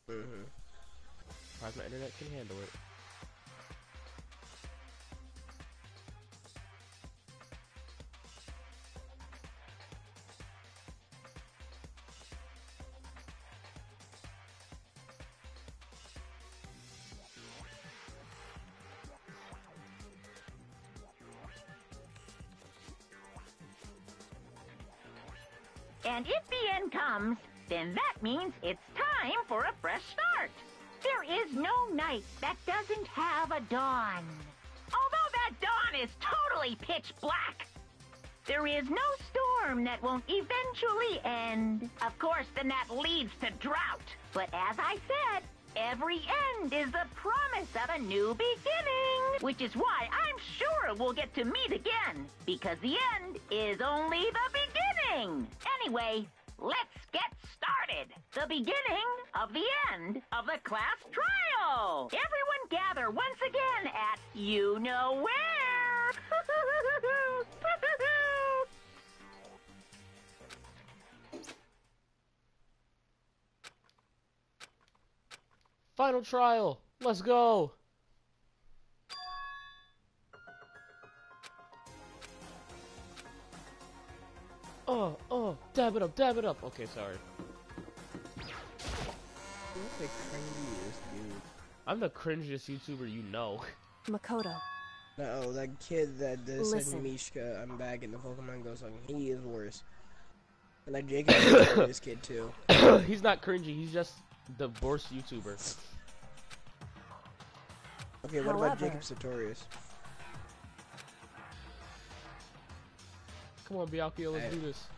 Mm-hmm. Surprised my internet can handle it. And if the end comes, then that means it's time for a fresh start. There is no night that doesn't have a dawn. Although that dawn is totally pitch black. There is no storm that won't eventually end. Of course, then that leads to drought. But as I said, every end is the promise of a new beginning. Which is why I'm sure we'll get to meet again. Because the end is only the beginning. Anyway, let's get started. The beginning of the end of the class trial. Everyone gather once again at you know where. Final trial. Let's go. Dab it up, dab it up. Okay, sorry. You're the cringiest, dude. I'm the cringiest YouTuber you know. Makoto. No, that kid that said Listen. Mishka, I'm back in the Pokemon Go song, he is worse. And like Jacob is this kid too. He's not cringy, he's just the worst YouTuber. Okay, what about Jacob Sartorius? Come on, Bialkio, let's do this.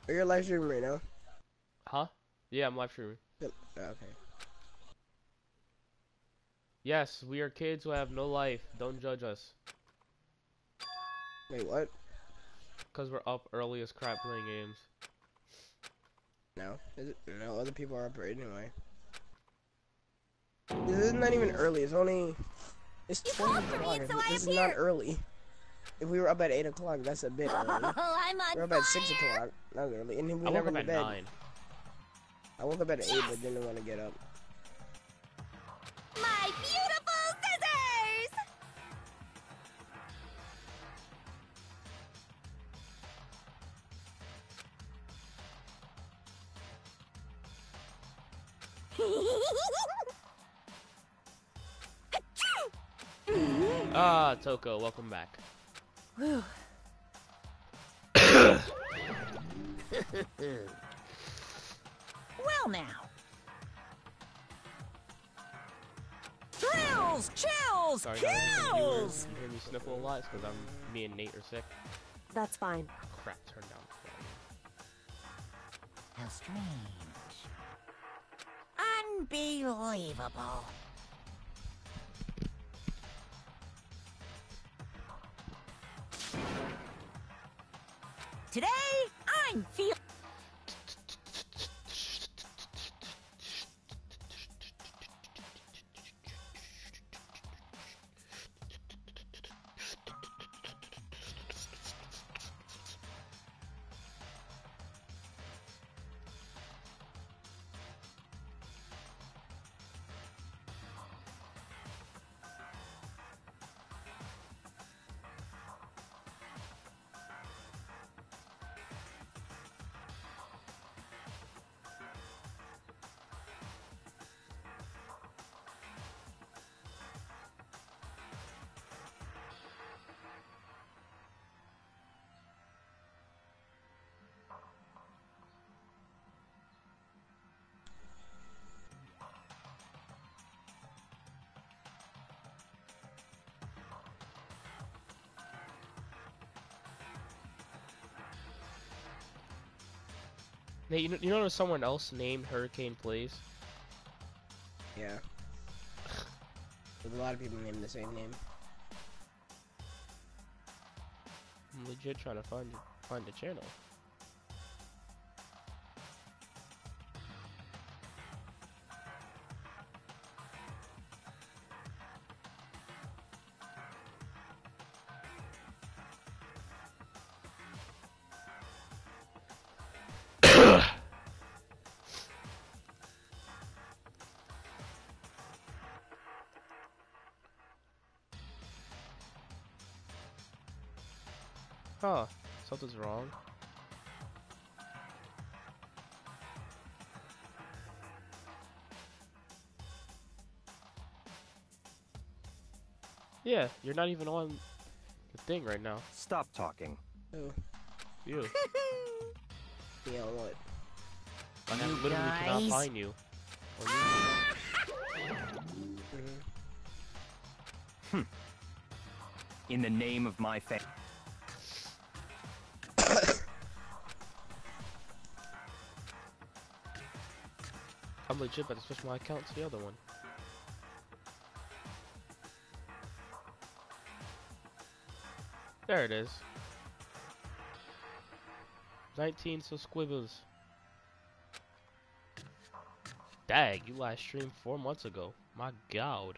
Are you live streaming right now? Huh? Yeah, I'm live streaming. Okay. Yes, we are kids who have no life. Don't judge us. Wait, what? Because we're up early as crap playing games. No. Is it? No, other people are up right anyway. This is not even early. It's only... It's 20 o'clock. This is not early. If we were up at 8 o'clock, that's a bit early. We're up at 6 o'clock. That's early. And we I woke never up in at bed. 9. I woke up at 8 but didn't want to get up. My beautiful scissors! Ah, Toko, welcome back. Whew. Well now. Thrills, chills, Sorry, guys, kills! you hear me sniffle a lot? It's because me and Nate are sick. That's fine. Crap, turn down the How strange. Unbelievable. Today, I'm feeling... Nate, you know there's someone else named Hurricane Plays? Yeah. There's a lot of people named the same name. I'm legit trying to find the channel. Huh. Something's wrong. Yeah, you're not even on the thing right now. Stop talking. Oh. You. Yeah, what? I literally cannot find you. On YouTube. In the name of my family. I'm legit about to switch my account to the other one. There it is. 19 subscribers. Dag, you last streamed 4 months ago. My god.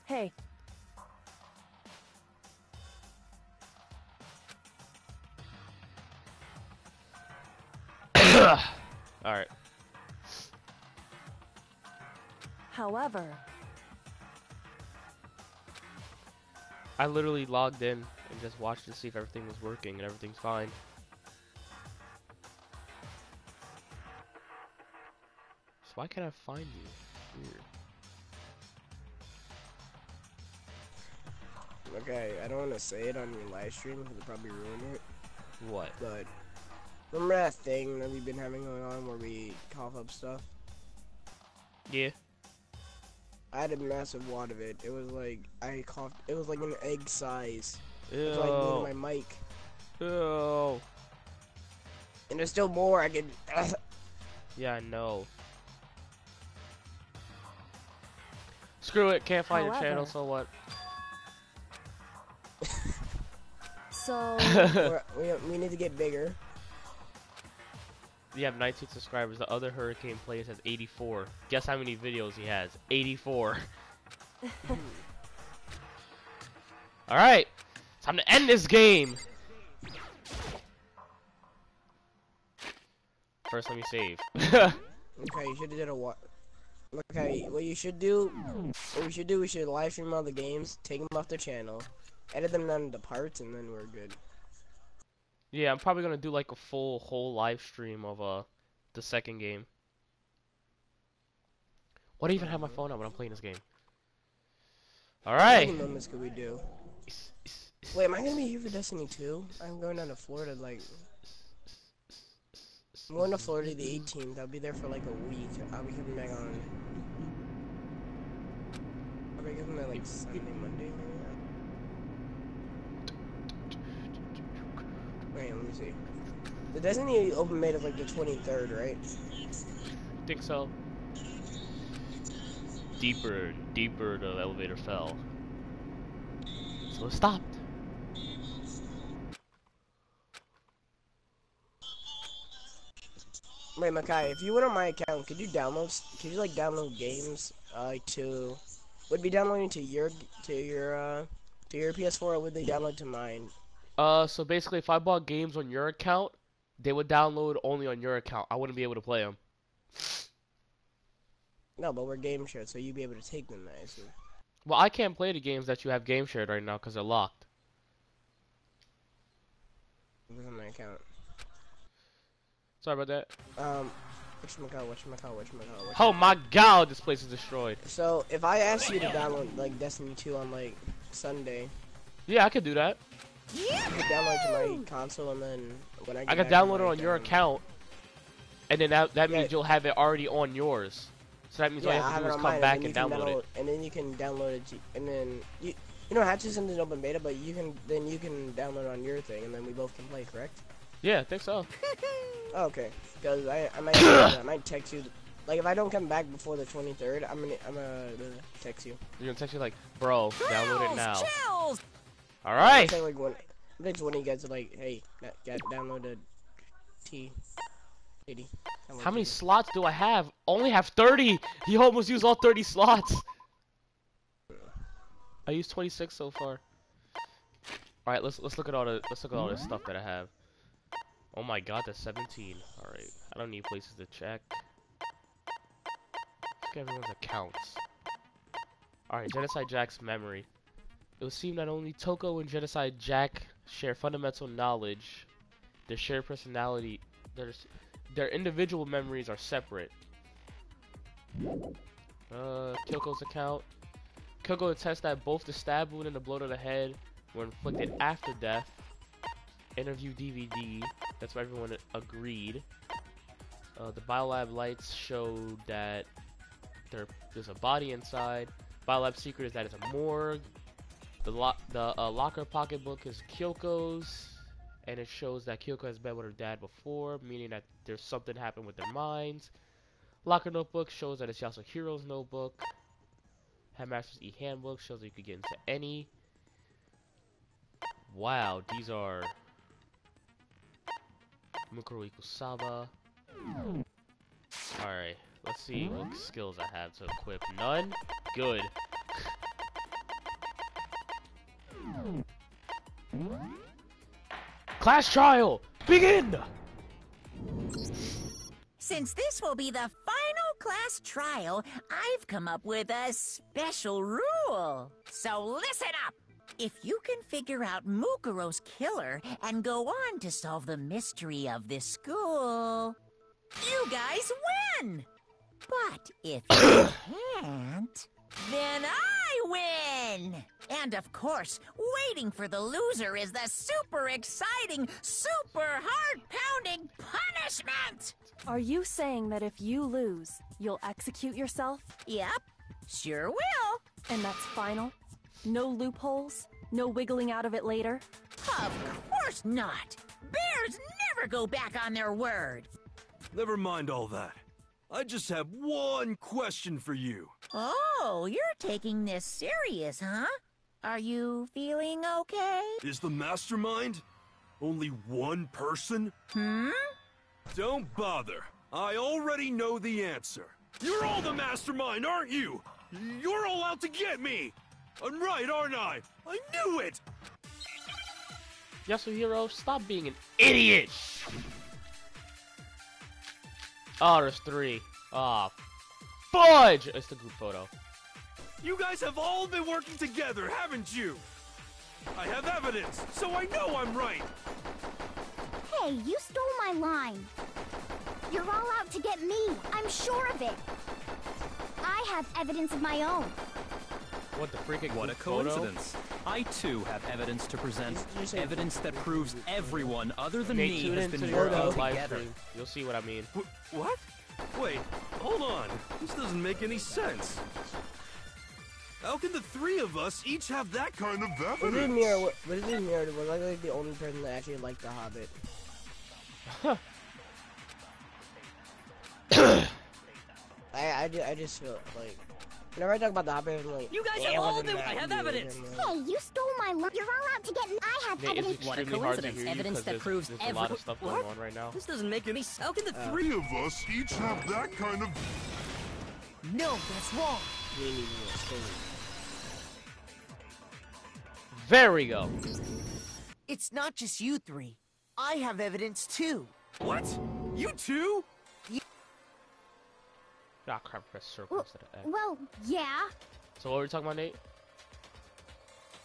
Hey, Alright. however, I literally logged in and just watched to see if everything was working and everything's fine. So why can't I find you? Weird. Okay, I don't want to say it on your live stream because it'll probably ruin it. What? But remember that thing that we've been having going on where we cough up stuff? Yeah. I had a massive wad of it. It was like I coughed. It was like an egg size. Ew. It's like near my mic. Ew. And there's still more. I could. Yeah, I know. Screw it. Can't find your channel. However- So what? so we need to get bigger. You have 19 subscribers. The other Hurricane Plays has 84. Guess how many videos he has? 84. Alright. Time to end this game. First, let me save. Okay, you should have did a what? Okay, what you should do? What we should do? We should live stream all the games, take them off the channel, edit them down into parts, and then we're good. Yeah, I'm probably gonna do like a whole live stream of the second game. What do I even have my phone on when I'm playing this game? How Alright. many moments could we do? Wait, am I gonna be here for Destiny 2? I'm going down to Florida like. I'm going to Florida the 18th. I'll be there for like a week. I'll be coming back on. I'll be coming back like Sunday, Monday, maybe. Wait, let me see. The Destiny open beta is like the 23rd, right? Think so. Deeper the elevator fell. So it stopped. Wait, Makai, if you went on my account, could you like download games to would be downloading to your PS4 or would they download to mine? So basically if I bought games on your account, they would download only on your account. I wouldn't be able to play them. No, but we're game shared, so you'd be able to take them, I assume. Well, I can't play the games that you have game shared right now because they're locked. It was on my account. Sorry about that. Whatchamacallit. Oh my god, this place is destroyed. So, if I ask you to download, like, Destiny 2 on, like, Sunday, Yeah, I could do that. you could download it to my console, and then when I get I could back download it on your account, and then that means you'll have it already on yours. So that means all you have to do is come back and download it. And then you can download it, and then, you don't have to send it in open beta, but you can download it on your thing, and then we both can play, correct? Yeah, I think so. Oh, okay, because I might text you, like, if I don't come back before the 23rd, I'm gonna text you. You're gonna text me like, bro, download it now. Chills! Alright! I think like one of you guys are like, hey, download a T80. How many slots do I have? Only have 30. He almost used all 30 slots. I used 26 so far. All right, let's look at all this stuff that I have. Oh my God, that's 17. All right, I don't need places to check. Check everyone's accounts. All right, Genocide Jack's memory. It would seem that only Toko and Genocide Jack share fundamental knowledge. Their shared personality, their individual memories are separate. Kyoko's account. Kyoko attests that both the stab wound and the blow to the head were inflicted after death. Interview DVD. That's what everyone agreed. The biolab lights showed that there's a body inside. Biolab secret is that it's a morgue. The locker pocketbook is Kyoko's, and it shows that Kyoko has been with her dad before, meaning that there's something happened with their minds. Locker notebook shows that it's Yasuhiro's notebook. Headmaster's e-handbook shows that you could get into any. Wow, these are Mukuro equals Saba. Alright, let's see what skills I have to equip. None? Good. Class trial! Begin! Since this will be the final class trial, I've come up with a special rule. So listen up! If you can figure out Mukuro's killer and go on to solve the mystery of this school, you guys win! But if you can't, then I win! And of course, waiting for the loser is the super exciting, super heart-pounding punishment! Are you saying that if you lose, you'll execute yourself? Yep, sure will. And that's final? No loopholes? No wiggling out of it later? Of course not! Bears never go back on their word! Never mind all that. I just have one question for you. Oh, you're taking this serious, huh? Are you feeling okay? Is the mastermind only one person? Don't bother. I already know the answer. You're all the mastermind, aren't you? You're all out to get me! I'm right, aren't I? I knew it! Yasuhiro, stop being an idiot! Oh, there's 3. Ah, fudge! It's the group photo. You guys have all been working together, haven't you? I have evidence, so I know I'm right! Hey, you stole my line. You're all out to get me. I'm sure of it. I have evidence of my own. What the freaking What a coincidence. I too have evidence to present. Evidence that proves everyone other than me has been working together. You'll see what I mean. What? Wait, hold on. This doesn't make any sense. How can the 3 of us each have that kind of evidence? What did the mirror was like the only person that actually liked The Hobbit? I just feel like whenever I talk about The Hobbit, I'm like, You guys have all been. I have evidence. Hey, you stole my line. You're all out to get me. I have Nate, evidence. it's What a extremely hard to coincidence. hear you Evidence 'cause that proves there's a lot of stuff going on right now. This doesn't make any sense. How can the 3 of us each have that kind of... No, that's wrong. We need more story. There we go. It's not just you 3. I have evidence too. What? You too? Ah, crap, press circle Well, instead of X. well, yeah. So what were we talking about, Nate?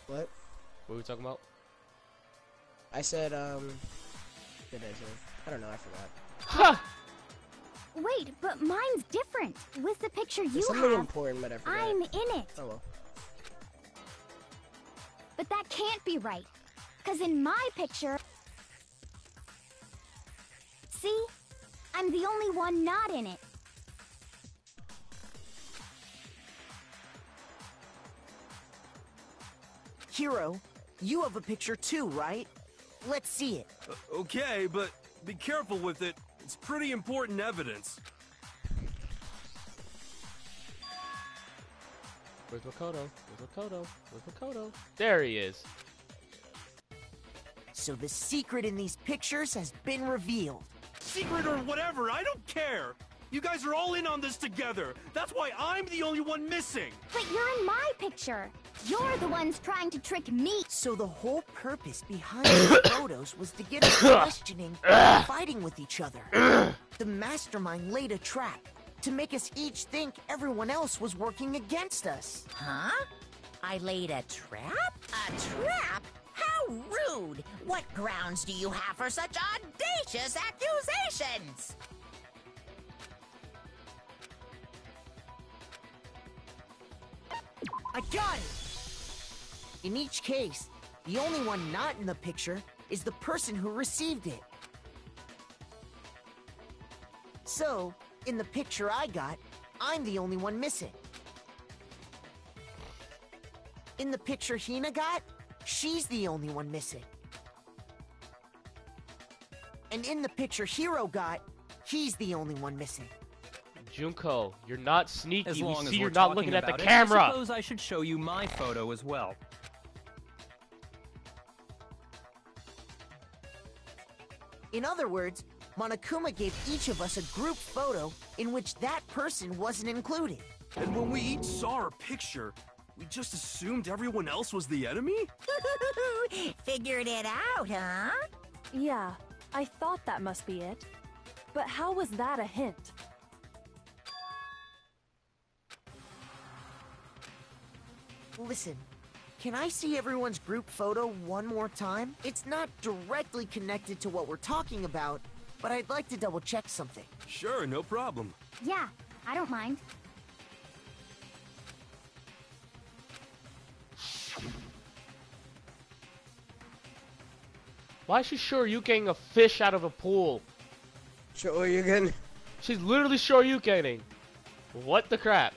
What? What were we talking about? I said, what did I say? I don't know, I forgot. Ha! Wait, but mine's different. With the picture you It's something have, important, but I forgot. I'm in it. Oh well. But that can't be right. Because in my picture... See? I'm the only one not in it. Hiro, you have a picture too, right? Let's see it. Okay, but be careful with it. It's pretty important evidence. Where's Makoto? Where's Makoto? Where's Makoto? There he is. So the secret in these pictures has been revealed. secret or whatever, I don't care. You guys are all in on this together. That's why I'm the only one missing. But you're in my picture. You're the ones trying to trick me. So the whole purpose behind the photos was to get us questioning and fighting with each other. The mastermind laid a trap to make us each think everyone else was working against us. Huh? I laid a trap? A trap? How rude! What grounds do you have for such audacious accusations? I got it! In each case, the only one not in the picture is the person who received it. So, in the picture I got, I'm the only one missing. In the picture Hina got, she's the only one missing. And in the picture Hiro got, he's the only one missing. Junko, you're not sneaky. As long we as see we're you're not looking at the about it, camera. I suppose I should show you my photo as well. In other words, Monokuma gave each of us a group photo in which that person wasn't included. And when we each saw our picture, we just assumed everyone else was the enemy? Figured it out, huh? Yeah, I thought that must be it. But how was that a hint? Listen, can I see everyone's group photo one more time? It's not directly connected to what we're talking about, but I'd like to double check something. Sure, no problem. Yeah, I don't mind. Why is she shoryukening a fish out of a pool? Shoryuken. She's literally shoryukening. What the crap?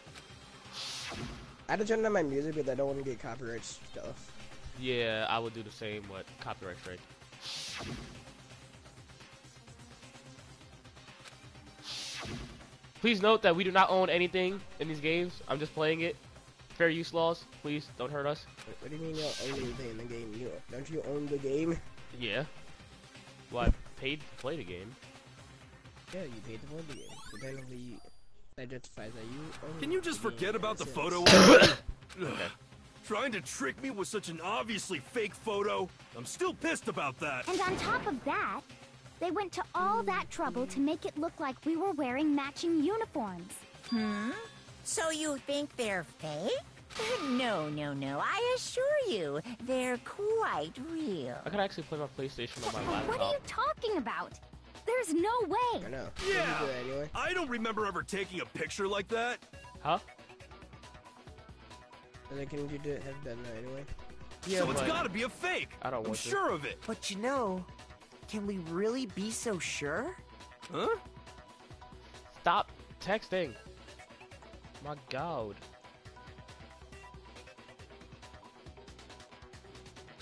I had to turn down my music because I don't want to get copyright stuff. Yeah, I would do the same with copyright strike. Please note that we do not own anything in these games. I'm just playing it. Fair use laws. Please don't hurt us. What do you mean you don't own anything in the game? Don't you own the game? Yeah. Well, I paid to play the game. Yeah, you paid to play the game. So technically, that justifies that you own. Can you just the game forget about the in a photo? sense. Okay. Trying to trick me with such an obviously fake photo? I'm still pissed about that. And on top of that, they went to all that trouble to make it look like we were wearing matching uniforms. Hmm? So you think they're fake? No, I assure you, they're quite real. I could actually play my PlayStation on my What are you laptop. talking about? There's no way. I know. Yeah. You do that anyway. I don't remember ever taking a picture like that. Huh? Can you have done that anyway? Yeah, So it's but gotta be a fake. I don't I'm want to. sure of it. But you know, can we really be so sure? Huh? Stop texting. My God.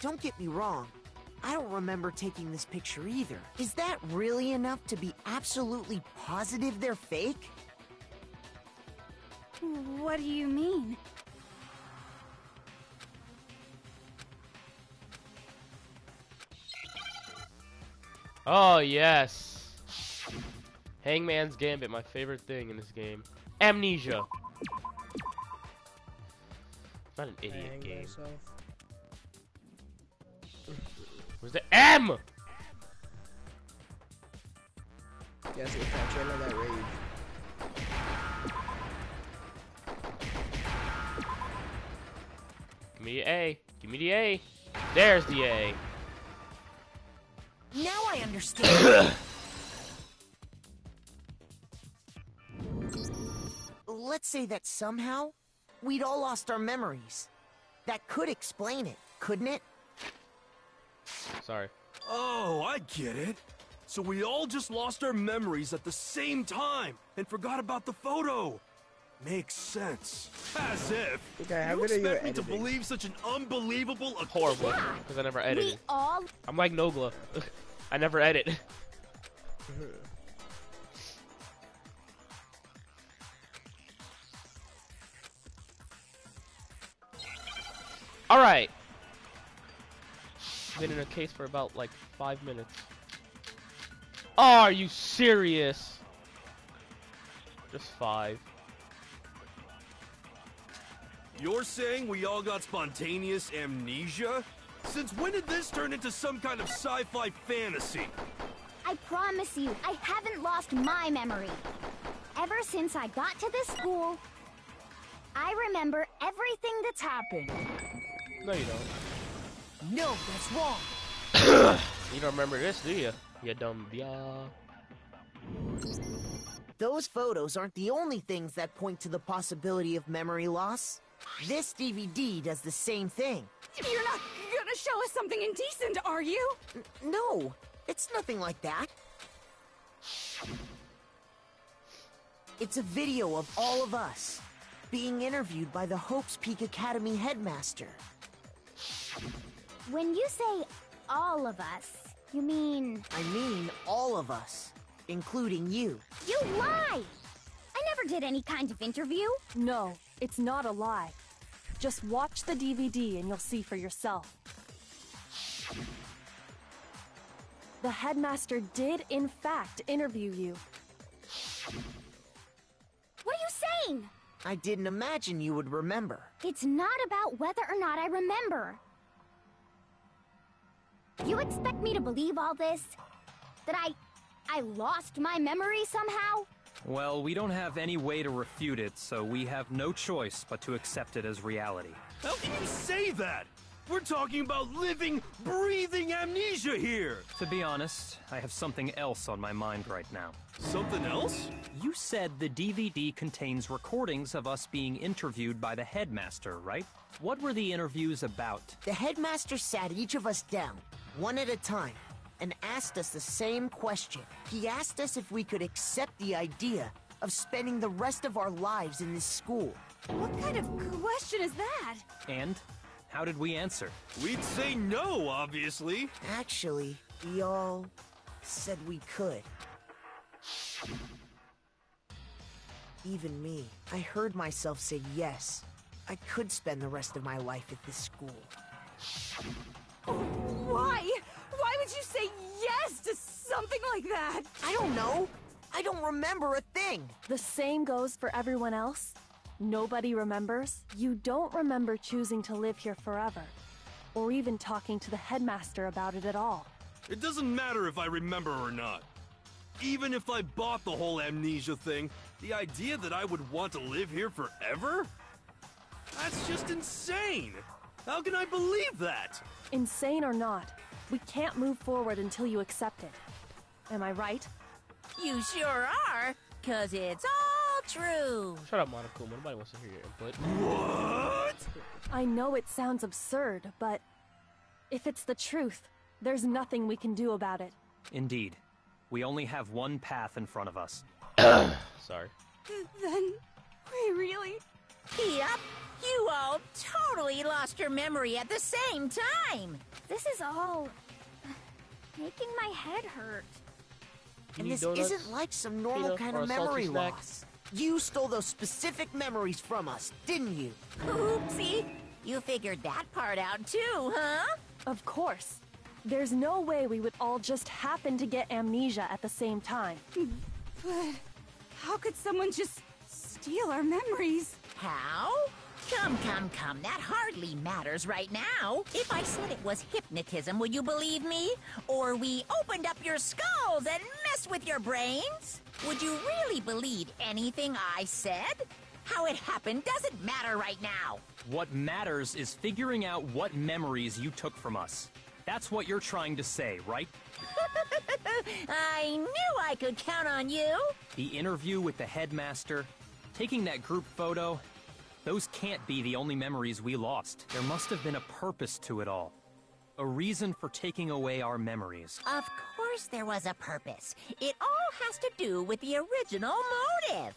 Don't get me wrong. I don't remember taking this picture either. Is that really enough to be absolutely positive they're fake? What do you mean? Oh, yes. Hangman's Gambit, my favorite thing in this game. Amnesia. Not an idiot Hang game. myself. Where's the M? Yes, it's that channel that rage. Give me the A. Give me the A. There's the A. Now I understand. Let's say that somehow we'd all lost our memories. That could explain it, couldn't it? Sorry. Oh, I get it. So we all just lost our memories at the same time and forgot about the photo. Makes sense. As if. Okay, how You good are you at expect me to editing? believe such an unbelievable... Horrible. Because I never edited. We all... I'm like Nogla. I never edit. Alright. Been in a case for about like 5 minutes. Are you serious? Just 5. You're saying we all got spontaneous amnesia? Since when did this turn into some kind of sci-fi fantasy? I promise you, I haven't lost my memory. Ever since I got to this school, I remember everything that's happened. No, you don't. No, that's wrong. You don't remember this, do you? You dumb Those photos aren't the only things that point to the possibility of memory loss. This DVD does the same thing. You're not gonna show us something indecent, are you? No, it's nothing like that. It's a video of all of us being interviewed by the Hope's Peak Academy headmaster. When you say all of us, you mean... I mean all of us, including you. You lie! I never did any kind of interview. No, it's not a lie. Just watch the DVD and you'll see for yourself. The headmaster did, in fact, interview you. What are you saying? I didn't imagine you would remember. It's not about whether or not I remember. You expect me to believe all this? That I lost my memory somehow? Well, we don't have any way to refute it, so we have no choice but to accept it as reality. How can you say that? We're talking about living, breathing amnesia here! To be honest, I have something else on my mind right now. Something else? You said the DVD contains recordings of us being interviewed by the headmaster, right? What were the interviews about? The headmaster sat each of us down, one at a time, and asked us the same question. He asked us if we could accept the idea of spending the rest of our lives in this school. What kind of question is that? And how did we answer? We'd say no, obviously. Actually, we all said we could. Even me. I heard myself say yes. I could spend the rest of my life at this school. Why? Why would you say yes to something like that? I don't know. I don't remember a thing. The same goes for everyone else. Nobody remembers. You don't remember choosing to live here forever, or even talking to the headmaster about it at all. It doesn't matter if I remember or not. Even if I bought the whole amnesia thing, the idea that I would want to live here forever? That's just insane! How can I believe that? Insane or not, we can't move forward until you accept it. Am I right? You sure are, 'cause it's all true. Shut up, Monokuma. Nobody wants to hear your input. What? I know it sounds absurd, but if it's the truth, there's nothing we can do about it. Indeed. We only have one path in front of us. Sorry. Then we really... Yep, you all totally lost your memory at the same time. This is all... making my head hurt. And this isn't like some normal kind of memory loss. You stole those specific memories from us, didn't you? Oopsie. You figured that part out too, huh? Of course. There's no way we would all just happen to get amnesia at the same time. But how could someone just steal our memories? How? Come, that hardly matters right now. If I said it was hypnotism, would you believe me? Or we opened up your skulls and messed with your brains? Would you really believe anything I said? How it happened doesn't matter right now. What matters is figuring out what memories you took from us. That's what you're trying to say, right? I knew I could count on you. The interview with the headmaster, taking that group photo, those can't be the only memories we lost. There must have been a purpose to it all. A reason for taking away our memories. Of course there was a purpose. It all has to do with the original motive.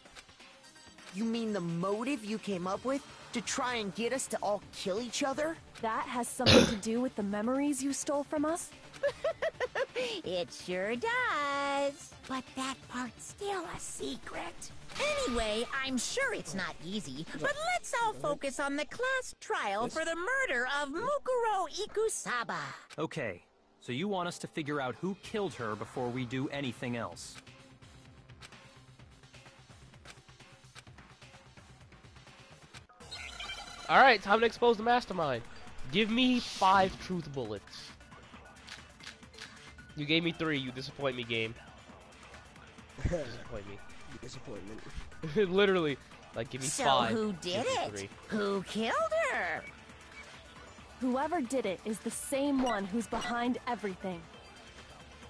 You mean the motive you came up with to try and get us to all kill each other? That has something to do with the memories you stole from us? It sure does. But that part's still a secret. Anyway, I'm sure it's not easy, but let's all focus on the class trial for the murder of Mukuro Ikusaba. Okay, So you want us to figure out who killed her before we do anything else. Alright, time to expose the mastermind. Give me 5 truth bullets. You gave me 3, you disappoint me, game. Disappoint me. Disappointment. Literally. Like, give me 5. So who did give me it? 3. Who killed her? Whoever did it is the same one who's behind everything.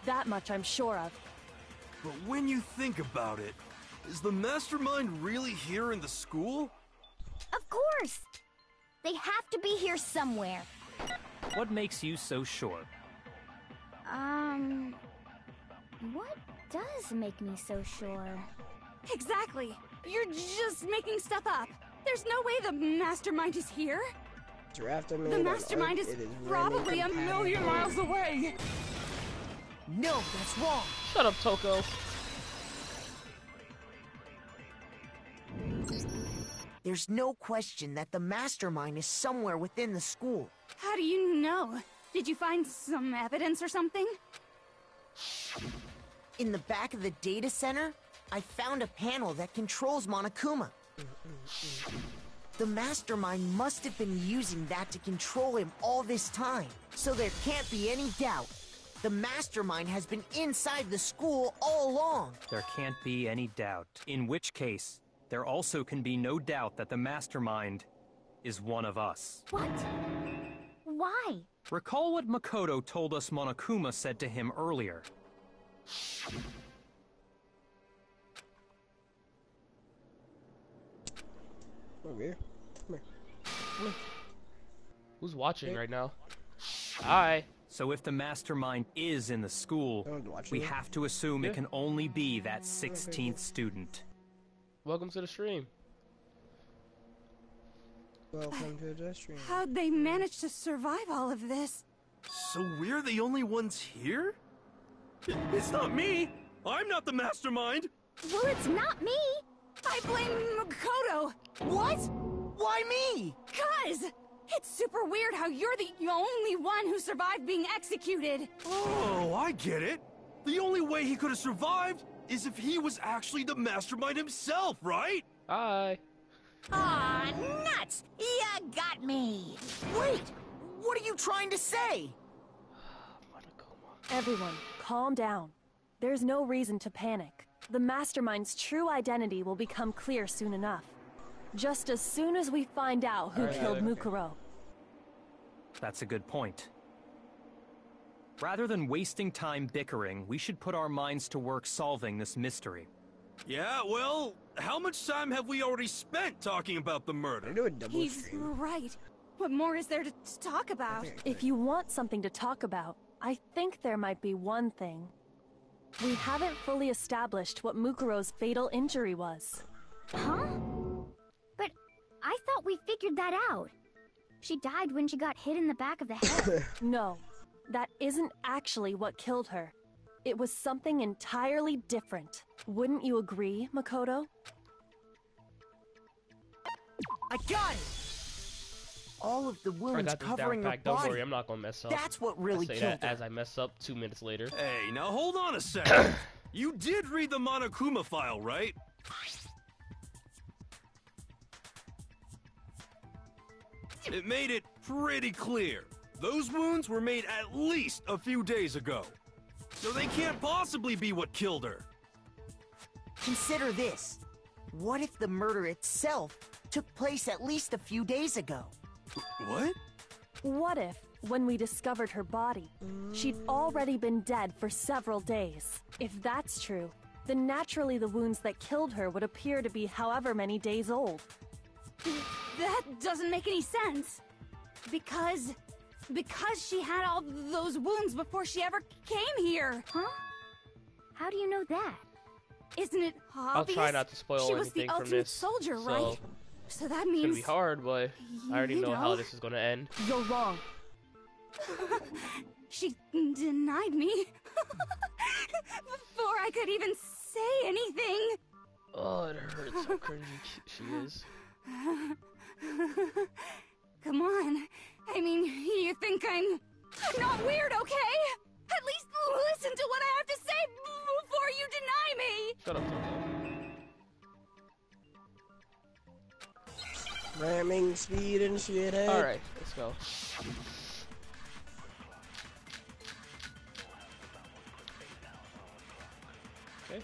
That much I'm sure of. But when you think about it, is the mastermind really here in the school? Of course! They have to be here somewhere. What makes you so sure? What does make me so sure? Exactly. You're just making stuff up. There's no way the mastermind is here. Giraffe The mastermind is probably a million miles away. No, that's wrong. Shut up, Toko. There's no question that the mastermind is somewhere within the school. How do you know? Did you find some evidence or something? In the back of the data center, I found a panel that controls Monokuma. The mastermind must have been using that to control him all this time. So there can't be any doubt. The mastermind has been inside the school all along. There can't be any doubt. In which case, there also can be no doubt that the mastermind is one of us. What? Why? Recall what Makoto told us Monokuma said to him earlier. Over here. Come here. Come here. Who's watching right now? Hi. So if the mastermind is in the school, we have to assume it can only be that 16th student. Welcome to the stream. Welcome to the stream. How'd they manage to survive all of this? So we're the only ones here? It's not me! I'm not the mastermind! Well, it's not me! I blame Makoto! What? Why me? 'Cause it's super weird how you're the only one who survived being executed. Oh, I get it. The only way he could have survived is if he was actually the mastermind himself, right? Hi. Aw, nuts! You got me! Wait! What are you trying to say? Everyone, calm down. There's no reason to panic. The mastermind's true identity will become clear soon enough. Just as soon as we find out who killed Mukuro. That's a good point. Rather than wasting time bickering, we should put our minds to work solving this mystery. Yeah, well, how much time have we already spent talking about the murder? Do a double He's stream. right. What more is there to talk about? If you want something to talk about, I think there might be one thing. We haven't fully established what Mukuro's fatal injury was. Huh? But I thought we figured that out. She died when she got hit in the back of the head. No, that isn't actually what killed her. It was something entirely different. Wouldn't you agree, Makoto? I got it! All of the I wounds got this down covering her packed. Don't body. worry, I'm not gonna mess up. That's what really I say killed that her. as I mess up 2 minutes later. Hey, now hold on a second. You did read the Monokuma file, right? It made it pretty clear. Those wounds were made at least a few days ago. So they can't possibly be what killed her. Consider this. What if the murder itself took place at least a few days ago? What? What if, when we discovered her body, she'd already been dead for several days? If that's true, then naturally the wounds that killed her would appear to be however many days old. That doesn't make any sense. Because she had all those wounds before she ever came here. Huh? How do you know that? Isn't it obvious? I'll try not to spoil She was anything the from ultimate this. soldier, so right? So that it's means gonna be hard, but I already you know how know. this is gonna end. You're wrong. she denied me before I could even say anything. Oh, it hurts how cringy she is. Come on. I mean, you think I'm not weird, okay? Ramming speed and shit. Alright, let's go. Okay.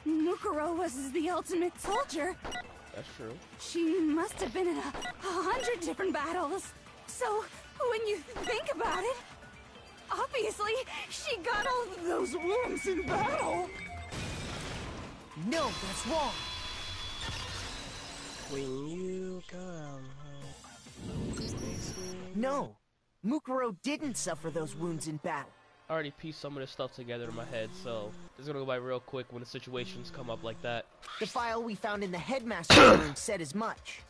Mukuro was the ultimate soldier. That's true. She must have been in 100 different battles. So, when you think about it, obviously, she got all those wounds in battle. No, that's wrong. When you come home. No, Mukuro didn't suffer those wounds in battle. I already pieced some of this stuff together in my head, so it's gonna go by real quick when the situations come up like that. The file we found in the headmaster's room said as much.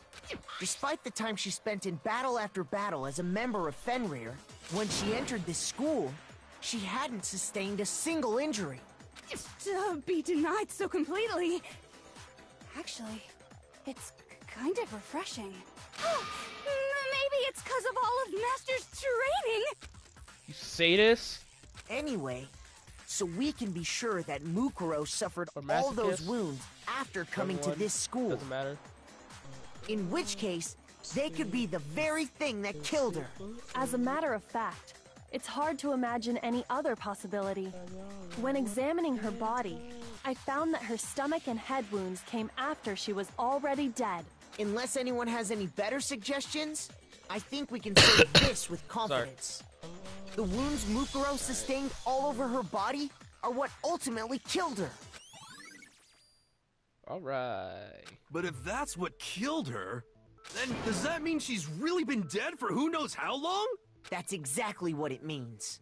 Despite the time she spent in battle after battle as a member of Fenrir, when she entered this school, she hadn't sustained a single injury. To be denied so completely. Actually, it's kind of refreshing. Maybe it's because of all of Master's training. You sadist? Anyway, so we can be sure that Mukuro suffered Or all those masochist? wounds after coming to Everyone, this school. Doesn't matter. In which case, they could be the very thing that killed her. As a matter of fact, it's hard to imagine any other possibility. When examining her body, I found that her stomach and head wounds came after she was already dead. Unless anyone has any better suggestions, I think we can say this with confidence. The wounds Mukuro sustained all over her body are what ultimately killed her. Alright. But if that's what killed her, then does that mean she's really been dead for who knows how long? That's exactly what it means.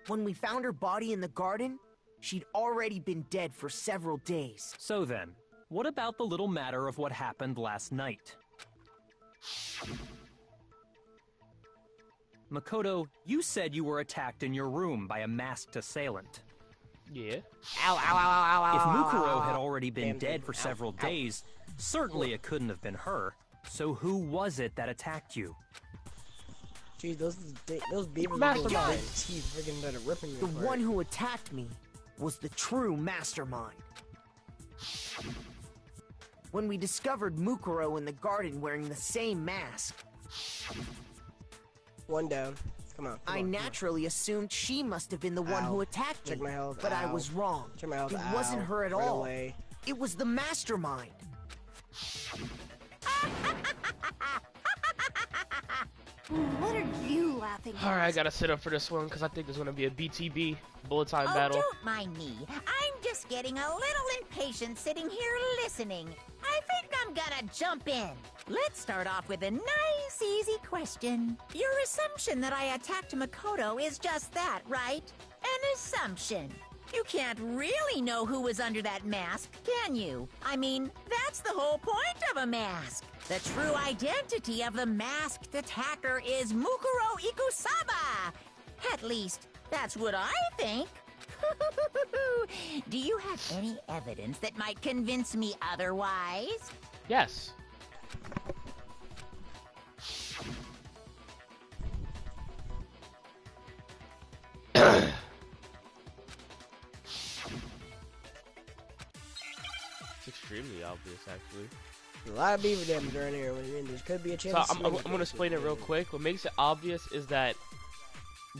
When we found her body in the garden, she'd already been dead for several days. So then, what about the little matter of what happened last night? Makoto, you said you were attacked in your room by a masked assailant. Yeah. Ow, ow, ow, ow, ow, If ow, Mukuro ow, had ow. already been Damn, dead damn. for Ow, several ow. days, certainly it couldn't have been her. So who was it that attacked you? Jeez, those beavers Mastermind. with big teeth freaking that are ripping me The apart. one who attacked me was the true mastermind. When we discovered Mukuro in the garden wearing the same mask, One down. Come on. I naturally assumed she must have been the one Ow. who attacked me. Check my health. But I Ow. was wrong. Check my health. It Ow. wasn't her at Right all. away. It was the mastermind. What are you laughing at? Alright, I gotta sit up for this one because I think there's gonna be a BTB bullet time Oh, battle. don't mind me. I'm just getting a little impatient sitting here listening. I think I'm gonna jump in. Let's start off with a nice, easy question. Your assumption that I attacked Makoto is just that, right? An assumption. You can't really know who was under that mask, can you? I mean, that's the whole point of a mask. The true identity of the masked attacker is Mukuro Ikusaba. At least, that's what I think. Do you have any evidence that might convince me otherwise? Yes. It's extremely obvious, actually. A lot of beaver dams around here. I mean, there could be a chance. So I'm gonna explain it real quick. What makes it obvious is that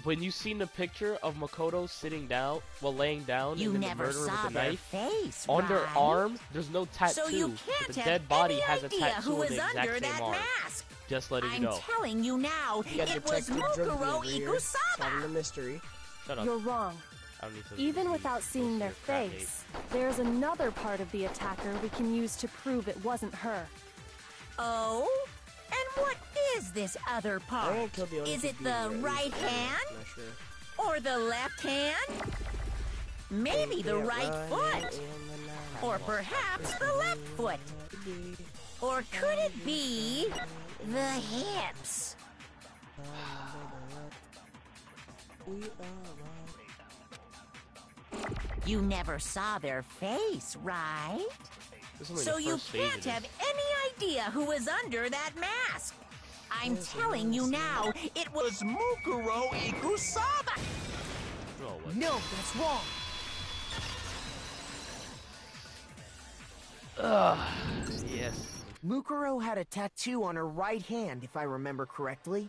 when you seen the picture of Makoto sitting down, well, laying down, You and then never the murderer saw with the their knife face, on their right? arm, there's no tattoo. So you but can't the have dead body any has a idea tattoo who on was the exact under same that arm. mask. Just letting you I'm know. telling you now, You got it was Detective Drugsy Mukuro over here, solving the Ikusaba. mystery. Shut up. You're wrong. I don't need to Even see without seeing their your crap tape. face, there's another part of the attacker we can use to prove it wasn't her. Oh? And what is this other I part? ain't killed the only Is two it beavers the at least. right I'm hand? not sure. Or the left hand? Maybe the right foot? Or perhaps the left foot? Or could it be the hips? You never saw their face, right? This is only So the you first stage of can't this. have any idea who was under that mask. I'm telling you now, it was Mukuro Ikusaba. Oh, what? No, that's wrong. Ugh. Yes, Mukuro had a tattoo on her right hand, if I remember correctly.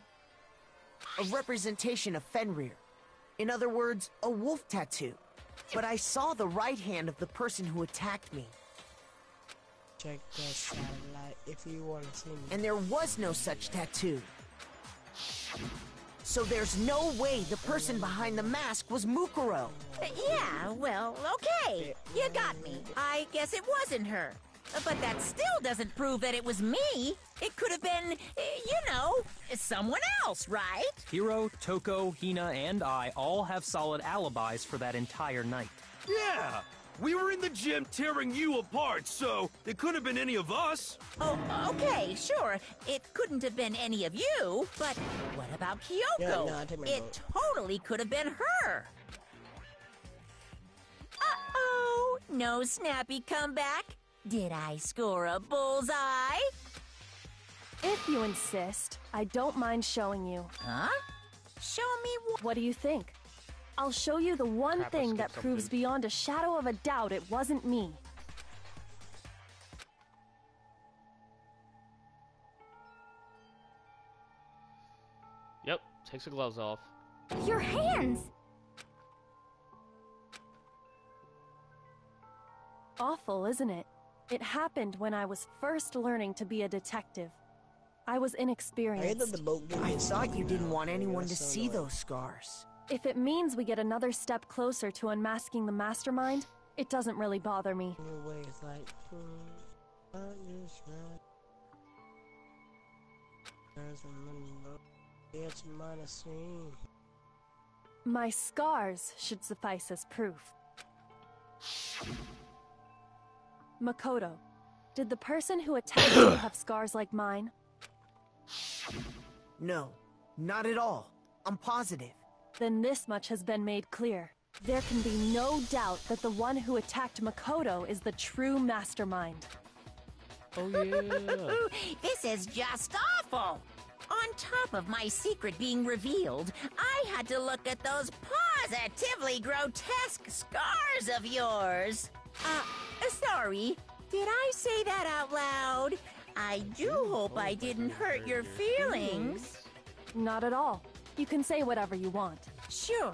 A representation of Fenrir. In other words, a wolf tattoo. But I saw the right hand of the person who attacked me. Check the satellite if you want to see me. And there was no such tattoo. So there's no way the person behind the mask was Mukuro. Yeah, well, okay. You got me. I guess it wasn't her. But that still doesn't prove that it was me. It could have been, someone else, right? Hiro, Toko, Hina, and I all have solid alibis for that entire night. Yeah! We were in the gym tearing you apart, so it couldn't have been any of us. Oh, okay, sure. It couldn't have been any of you, but what about Kyoko? Yeah, no, I take my it vote. totally could have been her. Uh-oh, no snappy comeback. Did I score a bullseye? If you insist, I don't mind showing you. Huh? Show me what? What do you think? I'll show you the one Crap, I thing that skipped proves something. beyond a shadow of a doubt it wasn't me. Yep, takes the gloves off. Your hands! Awful, isn't it? It happened when I was first learning to be a detective. I was I hate that inexperienced. the boat gave I me a thought you second didn't now. want anyone to That's so see annoying. those scars. If it means we get another step closer to unmasking the mastermind, it doesn't really bother me. Your way is like, I'm just right. There's a little it's minor scene. My scars should suffice as proof. Makoto, did the person who attacked you have scars like mine? No, not at all. I'm positive. Then this much has been made clear. There can be no doubt that the one who attacked Makoto is the true mastermind. Oh yeah. This is just awful. On top of my secret being revealed, I had to look at those positively grotesque scars of yours. Sorry. Did I say that out loud? I do hope I didn't hurt your feelings. Not at all. You can say whatever you want. Sure,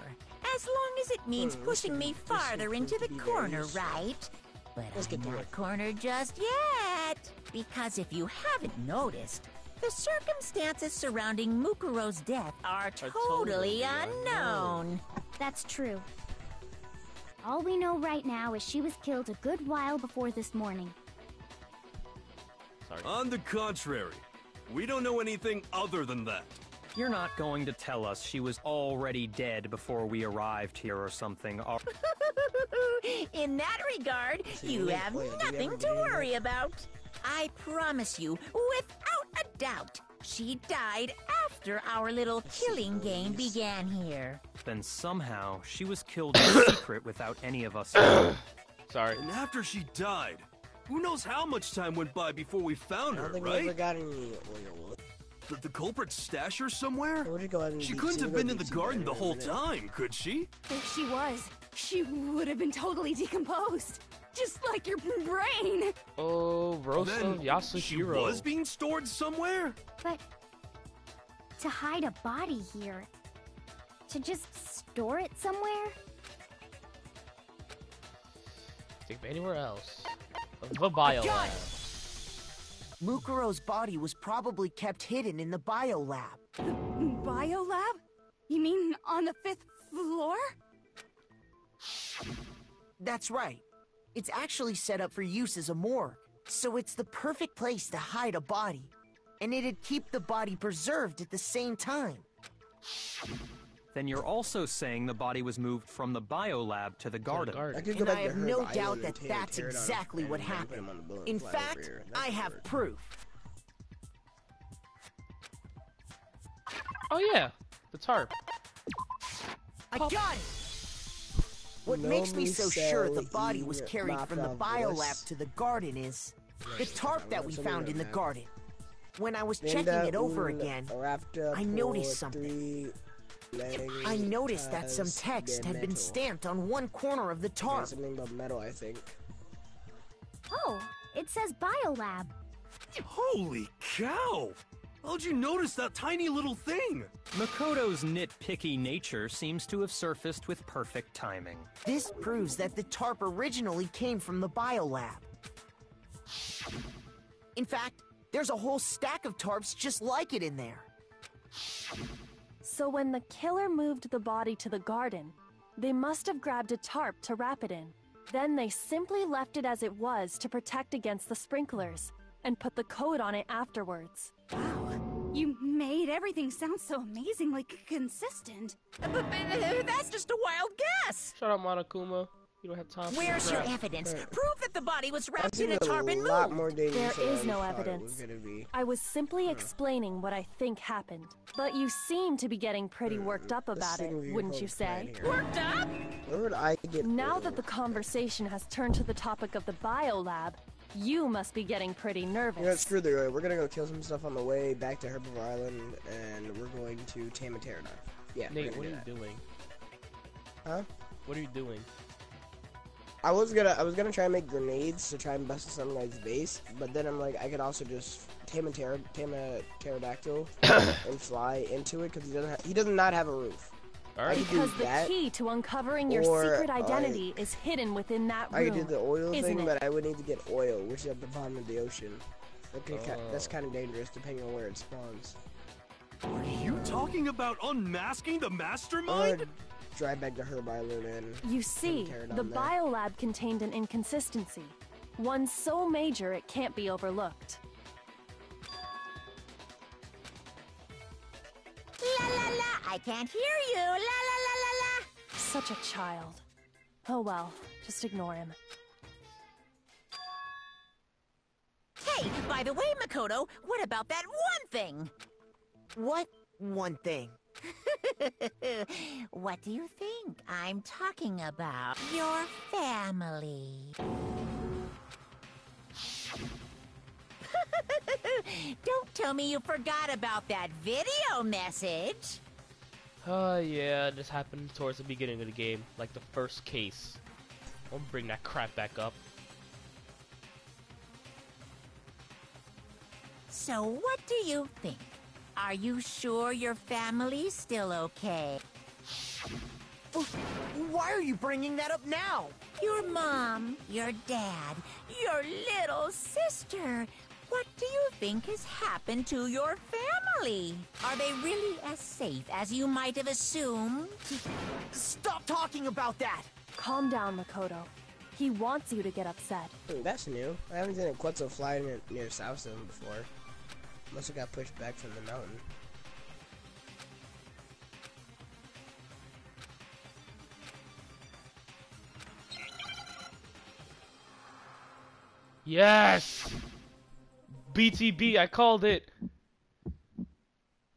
as long as it means pushing me farther into the corner, right? But Let's get I'm to not it. cornered just yet. Because if you haven't noticed, the circumstances surrounding Mukuro's death are totally totally unknown. That's true. All we know right now is she was killed a good while before this morning. Sorry. On the contrary, we don't know anything other than that. You're not going to tell us she was already dead before we arrived here or something, are In that regard, you wait, have wait, did we nothing ever to do worry about. I promise you, without a doubt, she died after our little killing game began here. Then somehow she was killed in secret without any of us knowing. Sorry. And after she died, who knows how much time went by before we found I her, don't think we ever right? got any oil. The culprit stash her somewhere? We'll just go ahead and She deep couldn't sea. have We'll been go in the deep sea garden dive the in a whole minute. time, could she? If she was, she would have been totally decomposed. Just like your brain. Oh, Rosa Then she Yasuhiro. was being stored somewhere? But to hide a body here, to just store it somewhere? Think of anywhere else. The bio got lab. it! Mukuro's body was probably kept hidden in the biolab. Biolab? You mean on the 5th floor? That's right. It's actually set up for use as a morgue, so it's the perfect place to hide a body. And it'd keep the body preserved at the same time. Then you're also saying the body was moved from the biolab to the garden. I could go And back I to have her no island doubt and that tear that's it off exactly and what then put happened. him on the boat and In fly over fact, here. I That's have weird. proof. Oh yeah, the tarp. I got it! What No makes me me so sure the so body was eager, carried my from the favors. biolab to the garden is the tarp that we Something found in the like that. garden. When I was Then checking that it over will again, raptor I noticed for something. 3 legs I noticed that some has text the had been metal. stamped on one corner of the Okay, tarp. something about metal, I think. Oh, it says biolab. Holy cow! How'd you notice that tiny little thing? Makoto's nitpicky nature seems to have surfaced with perfect timing. This proves that the tarp originally came from the biolab. In fact, there's a whole stack of tarps just like it in there. So when the killer moved the body to the garden, they must have grabbed a tarp to wrap it in. Then they simply left it as it was to protect against the sprinklers, and put the coat on it afterwards. Wow, you made everything sound so amazingly consistent. But that's just a wild guess. Shut up, Monokuma. You don't have time for Where's your crap. evidence? Prove that the body was wrapped That in a seems tarp and a lot moved. more dangerous There than is I no thought it evidence. was gonna be. I was simply explaining what I think happened. But you seem to be getting pretty worked up about it, wouldn't you say? Worked up? Where would I get Now oil? that the conversation has turned to the topic of the biolab, you must be getting pretty nervous. You know, screw the oil. We're gonna go kill some stuff on the way back to Herbivore Island, and we're going to tame a pterodon. Yeah. we're Nate, gonna what are do you that. doing? Huh? What are you doing? I was gonna try and make grenades to try and bust some guy's base, but then I'm like, I could also just tame a pterodactyl and fly into it because he does not have a roof. All right. I could do Because the that, key to uncovering your or, secret identity is hidden within that room. I could do the oil isn't thing, it? but I would need to get oil, which is at the bottom of the ocean. Okay, that's kind of dangerous depending on where it spawns. Are you talking about unmasking the I'm mastermind? gonna drive back to Herb Island and You see, pterodon the there. biolab contained an inconsistency. One so major it can't be overlooked. La la la, I can't hear you. La la la la la. Such a child. Oh well, just ignore him. Hey, by the way, Makoto, what about that one thing? What one thing? What do you think I'm talking about? Your family. Don't tell me you forgot about that video message. Yeah, this happened towards the beginning of the game, like the first case. I'll bring that crap back up. So what do you think? Are you sure your family's still okay? Why are you bringing that up now? Your mom, your dad, your little sister. What do you think has happened to your family? Are they really as safe as you might have assumed? Stop talking about that! Calm down, Makoto. He wants you to get upset. Ooh, that's new. I haven't seen a Quetzal fly near South Zone before. Must have got pushed back from the mountain. Yes! BTB, I called it.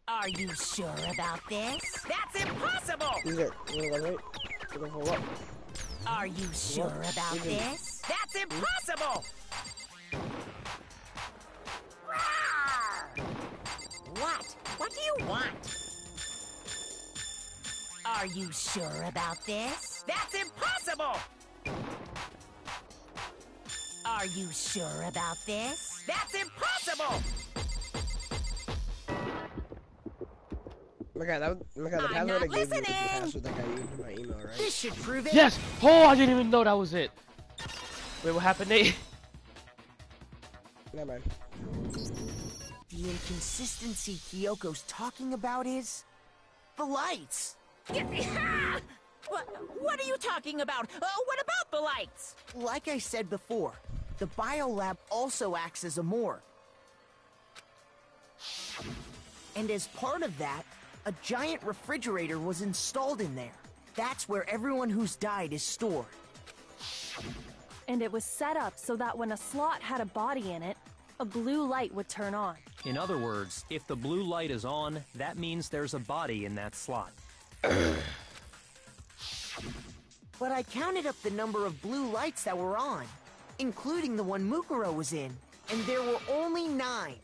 Are you sure about this? That's impossible! These are, you know, wait. Looking for what? Are you sure about this? That's impossible! Rawr! What? What do you want? Are you sure about this? That's impossible! Are you sure about this? That's impossible! Oh my god, the I'm password not I gave you was the listening. password that got used in my email, right? This should prove it. Yes! Oh, I didn't even know that was it. Wait, what happened, Nate? Never mind. The inconsistency Kyoko's talking about is... the lights! What are you talking about? What about the lights? Like I said before, the biolab also acts as a morgue. And as part of that, a giant refrigerator was installed in there. That's where everyone who's died is stored. And it was set up so that when a slot had a body in it, a blue light would turn on. In other words, if the blue light is on, that means there's a body in that slot. But I counted up the number of blue lights that were on, including the one Mukuro was in, and there were only 9.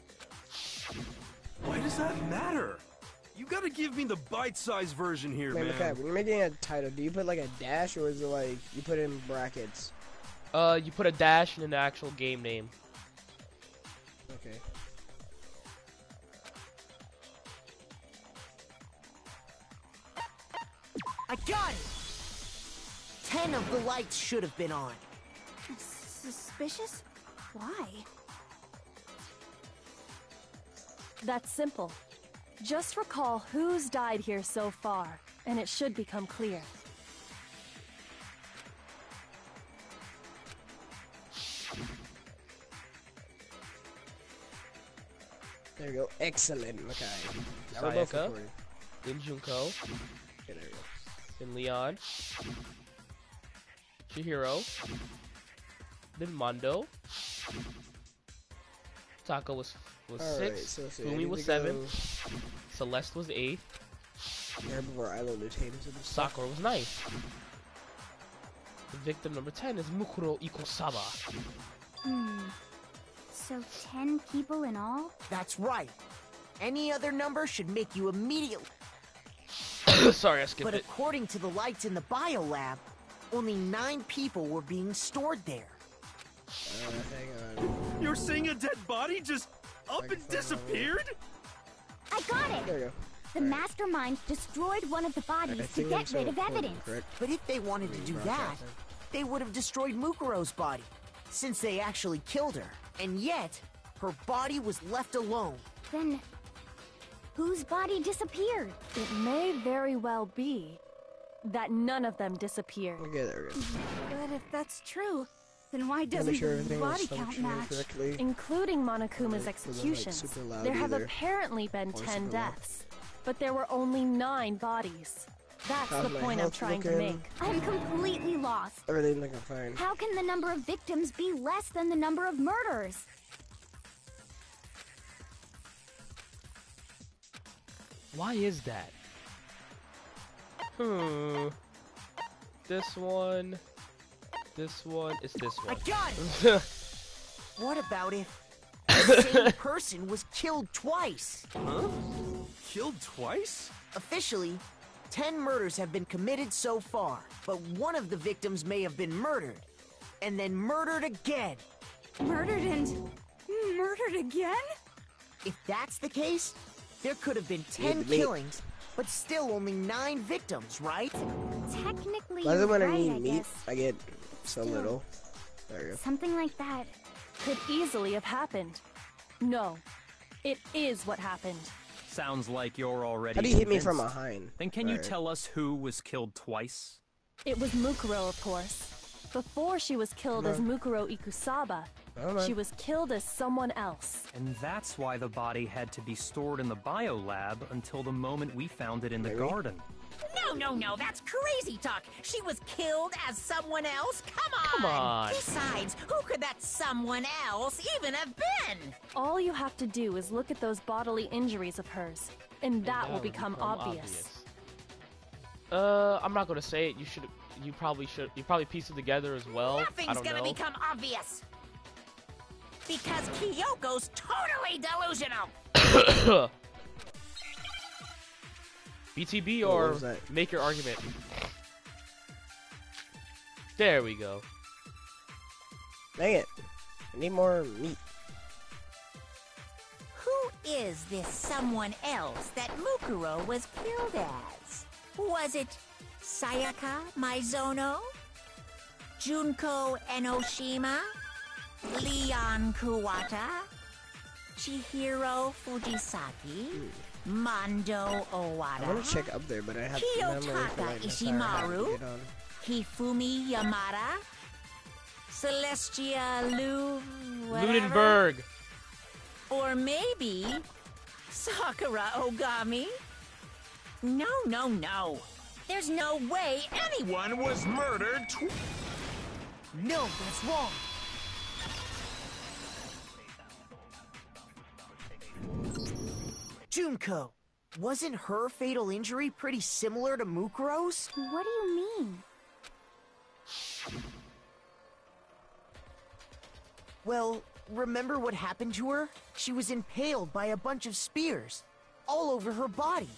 Why does that matter? You gotta give me the bite-sized version here, Wait, man. okay, when you're making a title, do you put like a dash or is it like you put it in brackets? You put a dash in the actual game name. Okay. I got it! 10 of the lights should have been on. Suspicious? Why? That's simple. Just recall who's died here so far, and it should become clear. There we go. Excellent. Okay. Now we're both Sayaka. recording. Then Junko. Okay, there we go. Then Leon. Chihiro. Then Mondo. Taka was Alright, 6. so let's see, I Fumi need was to 7. go Celeste was 8. Herbivore Island Lieutenant of the Sakura was 9. The victim number 10 is Mukuro Ikosaba. So 10 people in all? That's right. Any other number should make you immediately. Sorry, I skipped But it. according to the lights in the biolab, only 9 people were being stored there. Hang on. You're saying a dead body just up and disappeared? I got it! There we go. The mastermind destroyed one of the bodies to think get I'm still rid of recording, evidence. correct? But if they wanted to do that, they would have destroyed Mukuro's body, since they actually killed her. And yet, her body was left alone. Then, whose body disappeared? It may very well be that none of them disappeared. Okay, there we go. But if that's true, then why Gotta doesn't make sure the everything body is count functioning match? correctly. Including Monokuma's Like, for the, like, executions. super loud There have either. apparently been Or 10 super loud. deaths, but there were only 9 bodies. That's How's the my point I'm health trying to looking? make. I'm completely lost. Everything looking fine. How can the number of victims be less than the number of murders? Why is that? This one. This one. It's this I one. got it! What about if the same person was killed twice? Huh? Killed twice? Officially, 10 murders have been committed so far, but one of the victims may have been murdered, and then murdered again. Murdered and murdered again? If that's the case, there could have been Yeah, 10 the mate- killings, but still only 9 victims, right? Technically, Why is you're it when I right, need I meat, guess. I get so little? There we go. Something like that. Could easily have happened. No, it is what happened. Sounds like you're already How do you hit me convinced. from behind? Then can you Alright. tell us who was killed twice? It was Mukuro, of course. Before she was killed as Mukuro Ikusaba, Alright. she was killed as someone else. And that's why the body had to be stored in the biolab until the moment we found it in the Maybe. garden. No, that's crazy talk. She was killed as someone else? Come on! Come on. Besides, who could that someone else even have been? All you have to do is look at those bodily injuries of hers, and that will would become obvious. I'm not gonna say it. You probably should. You probably piece it together as well. I Nothing's don't gonna know. become obvious. Because Kyoko's totally delusional. BTB What or was that? make your argument. There we go. Dang it. I need more meat. Who is this someone else that Mukuro was killed as? Was it Sayaka Maizono? Junko Enoshima? Leon Kuwata? Chihiro Fujisaki? Mondo I want Owada? to check up there, but I have Kiyotaka memory for like that's how I have to Ishimaru? get on. Hifumi Yamada? Celestia whatever? Lunenburg. Or maybe Sakura Ogami? No. There's no way anyone was murdered. No, that's wrong. Junko, wasn't her fatal injury pretty similar to Mukuro's? What do you mean? Well, remember what happened to her? She was impaled by a bunch of spears, all over her body.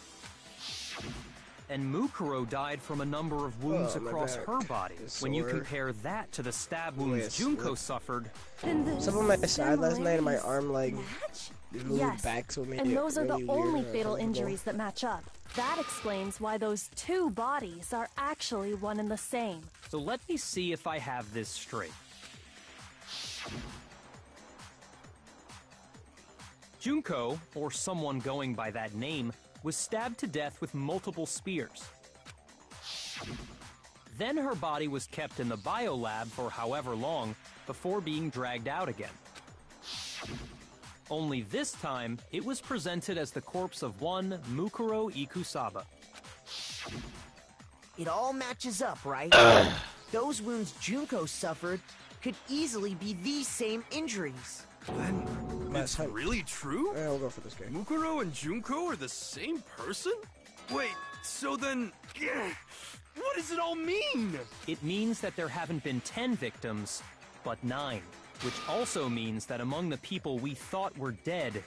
and Mukuro died from a number of wounds across her body. When you compare that to the stab wounds Junko suffered... Some of my side last night and my arm, like, moved Yes, back, so it made and it those are really the weird only and fatal uncomfortable. injuries that match up. That explains why those two bodies are actually one and the same. So let me see if I have this straight. Junko, or someone going by that name, was stabbed to death with multiple spears. Then her body was kept in the biolab for however long before being dragged out again. Only this time, it was presented as the corpse of one Mukuro Ikusaba. It all matches up, right? Those wounds Junko suffered could easily be these same injuries. Then it's really true? Yeah, we'll go for this guy. Mukuro and Junko are the same person? Wait, so then... what does it all mean? It means that there haven't been 10 victims, but 9. Which also means that among the people we thought were dead,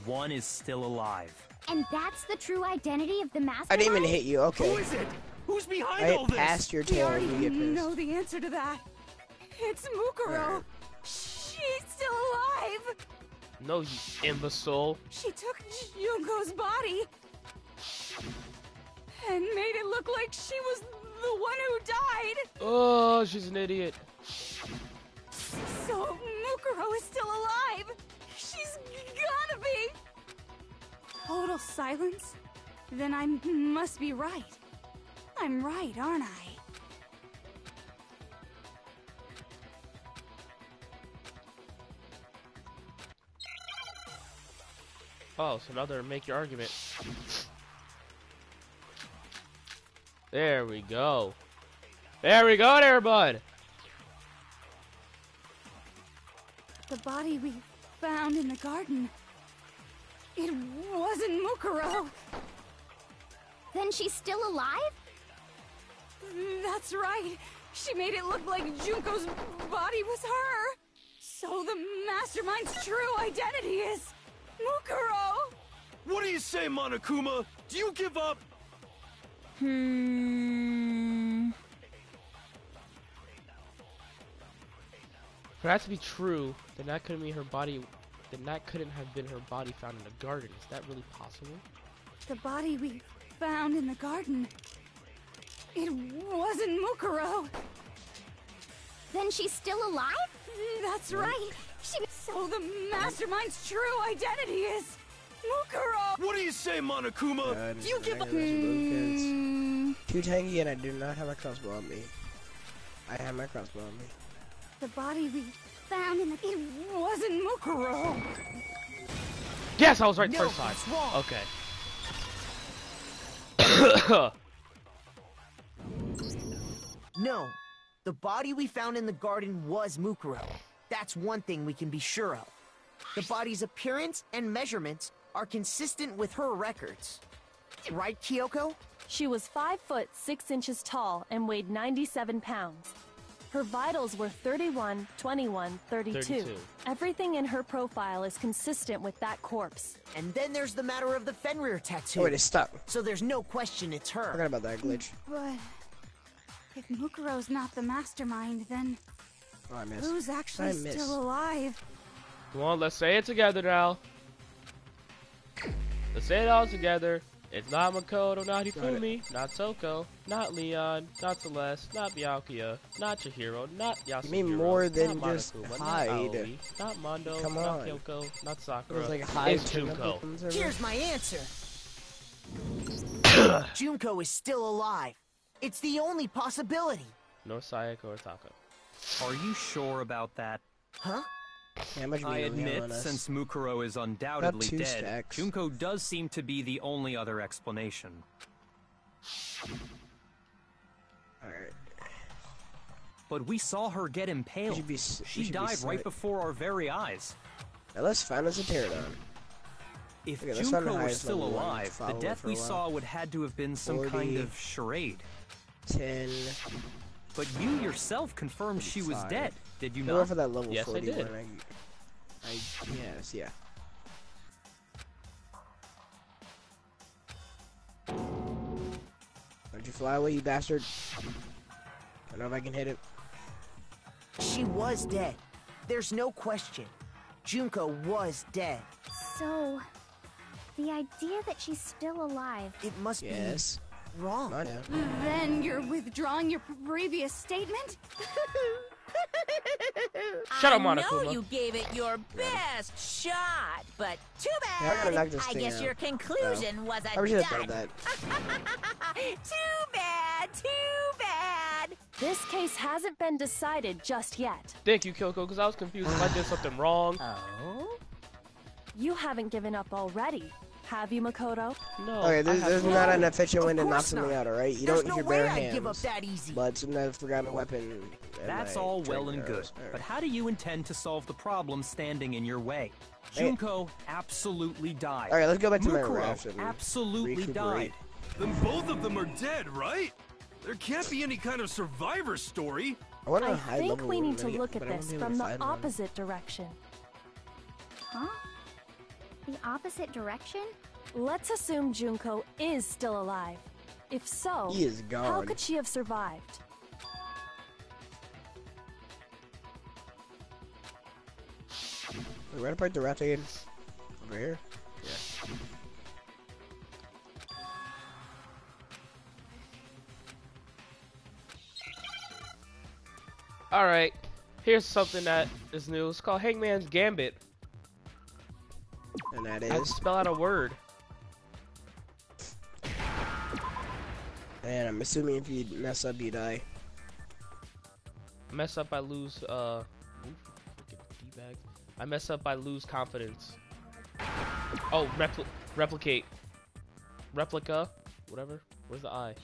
one is still alive. And that's the true identity of the mastermind? I didn't even hit you, okay. Who is it? Who's behind I all hit this? past your We tail already and you get pissed. know the answer to that. It's Mukuro. She's still alive. No, you imbecile. She took Junko's body and made it look like she was the one who died. Oh, she's an idiot. So Mukuro is still alive. She's gotta be. Total silence? Then I must be right. I'm right, aren't I? Oh, so another make your argument. There we go. There we go there, bud. The body we found in the garden. It wasn't Mukuro. Then she's still alive? That's right. She made it look like Junko's body was her. So the mastermind's true identity is Mukuro. What do you say, Monokuma? Do you give up? For that to be true, then that couldn't mean her body. Then that couldn't have been her body found in the garden. Is that really possible? The body we found in the garden. It wasn't Mukuro. Then she's still alive? That's right. So the mastermind's true identity is Mukuro. What do you say, Monokuma? Do you give up? Too tanky, and I do not have my crossbow on me. I have my crossbow on me. The body we found in the... It wasn't Mukuro. Yes, I was right the No, first time. it's wrong. Okay. No, the body we found in the garden was Mukuro. That's one thing we can be sure of. The body's appearance and measurements are consistent with her records. Right, Kyoko? She was 5 foot 6 inches tall and weighed 97 pounds. Her vitals were 31, 21, 32. Everything in her profile is consistent with that corpse. And then there's the matter of the Fenrir tattoo. Oh wait, it's stuck. So there's no question it's her. Forgot about that glitch. But if Mukuro's not the mastermind, then Oh, I missed. who's actually still alive? Come on, let's say it together now. Let's say it all together. It's not Makoto, not Hifumi, not Toko, not Leon, not Celeste, not Byakuya, not Chihiro, not Yasuhiro. You mean more than not just Monokuma, hide. Not Aoi, not Mondo, Come not on. Kyoko, not Sakura. It was like hide It's Junko. Here's my answer. Junko is still alive. It's the only possibility. No Sayaka or Taka. Are you sure about that? Huh? Yeah, how much I meat do we have admit, on us? since Mukuro is undoubtedly Got 2 dead, stacks. Junko does seem to be the only other explanation. Alright. But we saw her get impaled. should be She died right before our very eyes. Now let's find us a pterodon. If Okay, let's find the Junko was highest still level one, alive, the follow it death for a we while. saw would had to have been some 40. kind of charade. 10. But you yourself confirmed she was 45. dead, did you I went not? for that level Yes, I 40 did. one. Yes, yeah. Fly away, you bastard. I don't know if I can hit it. She was dead. There's no question. Junko was dead. So, the idea that she's still alive. It must Yes. be wrong. I know. Then you're withdrawing your previous statement? Shut up, I Monokuma. know you gave it your best shot, but too Yeah, I'm gonna knock bad. this I thing guess out. your conclusion was a I wish I had thought dud. of that. Too bad, too bad. This case hasn't been decided just yet. Thank you, Kyoko, because I was confused if I did something wrong. Oh? You haven't given up already, have you, Makoto? No. Okay, I there's have not no. an efficient way to knock course something not. out, alright? You There's don't no use your way bare I'd hands. give up that easy. But sometimes I forgot my weapon. and That's my all well trigger and good, arrows. Alright. but how do you intend to solve the problem standing in your way? Hey. Junko absolutely died. Alright, let's go back to my Mukuro raft and absolutely recuperate. died. Then both of them are dead, right? There can't be any kind of survivor story. I wonder I how high think level we we're need to gonna get, look at but I won't this be able from to the find one. opposite direction. Huh? The opposite direction? Let's assume Junko is still alive. If so, He is how gone. could she have survived? Wait, where to park the raft again? Over here? Yeah. Alright, here's something that is new. It's called Hangman's Gambit. And that I have is. to spell out a word. And I'm assuming if you mess up, you die. Mess up, I lose, oof, freaking D-bag. I mess up, I lose confidence. Oh, replicate. Replica, whatever. Where's the I?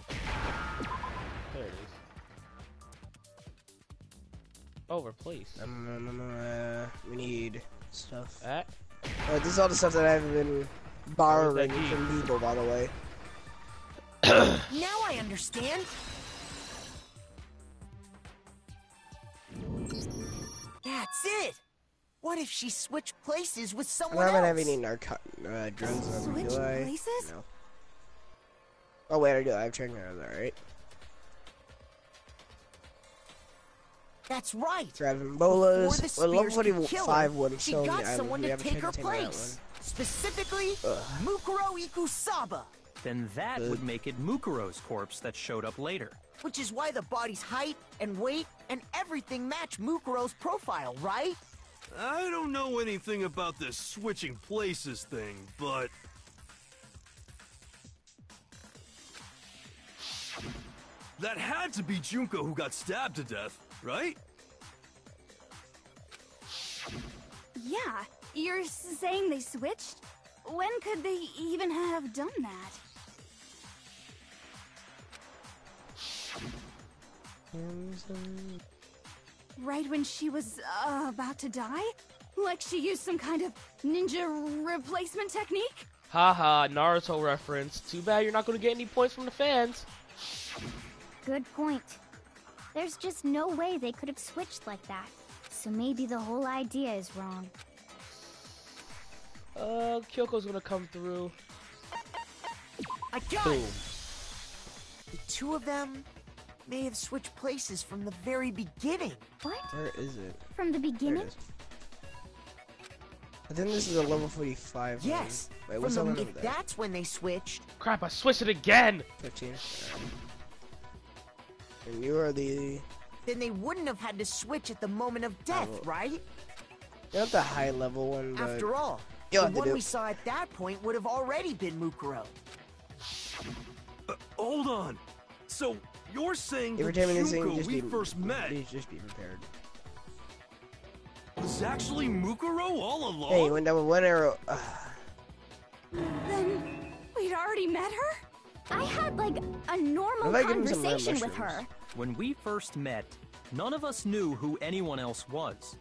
There it is. Oh, replace. We need stuff. That? This is all the stuff that I've been borrowing key? from Beagle, by the way. Now I understand. That's it. What if she switched places with I someone don't else? have any drugs on me, Switch do I? places? No. Oh wait, I do. I have training arrows, alright. That's right. Grabbing Before bolas. the Well, level spears could kill 45 her, wouldn't she show me got items. someone We to have a take her chance to take that place. Specifically, Mukuro Ikusaba. Then that would make it Mukuro's corpse that showed up later. Which is why the body's height and weight and everything match Mukuro's profile, right? I don't know anything about this switching places thing, but... That had to be Junko who got stabbed to death, right? Yeah, you're saying they switched? When could they even have done that? Right when she was about to die? Like she used some kind of ninja replacement technique? Haha, Naruto reference. Too bad you're not gonna get any points from the fans. Good point. There's just no way they could have switched like that. So maybe the whole idea is wrong. Kyoko's gonna come through. I got Boom. it. The two of them may have switched places from the very beginning. What? Where is it? From the There beginning? it is. I think this is a level 45 one. Yes. Wait, what's that From one the, over if there? that's when they switched, Crap, I switched it again! 15. And you are the... then they wouldn't have had to switch at the moment of death, well, right? You're not the high level one, but... After all, You'll the have to one do we it. saw at that point would have already been Mukuro. Hold on. So, you're saying Every the time these Junko things just we be, first met please just be prepared. was actually Mukuro all along? Hey, when that one arrow... Then we'd already met her? I had like a normal What if I give him some conversation with mushrooms? her. When we first met, none of us knew who anyone else was.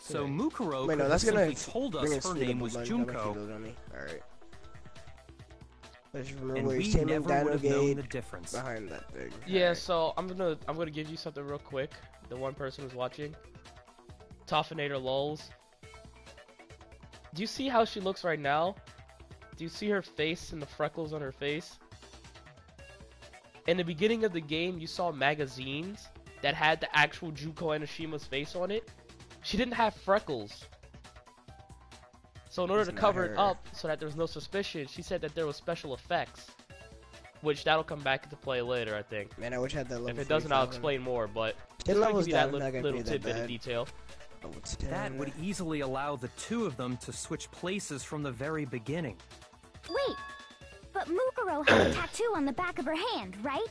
So Mukuro Wait, could no, have that's gonna simply told bring us us her to the name was bunch. How much Junko, you load on me? Alright. Let's remember and where we he's taming never Dino would have known Gate the difference. behind that thing. Yeah, Alright. so I'm gonna give you something real quick. The one person who's watching. Toffinator lulz. Do you see how she looks right now? Do you see her face and the freckles on her face? In the beginning of the game, you saw magazines that had the actual Junko Anoshima's face on it. She didn't have freckles. So in order to cover it up so that there was no suspicion, she said that there was special effects. Which that'll come back into play later, I think. Man, I wish I had that level. If it doesn't, I'll explain more, but it levels give you down, that little tidbit of detail. Oh, it's That would easily allow the two of them to switch places from the very beginning. Wait, but Mukuro had a tattoo on the back of her hand, right?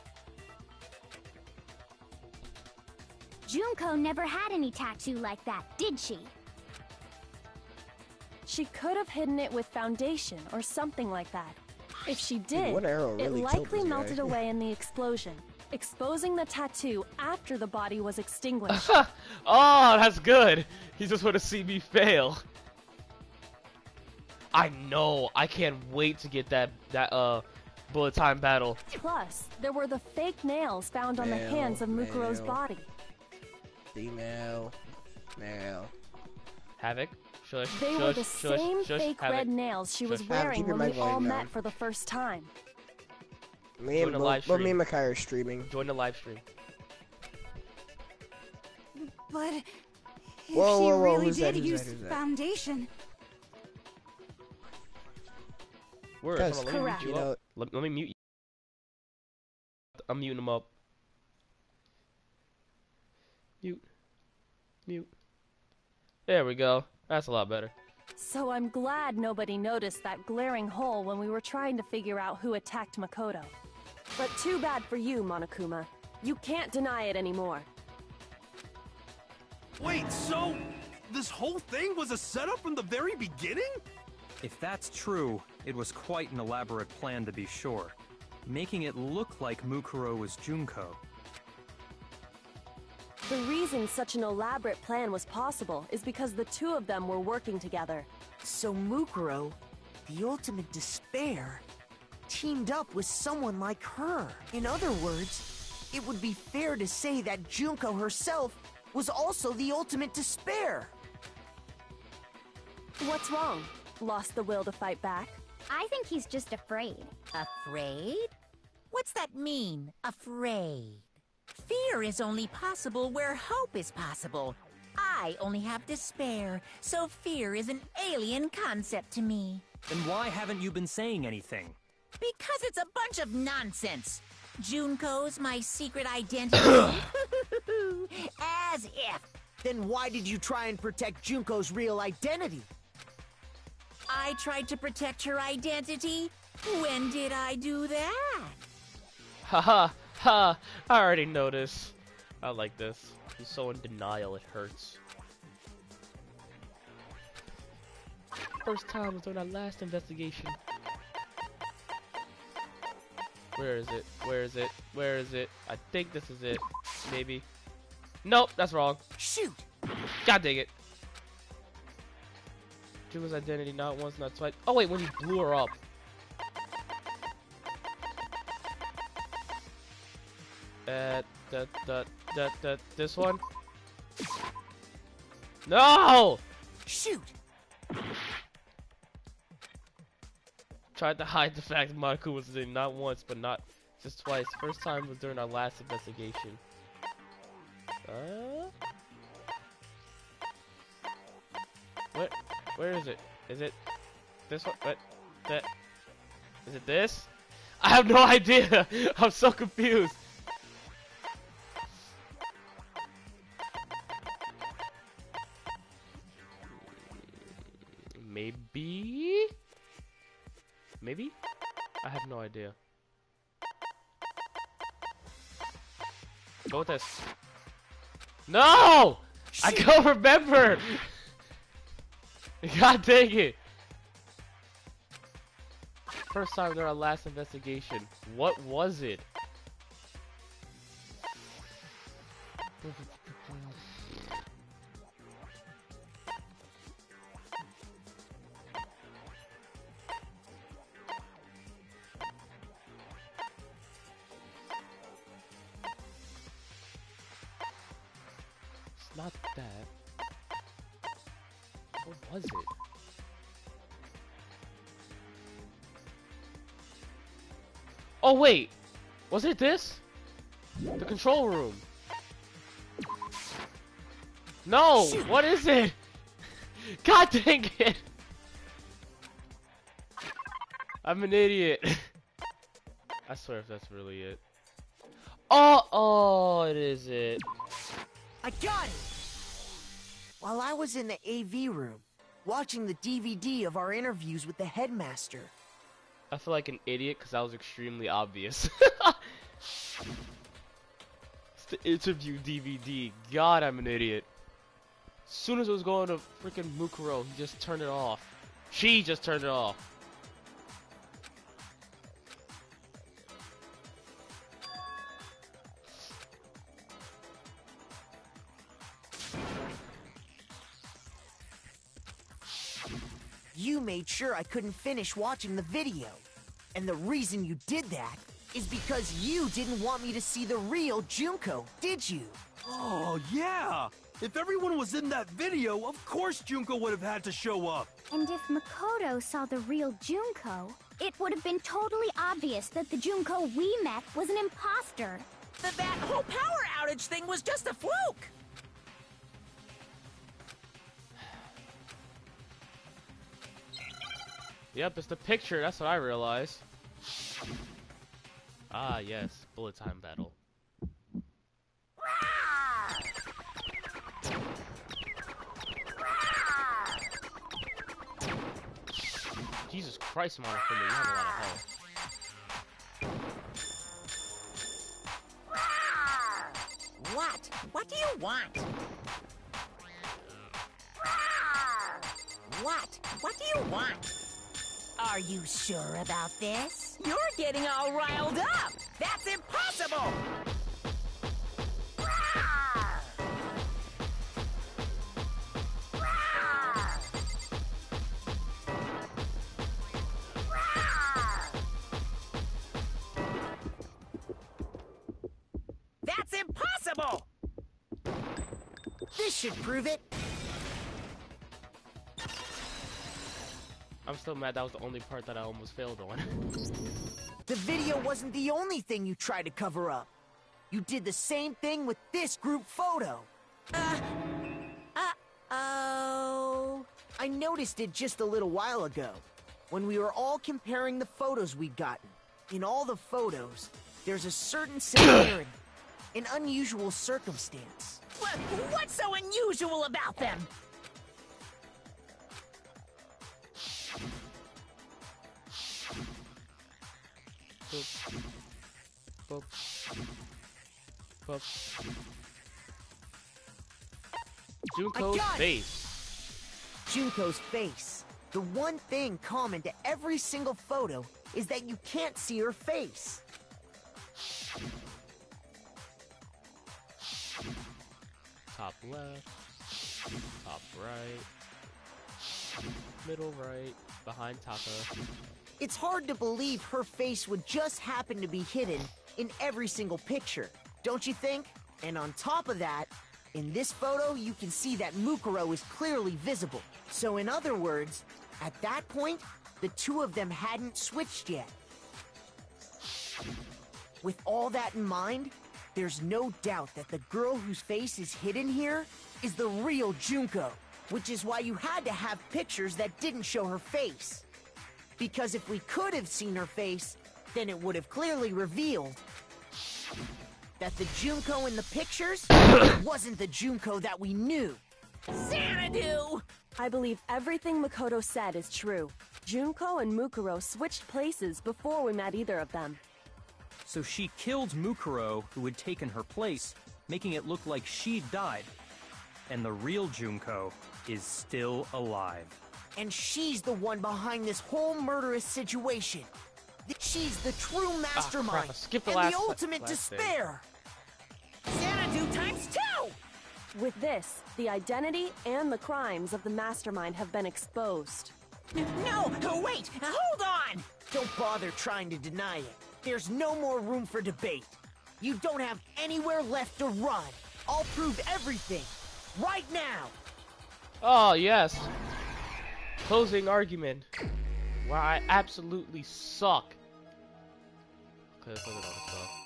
Junko never had any tattoo like that, did she? She could have hidden it with foundation or something like that. If she did, one arrow really it killed likely this guy. melted away in the explosion, exposing the tattoo after the body was extinguished. Oh, that's good. He just want to see me fail. I know. I can't wait to get that bullet time battle. Plus, there were the fake nails found on the hands of Mukuro's body. Female. Male. Havoc. Shush, They were the same fake red nails she was wearing when we all met for the first time. Me and Makai are streaming. Join the live stream. But if Whoa, she whoa, whoa, really who's that, did who's use that, who's that? foundation, Word, Guys, hold on, let me mute you up. Let me mute you. I'm muting him up. Mute. There we go. That's a lot better. So I'm glad nobody noticed that glaring hole when we were trying to figure out who attacked Makoto. But too bad for you, Monokuma. You can't deny it anymore. Wait, so this whole thing was a setup from the very beginning? If that's true, it was quite an elaborate plan to be sure, making it look like Mukuro was Junko. The reason such an elaborate plan was possible is because the two of them were working together. So Mukuro, the ultimate despair, teamed up with someone like her. In other words, it would be fair to say that Junko herself was also the ultimate despair. What's wrong? Lost the will to fight back? I think he's just afraid. Afraid? What's that mean, afraid? Fear is only possible where hope is possible. I only have despair, so fear is an alien concept to me. Then why haven't you been saying anything? Because it's a bunch of nonsense. Junko's my secret identity. As if. Then why did you try and protect Junko's real identity? I tried to protect her identity? When did I do that? Haha, ha! I already know this. I like this. He's so in denial, it hurts. First time was during our last investigation. Where is it? Where is it? Where is it? I think this is it. Maybe. Nope, that's wrong. Shoot! God dang it. Junko's identity not once, not twice. Oh wait, when he blew her up. This one? No! Shoot! Tried to hide the fact that Maku was in not once, but not just twice. First time was during our last investigation. What? Where is it? Is it this one? What? That? Is it this? I have no idea! I'm so confused! Maybe? Maybe? I have no idea. Go with this. No! I can't remember! God dang it! First time during our last investigation. What was it? It's not that. What was it? Oh wait, was it this? The control room. No, Shoot. what is it? God dang it! I'm an idiot. I swear if that's really it. Oh, it is it. I got it! While I was in the AV room, watching the DVD of our interviews with the headmaster. I feel like an idiot because that was extremely obvious. It's the interview DVD. God, I'm an idiot. As soon as it was going to freaking Mukuro, he just turned it off. She just turned it off. You made sure I couldn't finish watching the video. And the reason you did that is because you didn't want me to see the real Junko, did you? Oh, yeah! If everyone was in that video, of course Junko would have had to show up. And if Makoto saw the real Junko, it would have been totally obvious that the Junko we met was an imposter. That whole power outage thing was just a fluke. Yep, it's the picture. That's what I realized. Ah, yes. Bullet time battle. Jesus Christ, Monophony, you have a lot of health. What? What do you want? What? What do you want? Are you sure about this? You're getting all riled up! That's impossible! That's impossible! This should prove it. I'm still mad that was the only part that I almost failed on. The video wasn't the only thing you tried to cover up. You did the same thing with this group photo. Uh-oh. I noticed it just a little while ago, when we were all comparing the photos we'd gotten. In all the photos, there's a certain similarity, an unusual circumstance. What's so unusual about them? Boop. Boop. Boop. Junko's face. Junko's face. The one thing common to every single photo is that you can't see her face. Top left. Top right. Middle right. Behind Taka. It's hard to believe her face would just happen to be hidden in every single picture, don't you think? And on top of that, in this photo, you can see that Mukuro is clearly visible. So in other words, at that point, the two of them hadn't switched yet. With all that in mind, there's no doubt that the girl whose face is hidden here is the real Junko, which is why you had to have pictures that didn't show her face. Because if we could have seen her face, then it would have clearly revealed that the Junko in the pictures wasn't the Junko that we knew. Xanadu! I believe everything Makoto said is true. Junko and Mukuro switched places before we met either of them. So she killed Mukuro, who had taken her place, making it look like she'd died. And the real Junko is still alive. And she's the one behind this whole murderous situation. She's the true mastermind and the ultimate despair. Xanadu times 2! With this, the identity and the crimes of the mastermind have been exposed. No, wait, hold on! Don't bother trying to deny it. There's no more room for debate. You don't have anywhere left to run. I'll prove everything, right now. Oh, yes. Closing argument. Where I absolutely suck. cliff. Look at all the stuff.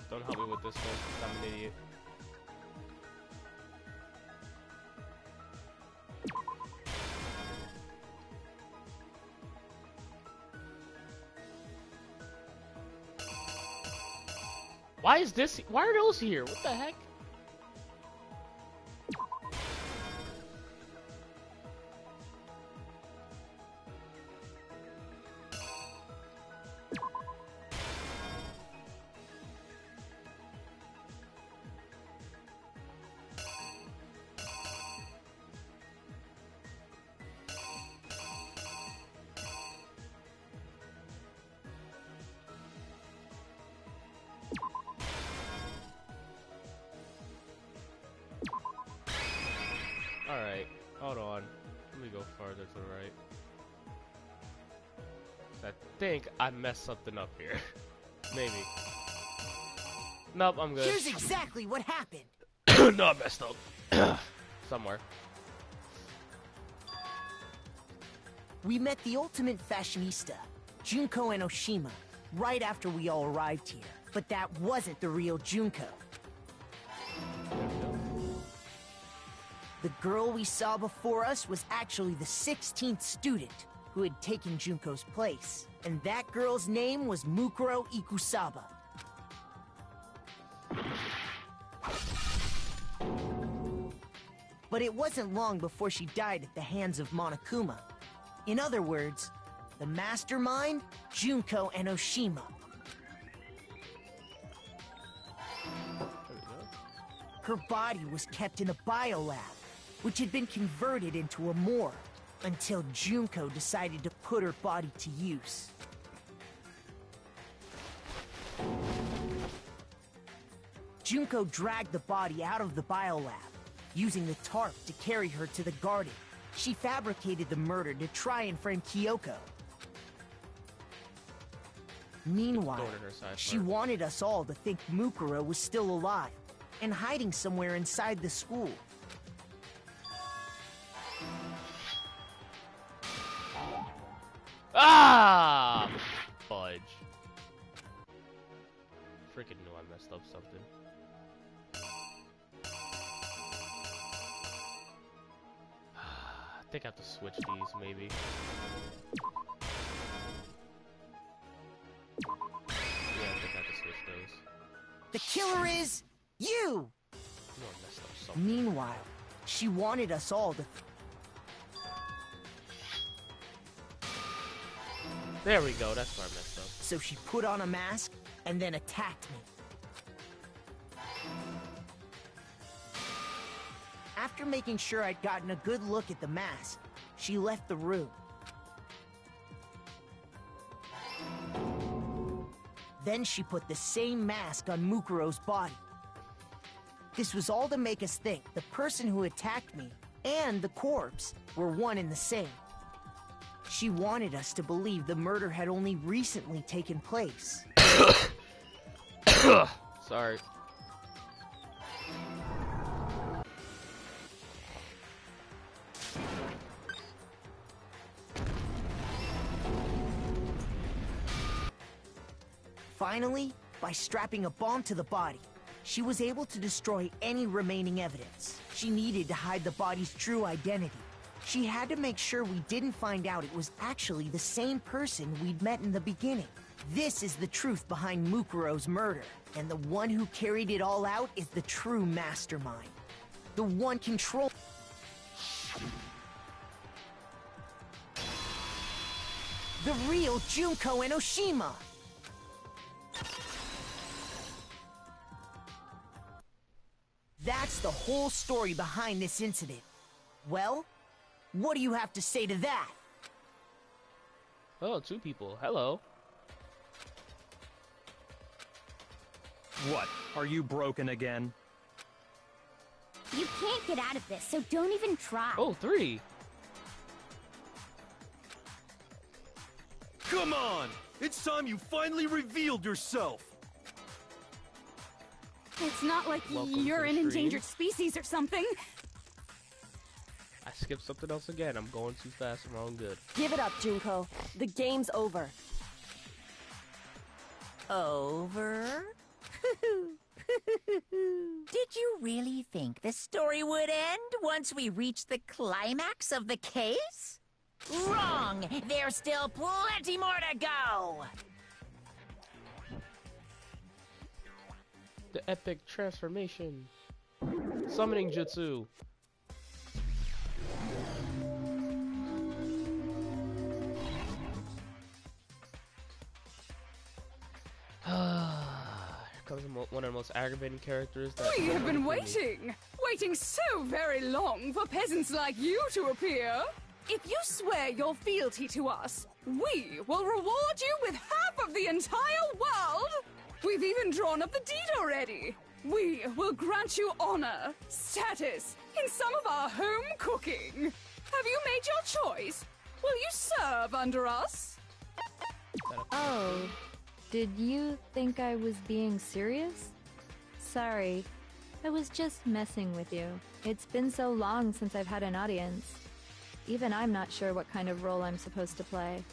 Don't help me with this one, 'cause I'm an idiot. Why is this? Why are those here? What the heck? Alright, hold on. Let me go farther to the right. I think I messed something up here. Maybe. Nope, I'm good. Here's exactly what happened. No, I messed up. Somewhere. We met the ultimate fashionista, Junko and Oshima, right after we all arrived here. But that wasn't the real Junko. The girl we saw before us was actually the 16th student who had taken Junko's place. And that girl's name was Mukuro Ikusaba. But it wasn't long before she died at the hands of Monokuma. In other words, the mastermind, Junko and Oshima. Her body was kept in a biolab, which had been converted into a morgue, until Junko decided to put her body to use. Junko dragged the body out of the biolab, using the tarp to carry her to the garden. She fabricated the murder to try and frame Kyoko. Meanwhile, she wanted us all to think Mukuro was still alive and hiding somewhere inside the school. Ah! Fudge. Freaking knew I messed up something. I think I have to switch these, maybe. Yeah, I think I have to switch those. The killer is you! I know I messed up something. Meanwhile, she wanted us all to... There we go, that's where I messed up. So she put on a mask and then attacked me. After making sure I'd gotten a good look at the mask, she left the room. Then she put the same mask on Mukuro's body. This was all to make us think the person who attacked me and the corpse were one and the same. She wanted us to believe the murder had only recently taken place. Sorry. Finally, by strapping a bomb to the body, she was able to destroy any remaining evidence. She needed to hide the body's true identity. She had to make sure we didn't find out it was actually the same person we'd met in the beginning. This is the truth behind Mukuro's murder, and the one who carried it all out is the true mastermind. The one control... The real Junko and Oshima! That's the whole story behind this incident. Well, What do you have to say to that? Oh, 2 people. Hello. What? Are you broken again? You can't get out of this, so don't even try. Oh, 3. Come on! It's time you finally revealed yourself! It's not like Welcome you're to an the endangered stream. species or something. I skipped something else again. I'm going too fast and wrong good. Give it up, Junko. The game's over. Over? Did you really think the story would end once we reached the climax of the case? Wrong! There's still plenty more to go! The epic transformation. Summoning jutsu. Here comes one of the most aggravating characters that We have been ever played. waiting so very long for peasants like you to appear. If you swear your fealty to us, we will reward you with half of the entire world. We've even drawn up the deed already. We will grant you honor, status, in some of our home cooking. Have you made your choice? Will you serve under us? Oh, did you think I was being serious? Sorry, I was just messing with you. It's been so long since I've had an audience. Even I'm not sure what kind of role I'm supposed to play.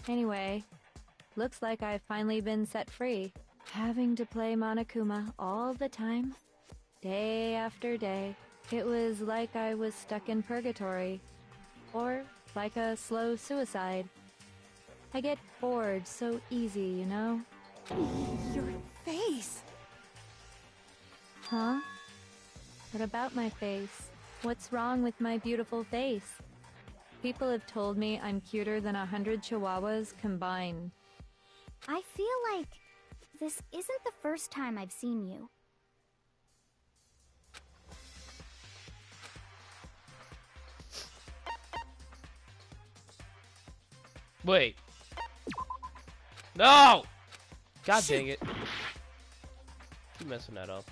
Anyway, looks like I've finally been set free. Having to play Monokuma all the time, day after day. It was like I was stuck in purgatory. Or like a slow suicide. I get bored so easy, you know? Your face. Huh? What about my face? What's wrong with my beautiful face? People have told me I'm cuter than 100 chihuahuas combined. I feel like this isn't the first time I've seen you. Wait. No! God dang it. Keep messing that up.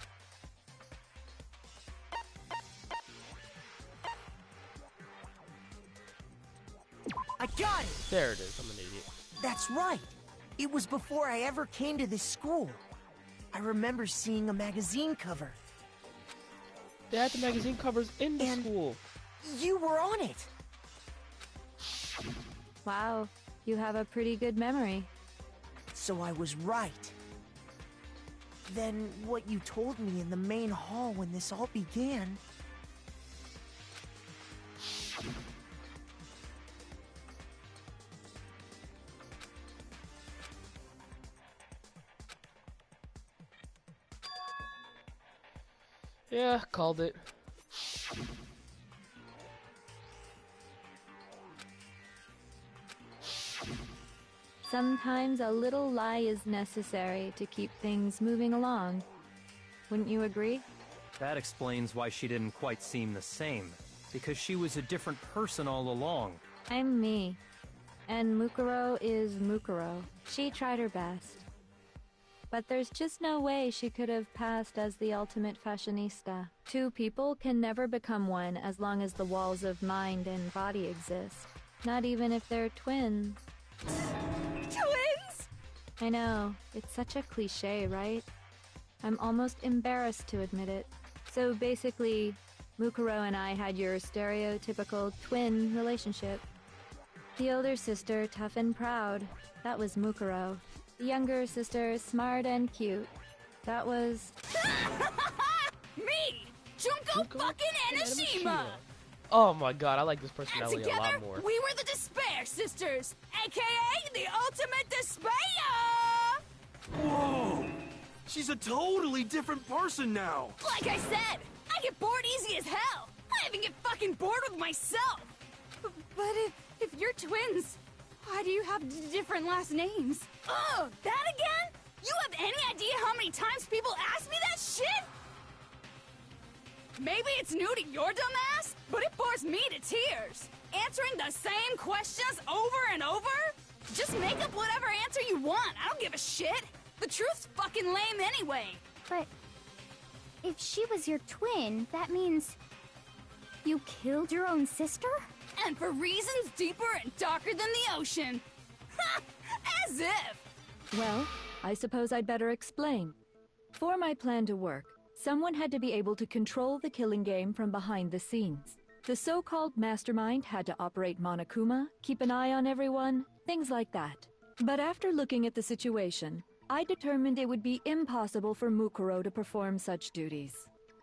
I got it! There it is. I'm an idiot. That's right. It was before I ever came to this school. I remember seeing a magazine cover. They had the magazine covers in the school. You were on it. Wow, you have a pretty good memory. So I was right. Then what you told me in the main hall when this all began... Yeah, called it. Sometimes a little lie is necessary to keep things moving along. Wouldn't you agree? That explains why she didn't quite seem the same. Because she was a different person all along. I'm me. And Mukuro is Mukuro. She tried her best. But there's just no way she could have passed as the ultimate fashionista. Two people can never become one as long as the walls of mind and body exist. Not even if they're twins. Twins? I know, it's such a cliche, right? I'm almost embarrassed to admit it. So basically, Mukuro and I had your stereotypical twin relationship. The older sister, tough and proud. That was Mukuro. The younger sister, smart and cute. That was... Me! Junko fucking Enoshima! Oh my god, I like this And personality a together, lot more. we were the Despair Sisters, aka the ultimate despair! Whoa! She's a totally different person now! Like I said, I get bored easy as hell! I even get fucking bored with myself! But if you're twins, why do you have different last names? Ugh, that again? You have any idea how many times people ask me that shit? Maybe it's new to your dumbass, but it bores me to tears. Answering the same questions over and over? Just make up whatever answer you want. I don't give a shit. The truth's fucking lame anyway. But if she was your twin, that means you killed your own sister? And for reasons deeper and darker than the ocean. Ha! As if! Well, I suppose I'd better explain. For my plan to work, someone had to be able to control the killing game from behind the scenes. The so-called mastermind had to operate Monokuma, keep an eye on everyone, things like that. But after looking at the situation, I determined it would be impossible for Mukuro to perform such duties.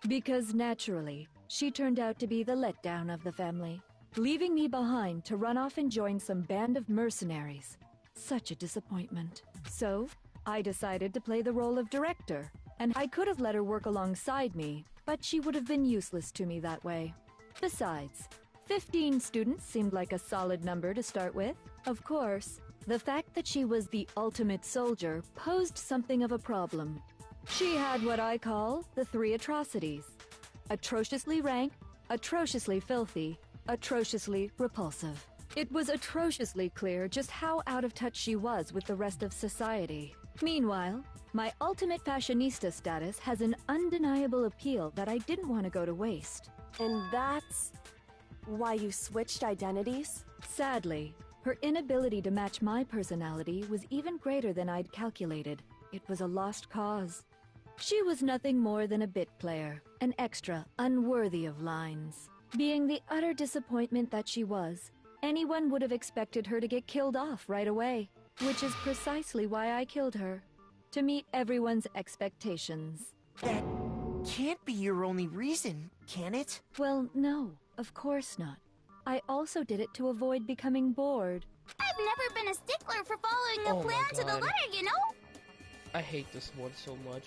Because naturally, she turned out to be the letdown of the family, leaving me behind to run off and join some band of mercenaries. Such a disappointment. So, I decided to play the role of director, and I could have let her work alongside me, but she would have been useless to me that way. Besides, 15 students seemed like a solid number to start with. Of course, the fact that she was the ultimate soldier posed something of a problem. She had what I call the 3 atrocities. Atrociously rank, atrociously filthy, atrociously repulsive. It was atrociously clear just how out of touch she was with the rest of society. Meanwhile, my ultimate fashionista status has an undeniable appeal that I didn't want to go to waste. And that's why you switched identities? Sadly, her inability to match my personality was even greater than I'd calculated. It was a lost cause. She was nothing more than a bit player, an extra unworthy of lines. Being the utter disappointment that she was, anyone would have expected her to get killed off right away, which is precisely why I killed her, to meet everyone's expectations. That can't be your only reason, can it? Well, no, of course not. I also did it to avoid becoming bored. I've never been a stickler for following a plan to the letter, you know? I hate this one so much.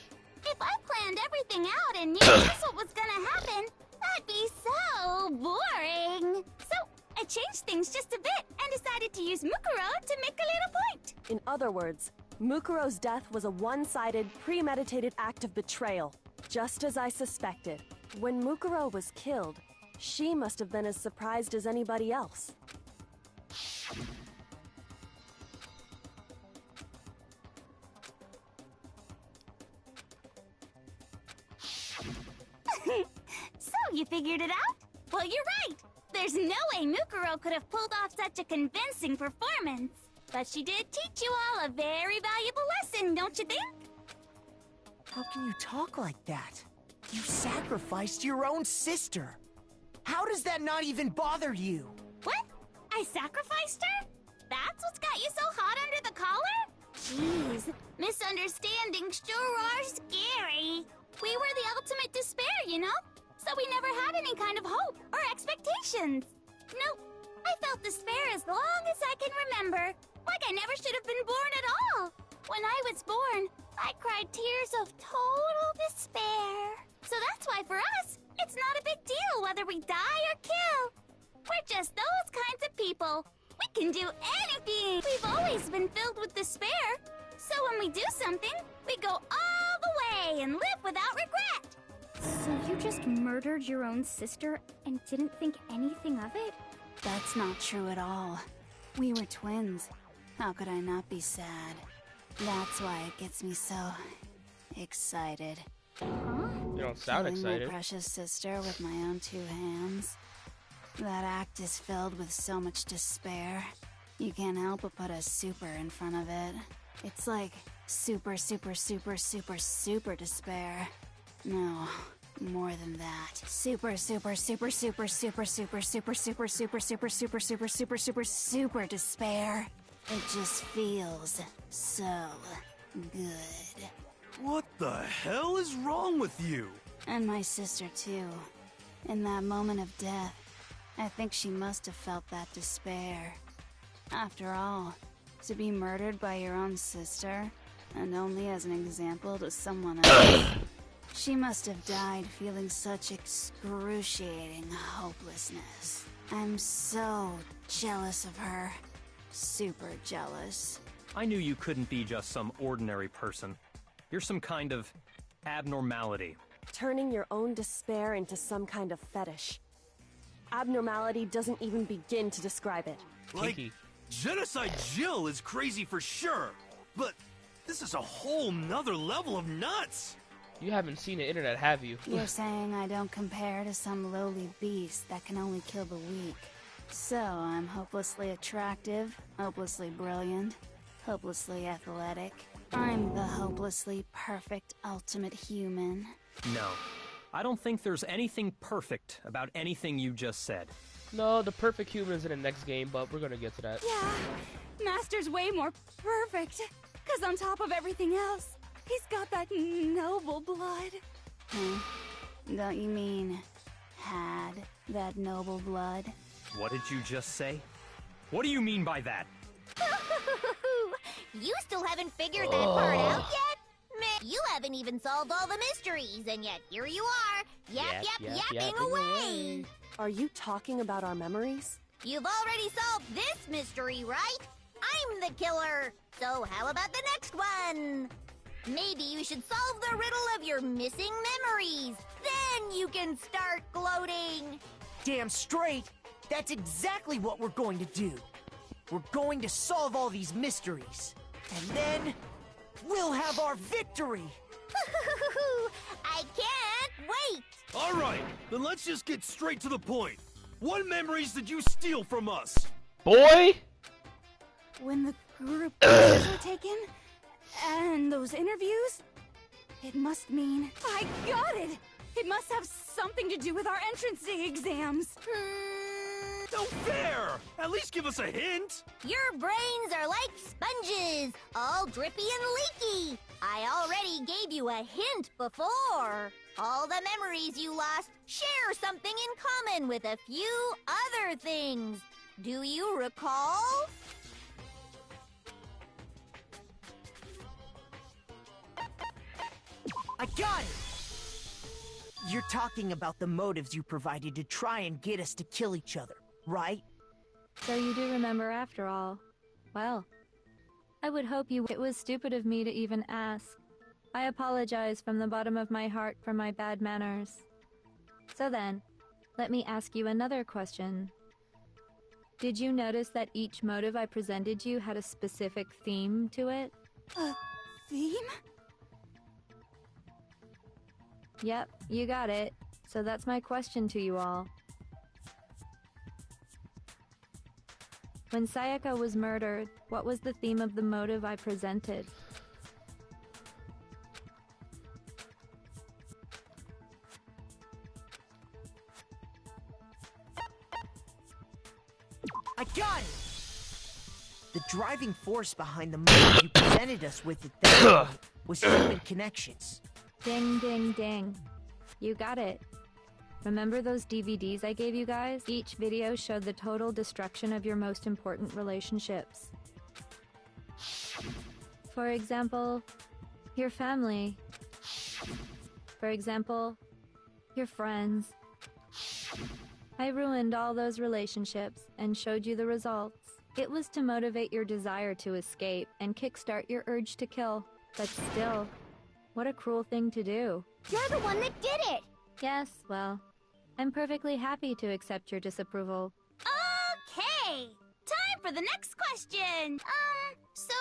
If I planned everything out and knew that's what was gonna happen, that'd be so boring. So, I changed things just a bit and decided to use Mukuro to make a little point. In other words, Mukuro's death was a one-sided, premeditated act of betrayal, just as I suspected. When Mukuro was killed, she must have been as surprised as anybody else. So, you figured it out? Well, you're right. There's no way Mukuro could have pulled off such a convincing performance. But she did teach you all a very valuable lesson, don't you think? How can you talk like that? You sacrificed your own sister. How does that not even bother you? What? I sacrificed her? That's what's got you so hot under the collar? Jeez, misunderstandings sure are scary. We were the ultimate despair, you know? So we never had any kind of hope or expectations. Nope, I felt despair as long as I can remember. Like I never should have been born at all. When I was born, I cried tears of total despair. So that's why for us, it's not a big deal whether we die or kill. We're just those kinds of people. We can do anything. We've always been filled with despair. So when we do something, we go all the way and live without regret. So you just murdered your own sister and didn't think anything of it? That's not true at all. We were twins. How could I not be sad? That's why it gets me so excited. Huh? You don't sound Killing excited. my precious sister with my own 2 hands. That act is filled with so much despair. You can't help but put a super in front of it. It's like super, super, super, super, super despair. No, more than that. Super, super, super, super, super, super, super, super, super, super, super, super, super, super, super despair. It just feels so good. What the hell is wrong with you? And my sister too. In that moment of death, I think she must have felt that despair. After all, to be murdered by your own sister, and only as an example to someone else, she must have died feeling such excruciating hopelessness. I'm so jealous of her. Super jealous. I knew you couldn't be just some ordinary person. You're some kind of abnormality. turning your own despair into some kind of fetish. Abnormality doesn't even begin to describe it. Like, Kinky. Genocide Jill is crazy for sure, but this is a whole nother level of nuts! You haven't seen the internet, have you? You're saying I don't compare to some lowly beast that can only kill the weak. So I'm hopelessly attractive, hopelessly brilliant, hopelessly athletic. I'm the hopelessly perfect ultimate human. No. I don't think there's anything perfect about anything you just said. No, the perfect human is in the next game, but we're gonna get to that. Yeah, Master's way more perfect. Cause on top of everything else, he's got that noble blood. Huh? Don't you mean had that noble blood? What did you just say? What do you mean by that? You still haven't figured that part out yet? Meh, you haven't even solved all the mysteries, and yet here you are, yapping away. Are you talking about our memories? You've already solved this mystery, right? I'm the killer. So how about the next one? Maybe you should solve the riddle of your missing memories. Then you can start gloating. Damn straight. That's exactly what we're going to do. We're going to solve all these mysteries. And then we'll have our victory. I can't wait. All right, then let's just get straight to the point. What memories did you steal from us? Boy! When the group pictures were taken, and those interviews, it must mean... I got it! It must have something to do with our entrance exams. No fair! At least give us a hint! Your brains are like sponges, all drippy and leaky. I already gave you a hint before. All the memories you lost share something in common with a few other things. Do you recall? I got it! You're talking about the motives you provided to try and get us to kill each other, right? So you do remember after all. Well, I would hope you... It was stupid of me to even ask. I apologize from the bottom of my heart for my bad manners. So then, let me ask you another question. Did you notice that each motive I presented you had a specific theme to it? A theme? Yep, you got it. So that's my question to you all. When Sayaka was murdered, what was the theme of the motive I presented? I got it! The driving force behind the motive you presented us with at that moment was human connections. Ding, ding, ding. You got it. Remember those DVDs I gave you guys? Each video showed the total destruction of your most important relationships. For example, your family. For example, your friends. I ruined all those relationships and showed you the results. It was to motivate your desire to escape and kickstart your urge to kill. But still, what a cruel thing to do. You're the one that did it. Yes, well, I'm perfectly happy to accept your disapproval. Okay. Time for the next question. So,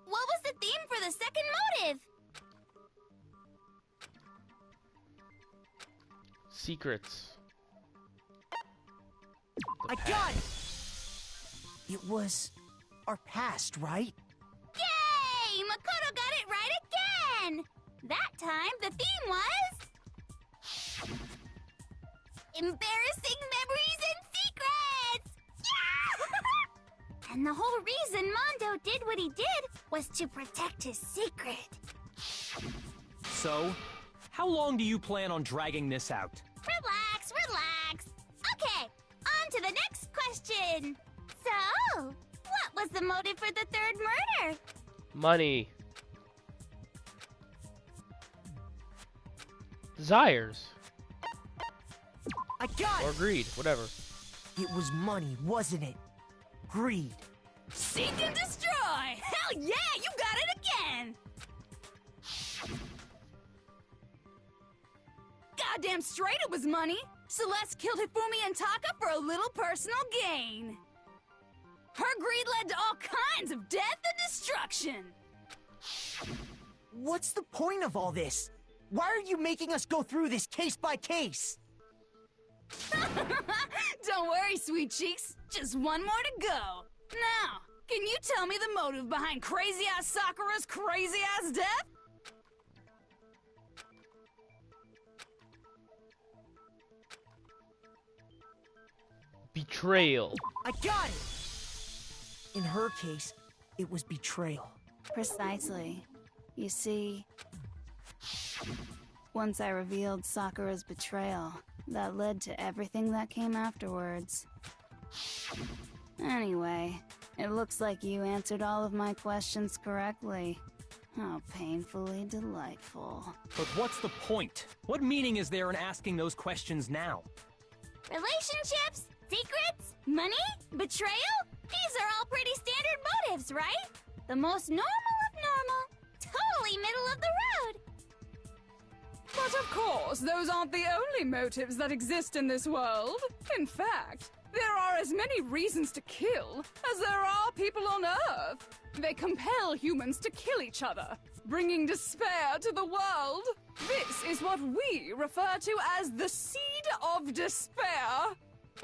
what was the theme for the second motive? Secrets. I got it! It was our past, right? Yay! Makoto got it right again! That time, the theme was... embarrassing memories and secrets! Yeah! And the whole reason Mondo did what he did was to protect his secret. So, how long do you plan on dragging this out? Relax, relax. Okay, on to the next question. So, what was the motive for the third murder? Money. Desires. I got Or it! greed, whatever. It was money, wasn't it? Greed. Seek and destroy! Hell yeah, you got it again! goddamn straight it was money. Celeste killed Hifumi and Taka for a little personal gain. Her greed led to all kinds of death and destruction. What's the point of all this? Why are you making us go through this case by case? Don't worry, sweet cheeks. Just one more to go. Now, can you tell me the motive behind crazy-ass Sakura's crazy-ass death? Betrayal. I got it! In her case, it was betrayal. Precisely. You see, once I revealed Sakura's betrayal, that led to everything that came afterwards. Anyway, it looks like you answered all of my questions correctly. How painfully delightful. But what's the point? What meaning is there in asking those questions now? Relationships? Secrets? Money? Betrayal? These are all pretty standard motives, right? The most normal of normal. Totally middle of the road. But of course, those aren't the only motives that exist in this world. In fact, there are as many reasons to kill as there are people on Earth. They compel humans to kill each other, bringing despair to the world. This is what we refer to as the seed of despair.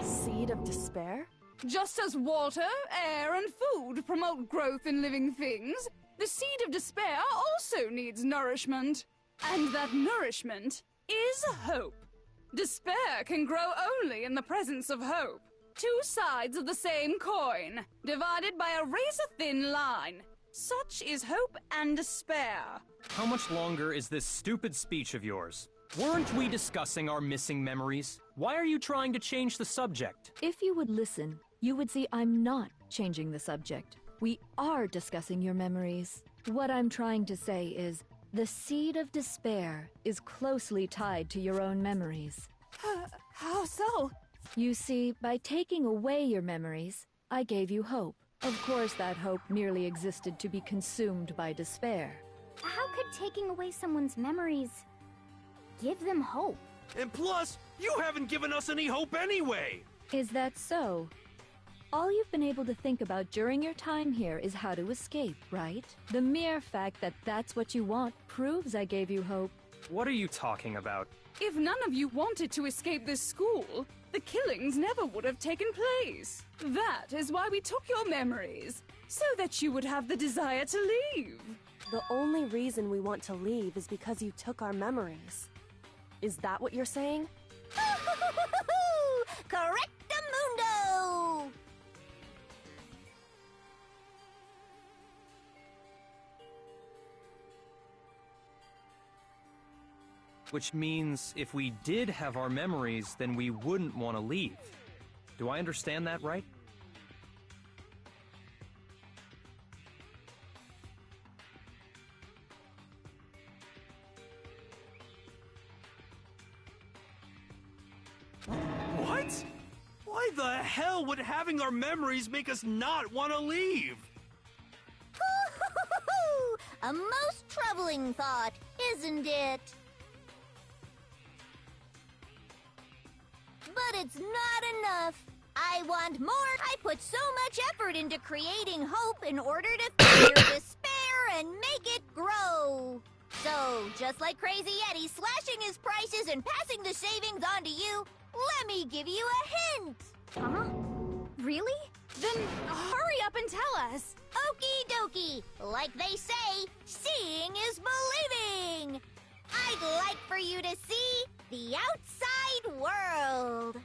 Seed of despair? Just as water, air, and food promote growth in living things, the seed of despair also needs nourishment. And that nourishment is hope. Despair can grow only in the presence of hope. Two sides of the same coin, divided by a razor-thin line. Such is hope and despair. How much longer is this stupid speech of yours? Weren't we discussing our missing memories? Why are you trying to change the subject? If you would listen, you would see I'm not changing the subject. We are discussing your memories. What I'm trying to say is, the seed of despair is closely tied to your own memories. How so? You see, by taking away your memories, I gave you hope. Of course, that hope merely existed to be consumed by despair. How could taking away someone's memories give them hope? And plus, you haven't given us any hope anyway! Is that so? All you've been able to think about during your time here is how to escape, right? The mere fact that that's what you want proves I gave you hope. What are you talking about? If none of you wanted to escape this school, the killings never would have taken place. That is why we took your memories, so that you would have the desire to leave. The only reason we want to leave is because you took our memories. Is that what you're saying? Correctamundo! Which means if we did have our memories, then we wouldn't want to leave. Do I understand that right? What? Why the hell would having our memories make us not want to leave? A most troubling thought, isn't it? But it's not enough. I want more. I put so much effort into creating hope in order to fear despair and make it grow. So, just like Crazy Eddie slashing his prices and passing the savings on to you, let me give you a hint. Huh? Really? Then hurry up and tell us. Okie dokie. Like they say, seeing is believing. I'd like for you to see the outside world.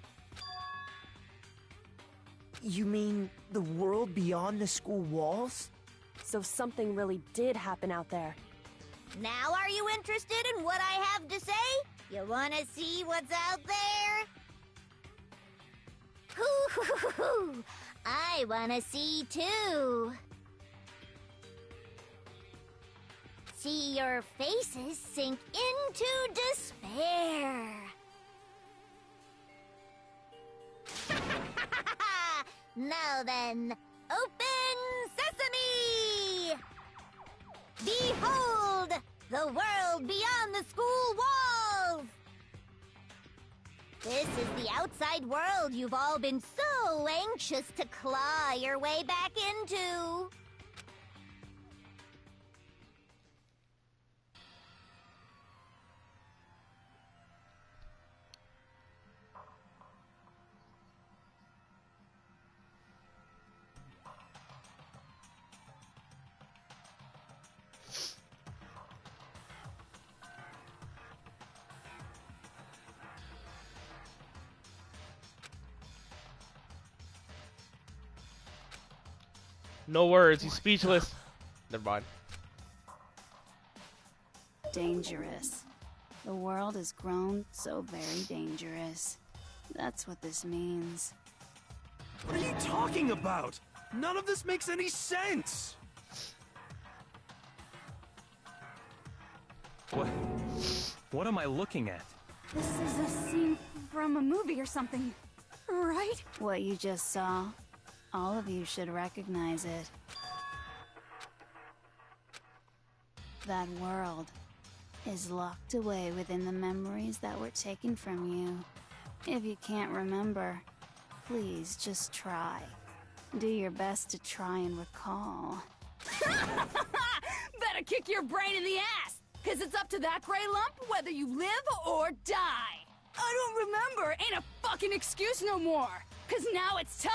You mean the world beyond the school walls? So something really did happen out there. Now are you interested in what I have to say? You want to see what's out there? Hoo-hoo-hoo-hoo. I want to see too. See your faces sink into despair. Now then, open sesame! Behold, the world beyond the school walls! This is the outside world you've all been so anxious to claw your way back into. No words. He's speechless. Never mind. Dangerous. The world has grown so very dangerous. That's what this means. What are you talking about? None of this makes any sense! What am I looking at? This is a scene from a movie or something, right? What you just saw, all of you should recognize it. That world is locked away within the memories that were taken from you. If you can't remember, please just try. Do your best to try and recall. Better kick your brain in the ass, cause it's up to that gray lump whether you live or die. I don't remember ain't a fucking excuse no more, cause now it's time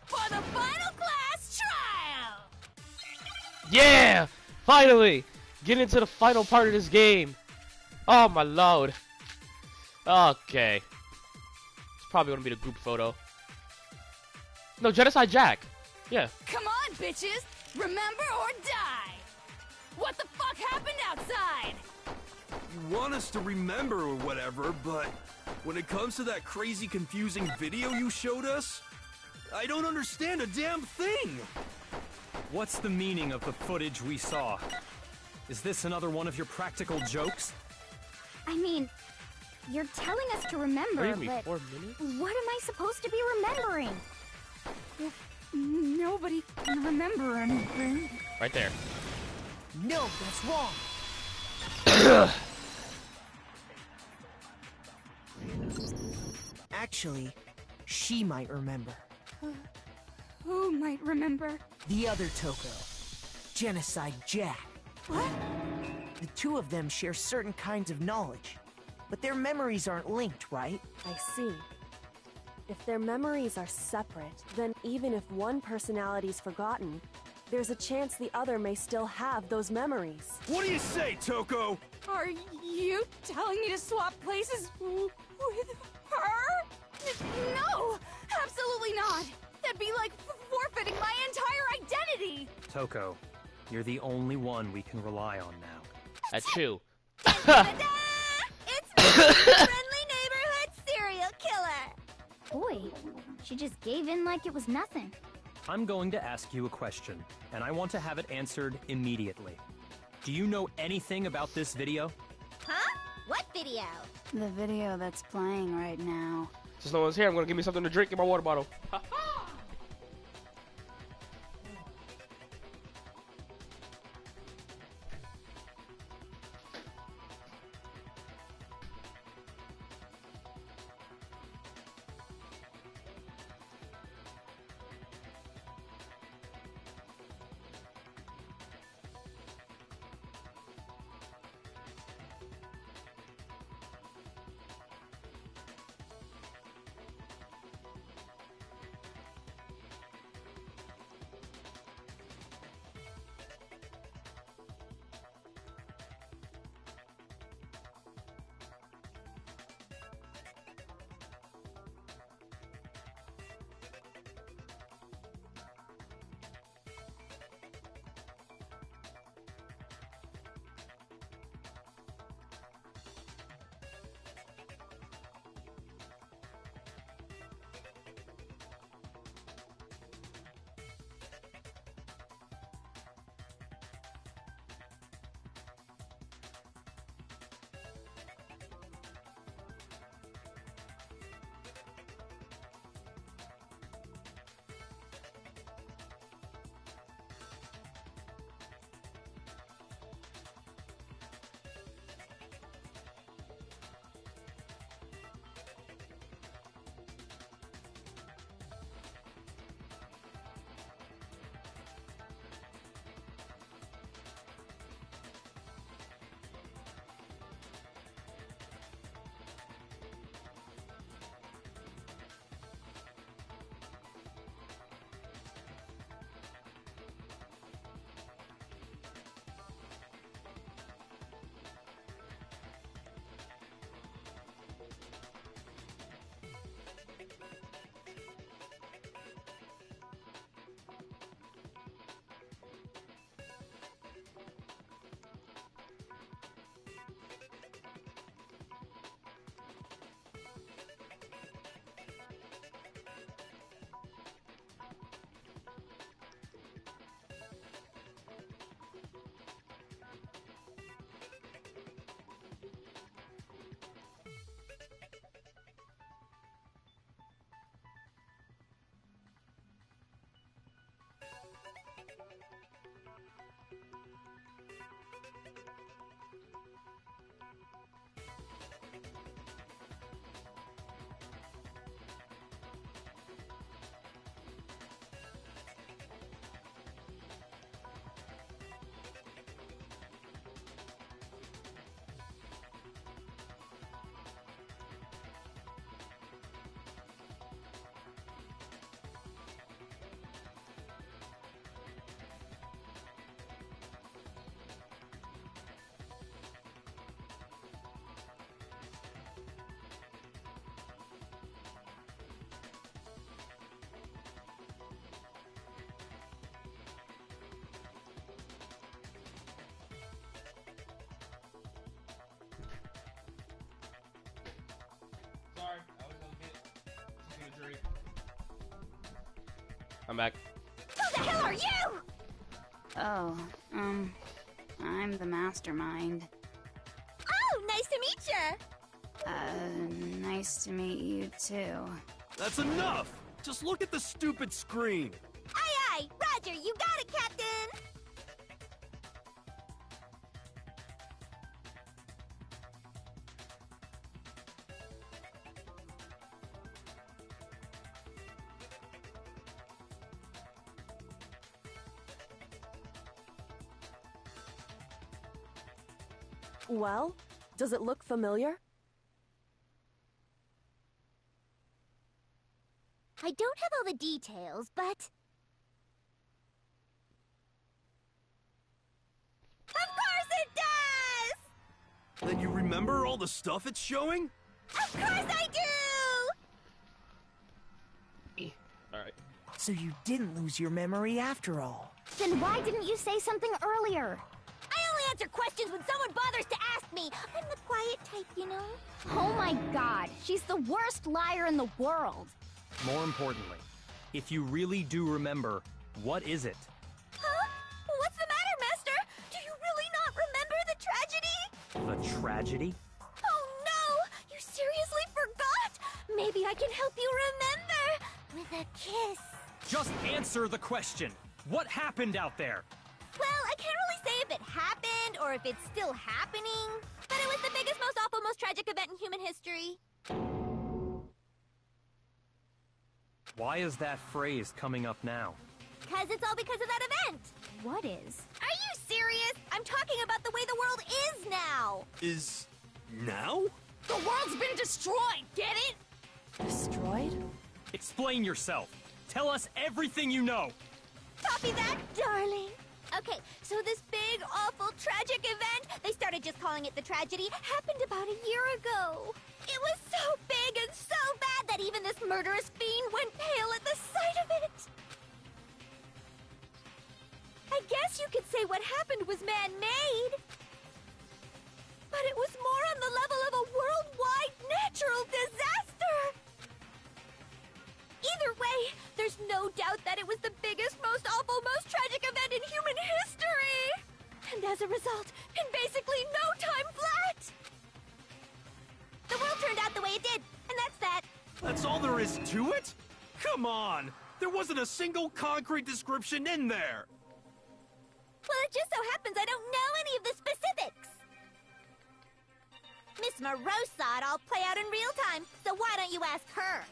for the final class trial! Yeah! Finally! Get into the final part of this game. Oh my lord. Okay. It's probably gonna be the group photo. No, Genocide Jack. Yeah. Come on, bitches! Remember or die! What the fuck happened outside? You want us to remember or whatever, but when it comes to that crazy confusing video you showed us, I don't understand a damn thing! What's the meaning of the footage we saw? Is this another one of your practical jokes? I mean, you're telling us to remember, but 4 minutes? what am I supposed to be remembering? If nobody can remember anything. Right there. No, that's wrong. Actually, she might remember. Who might remember? The other Toko. Genocide Jack. What? The two of them share certain kinds of knowledge, but their memories aren't linked, right? I see. If their memories are separate, then even if one personality's forgotten, there's a chance the other may still have those memories. What do you say, Toko? Are you telling me to swap places with her? No! Absolutely not! That'd be like forfeiting my entire identity! Toko, you're the only one we can rely on now. That's true. It's me, friendly neighborhood serial killer! Boy, she just gave in like it was nothing. I'm going to ask you a question, and I want to have it answered immediately. Do you know anything about this video? Huh? What video? The video that's playing right now. Since no one's here, I'm gonna give me something to drink in my water bottle. I'm back. Who the hell are you? Oh, I'm the mastermind. Oh, nice to meet ya. Nice to meet you too. That's enough! Just look at the stupid screen. Aye, aye. Roger, you got it, Captain. Well, does it look familiar? I don't have all the details, but... Of course it does! Then you remember all the stuff it's showing? Of course I do! Alright. So you didn't lose your memory after all. Then why didn't you say something earlier? I only answer questions when someone bothers to ask me. I'm the quiet type, you know? Oh my god, she's the worst liar in the world. More importantly, if you really do remember, what is it? Huh? What's the matter, Master? Do you really not remember the tragedy? The tragedy? Oh no! You seriously forgot? Maybe I can help you remember with a kiss. Just answer the question. What happened out there? Well, I can't really say if it happened or if it's still happening, but it was the biggest, most awful, most tragic event in human history. Why is that phrase coming up now? Because it's all because of that event. What is? Are you serious? I'm talking about the way the world is now. Is... now? The world's been destroyed, get it? Destroyed? Explain yourself. Tell us everything you know. Copy that, darling. Okay, so this big, awful, tragic event, they started just calling it the tragedy, happened about a year ago. It was so big and so bad that even this murderous fiend went pale at the sight of it. I guess you could say what happened was man-made. But it was more on the level of a worldwide natural disaster. Either way, there's no doubt that it was the biggest, most awful, most tragic event in human history. And as a result, in basically no time flat, the world turned out the way it did, and that's that. That's all there is to it? Come on! There wasn't a single concrete description in there! Well, it just so happens I don't know any of the specifics. Miss Moreau saw it all play out in real time, so why don't you ask her?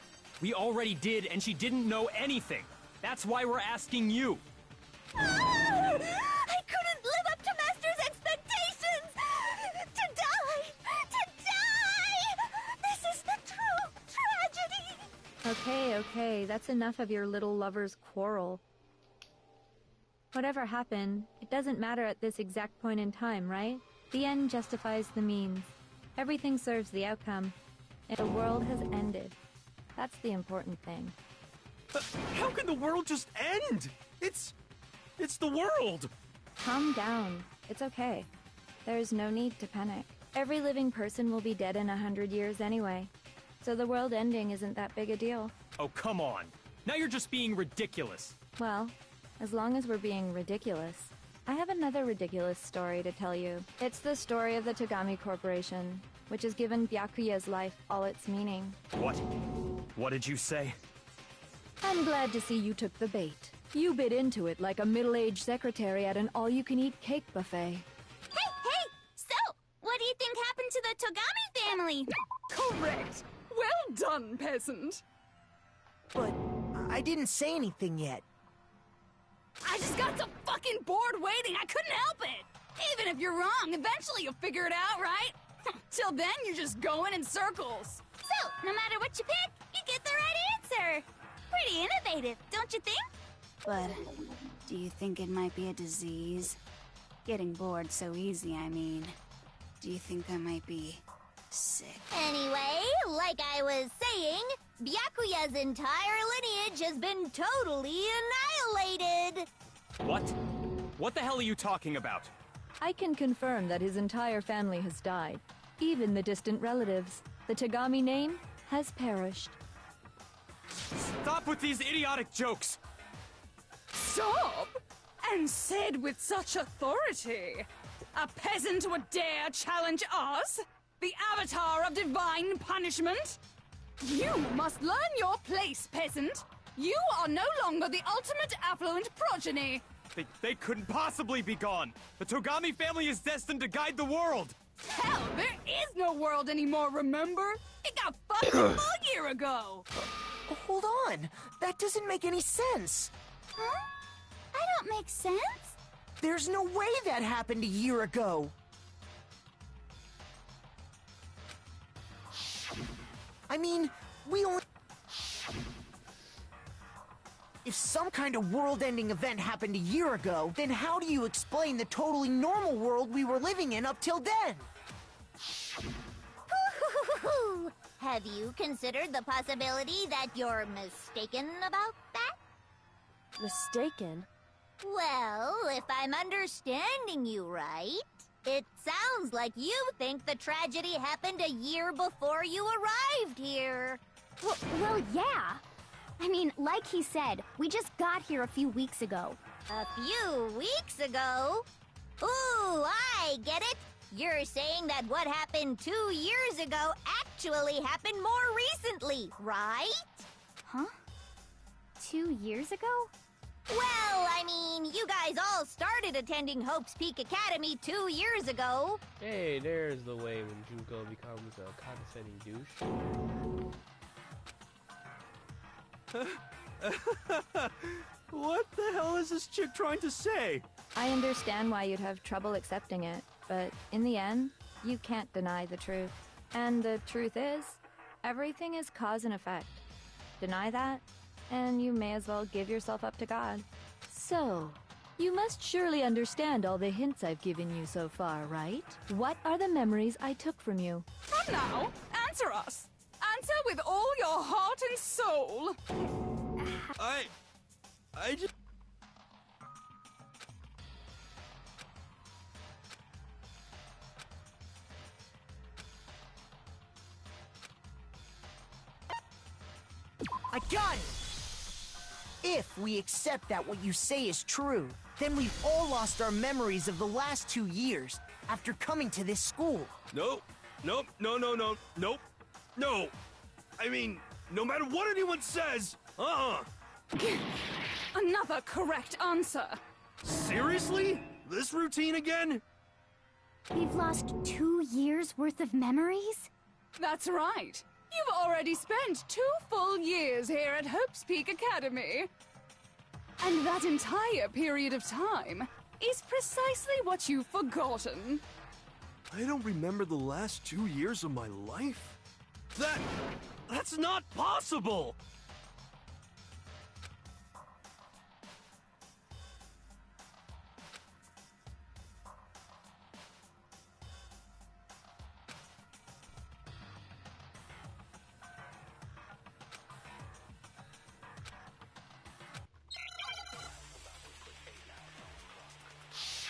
We already did, and she didn't know anything. That's why we're asking you. Ah! I couldn't live up to Master's expectations! To die! To die! This is the true tragedy! Okay, that's enough of your little lover's quarrel. Whatever happened, it doesn't matter at this exact point in time, right? The end justifies the means. Everything serves the outcome. And the world has ended. That's the important thing. How can the world just end? It's the world! Calm down. It's okay. There's no need to panic. Every living person will be dead in 100 years anyway. So the world ending isn't that big a deal. Oh, come on. Now you're just being ridiculous. Well, as long as we're being ridiculous. I have another ridiculous story to tell you. It's the story of the Tagami Corporation, which has given Byakuya's life all its meaning. What? What did you say? I'm glad to see you took the bait. You bit into it like a middle-aged secretary at an all-you-can-eat cake buffet. Hey! So, what do you think happened to the Togami family? Correct! Well done, peasant! But I didn't say anything yet. I just got so fucking bored waiting, I couldn't help it! Even if you're wrong, eventually you'll figure it out, right? Till then, you're just going in circles. So, no matter what you pick, you get the right answer. Pretty innovative, don't you think? But do you think it might be a disease? Getting bored so easy, I mean. Do you think I might be sick? Anyway, like I was saying, Byakuya's entire lineage has been totally annihilated. What? What the hell are you talking about? I can confirm that his entire family has died. Even the distant relatives. The Tagami name has perished. Stop with these idiotic jokes! Stop! And said with such authority. A peasant would dare challenge us? The avatar of divine punishment? You must learn your place, peasant. You are no longer the ultimate affluent progeny. They couldn't possibly be gone. The Togami family is destined to guide the world. Hell, there is no world anymore, remember? It got fucked up a year ago. Hold on. That doesn't make any sense. Huh? I don't make sense. There's no way that happened a year ago. I mean, we only... If some kind of world-ending event happened a year ago, then how do you explain the totally normal world we were living in up till then? Have you considered the possibility that you're mistaken about that? Mistaken? Well, if I'm understanding you right, it sounds like you think the tragedy happened a year before you arrived here. Well, yeah. I mean, like he said, we just got here a few weeks ago. A few weeks ago? Ooh, I get it. You're saying that what happened 2 years ago actually happened more recently, right? Huh? 2 years ago? Well, I mean, you guys all started attending Hope's Peak Academy 2 years ago. Hey, there's the way when Junko becomes a condescending douche. What the hell is this chick trying to say? I understand why you'd have trouble accepting it, but in the end, you can't deny the truth. And the truth is, everything is cause and effect. Deny that, and you may as well give yourself up to God. So, you must surely understand all the hints I've given you so far, right? What are the memories I took from you? Come now, answer us. Answer with all your heart and soul. I just... I got it! If we accept that what you say is true, then we've all lost our memories of the last 2 years after coming to this school. Nope. No. I mean, no matter what anyone says, Another correct answer. Seriously? This routine again? We've lost 2 years worth of memories? That's right. You've already spent 2 full years here at Hope's Peak Academy. And that entire period of time is precisely what you've forgotten. I don't remember the last 2 years of my life? That's not possible!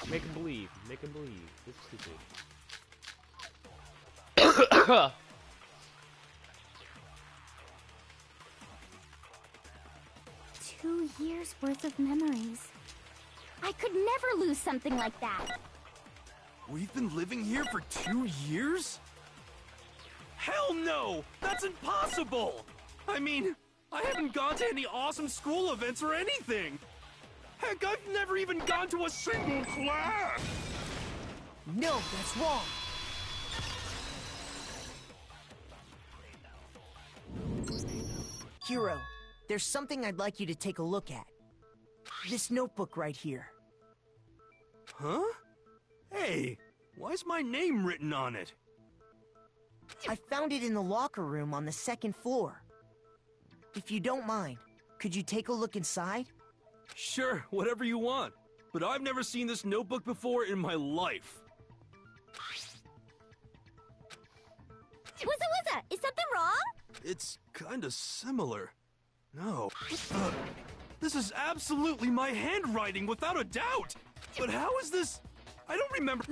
Make him believe. Make him believe. This is stupid. 2 years worth of memories. I could never lose something like that. We've been living here for 2 years? Hell no! That's impossible! I mean, I haven't gone to any awesome school events or anything! Heck, I've never even gone to a single class! No, that's wrong! Hiro, there's something I'd like you to take a look at. This notebook right here. Huh? Hey, why's my name written on it? I found it in the locker room on the 2nd floor. If you don't mind, could you take a look inside? Sure, whatever you want. But I've never seen this notebook before in my life. Wuzza, is something wrong? It's kinda similar. No. This is absolutely my handwriting, without a doubt! But how is this... I don't remember...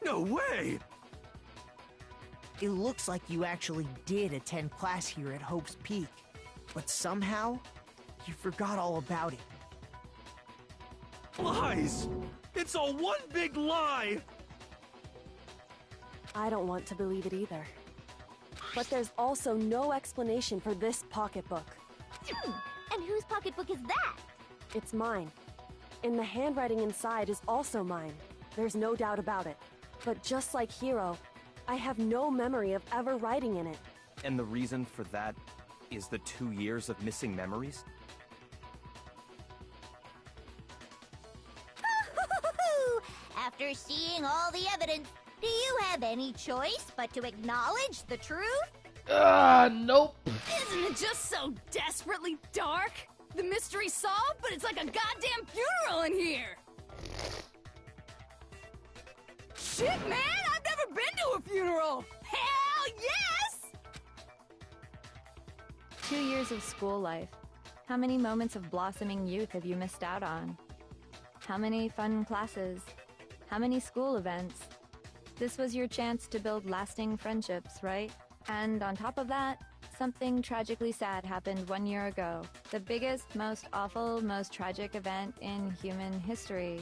No way! It looks like you actually did attend class here at Hope's Peak. But somehow, you forgot all about it. Lies! It's all one big lie! I don't want to believe it either. But there's also no explanation for this pocketbook. And whose pocketbook is that? It's mine. And the handwriting inside is also mine. There's no doubt about it. But just like Hiro, I have no memory of ever writing in it. And the reason for that is the 2 years of missing memories? After seeing all the evidence, do you have any choice but to acknowledge the truth? Nope. Isn't it just so desperately dark? The mystery's solved, but it's like a goddamn funeral in here! Shit, man! I've never been to a funeral! Hell yes! 2 years of school life. How many moments of blossoming youth have you missed out on? How many fun classes? How many school events? This was your chance to build lasting friendships, right? And on top of that, something tragically sad happened 1 year ago. The biggest, most awful, most tragic event in human history.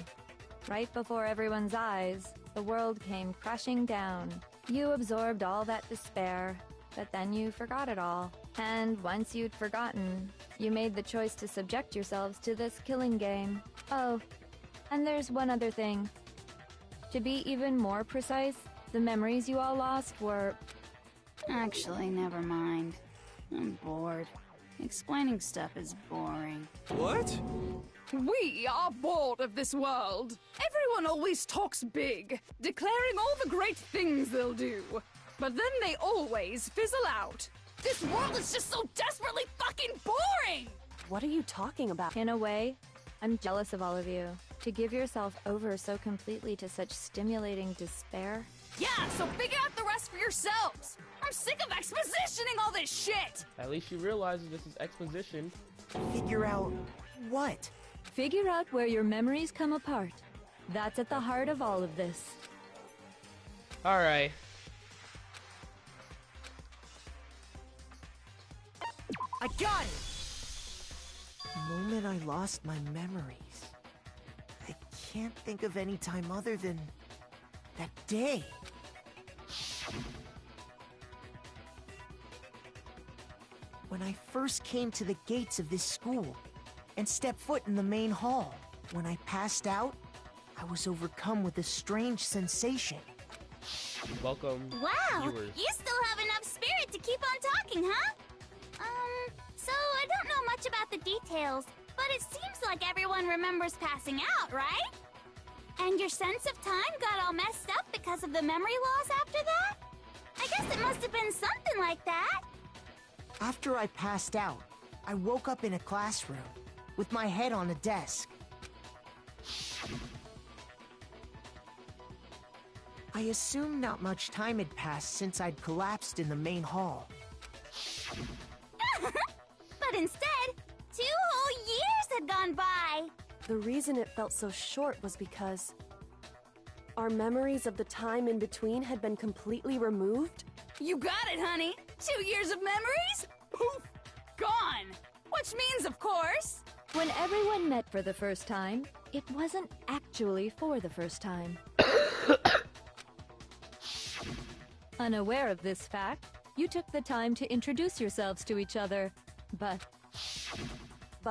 Right before everyone's eyes, the world came crashing down. You absorbed all that despair, but then you forgot it all. And once you'd forgotten, you made the choice to subject yourselves to this killing game. Oh, and there's one other thing. To be even more precise, the memories you all lost were... Actually, never mind. I'm bored. Explaining stuff is boring. What? We are bored of this world. Everyone always talks big, declaring all the great things they'll do. But then they always fizzle out. This world is just so desperately fucking boring! What are you talking about? In a way, I'm jealous of all of you. To give yourself over so completely to such stimulating despair. Yeah, so figure out the rest for yourselves! I'm sick of expositioning all this shit! At least she realizes this is exposition. Figure out what? Figure out where your memories come apart. That's at the heart of all of this. Alright. I got it! The moment I lost my memories. I can't think of any time other than that day. When I first came to the gates of this school and stepped foot in the main hall, when I passed out, I was overcome with a strange sensation. Welcome, Wow, viewers. you still have enough spirit to keep on talking, huh? So I don't know much about the details, but it seems like everyone remembers passing out, right? And your sense of time got all messed up because of the memory loss after that? I guess it must have been something like that. After I passed out, I woke up in a classroom with my head on a desk. I assumed not much time had passed since I'd collapsed in the main hall. But instead, 2 whole years had gone by. The reason it felt so short was because our memories of the time in between had been completely removed. You got it, honey! 2 years of memories? Poof! Gone! Which means, of course... When everyone met for the first time, it wasn't actually for the first time. Unaware of this fact, you took the time to introduce yourselves to each other, but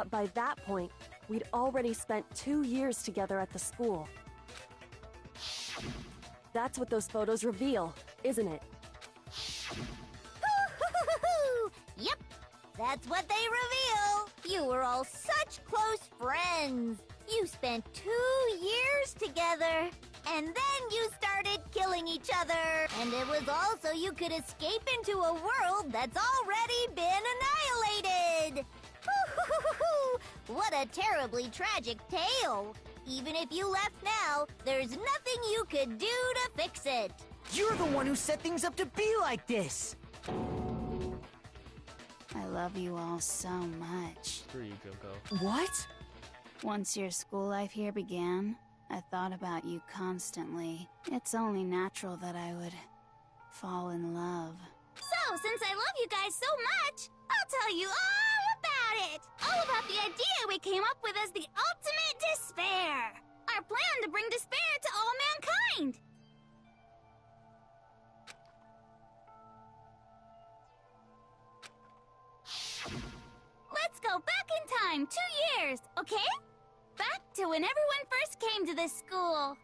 by that point, we'd already spent 2 years together at the school. That's what those photos reveal, isn't it? Yep, that's what they reveal. You were all such close friends. You spent 2 years together. And then you started killing each other. And it was all so you could escape into a world that's already been annihilated. What a terribly tragic tale. Even if you left now, there's nothing you could do to fix it. You're the one who set things up to be like this! I love you all so much. Screw you, Junko. What? Once your school life here began, I thought about you constantly. It's only natural that I would fall in love. So, since I love you guys so much, I'll tell you all about it. all about the idea we came up with as the ultimate despair. Our plan to bring despair to all mankind. Let's go back in time 2 years, okay? Back to when everyone first came to this school.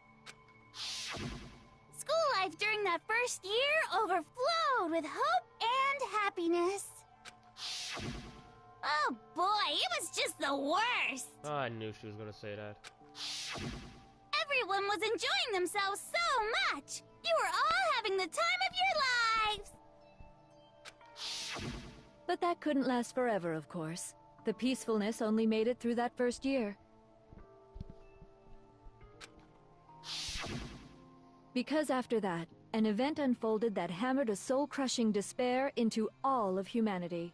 School life during that first year overflowed with hope and happiness. Oh boy, it was just the worst. Oh, I knew she was gonna say that. Everyone was enjoying themselves so much. You were all having the time of your lives. But that couldn't last forever, of course. The peacefulness only made it through that first year. Because after that, an event unfolded that hammered a soul-crushing despair into all of humanity.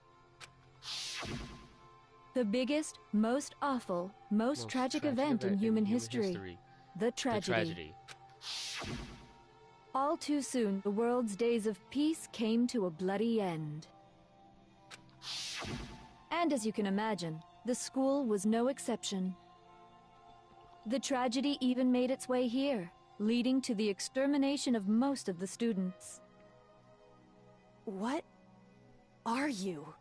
The biggest, most awful, most tragic event in human history. The tragedy. All too soon, the world's days of peace came to a bloody end. And as you can imagine, the school was no exception. The tragedy even made its way here, leading to the extermination of most of the students. What are you?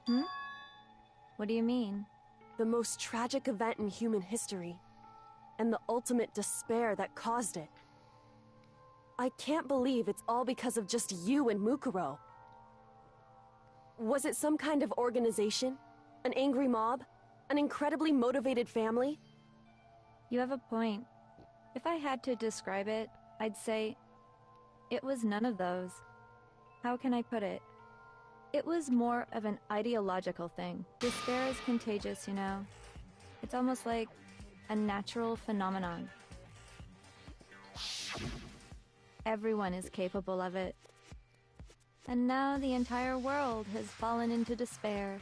What do you mean? The most tragic event in human history, and the ultimate despair that caused it. I can't believe it's all because of just you and Mukuro. Was it some kind of organization? An angry mob? An incredibly motivated family? You have a point. If I had to describe it, I'd say it was none of those. How can I put it? It was more of an ideological thing. Despair is contagious, you know. It's almost like a natural phenomenon. Everyone is capable of it. And now the entire world has fallen into despair.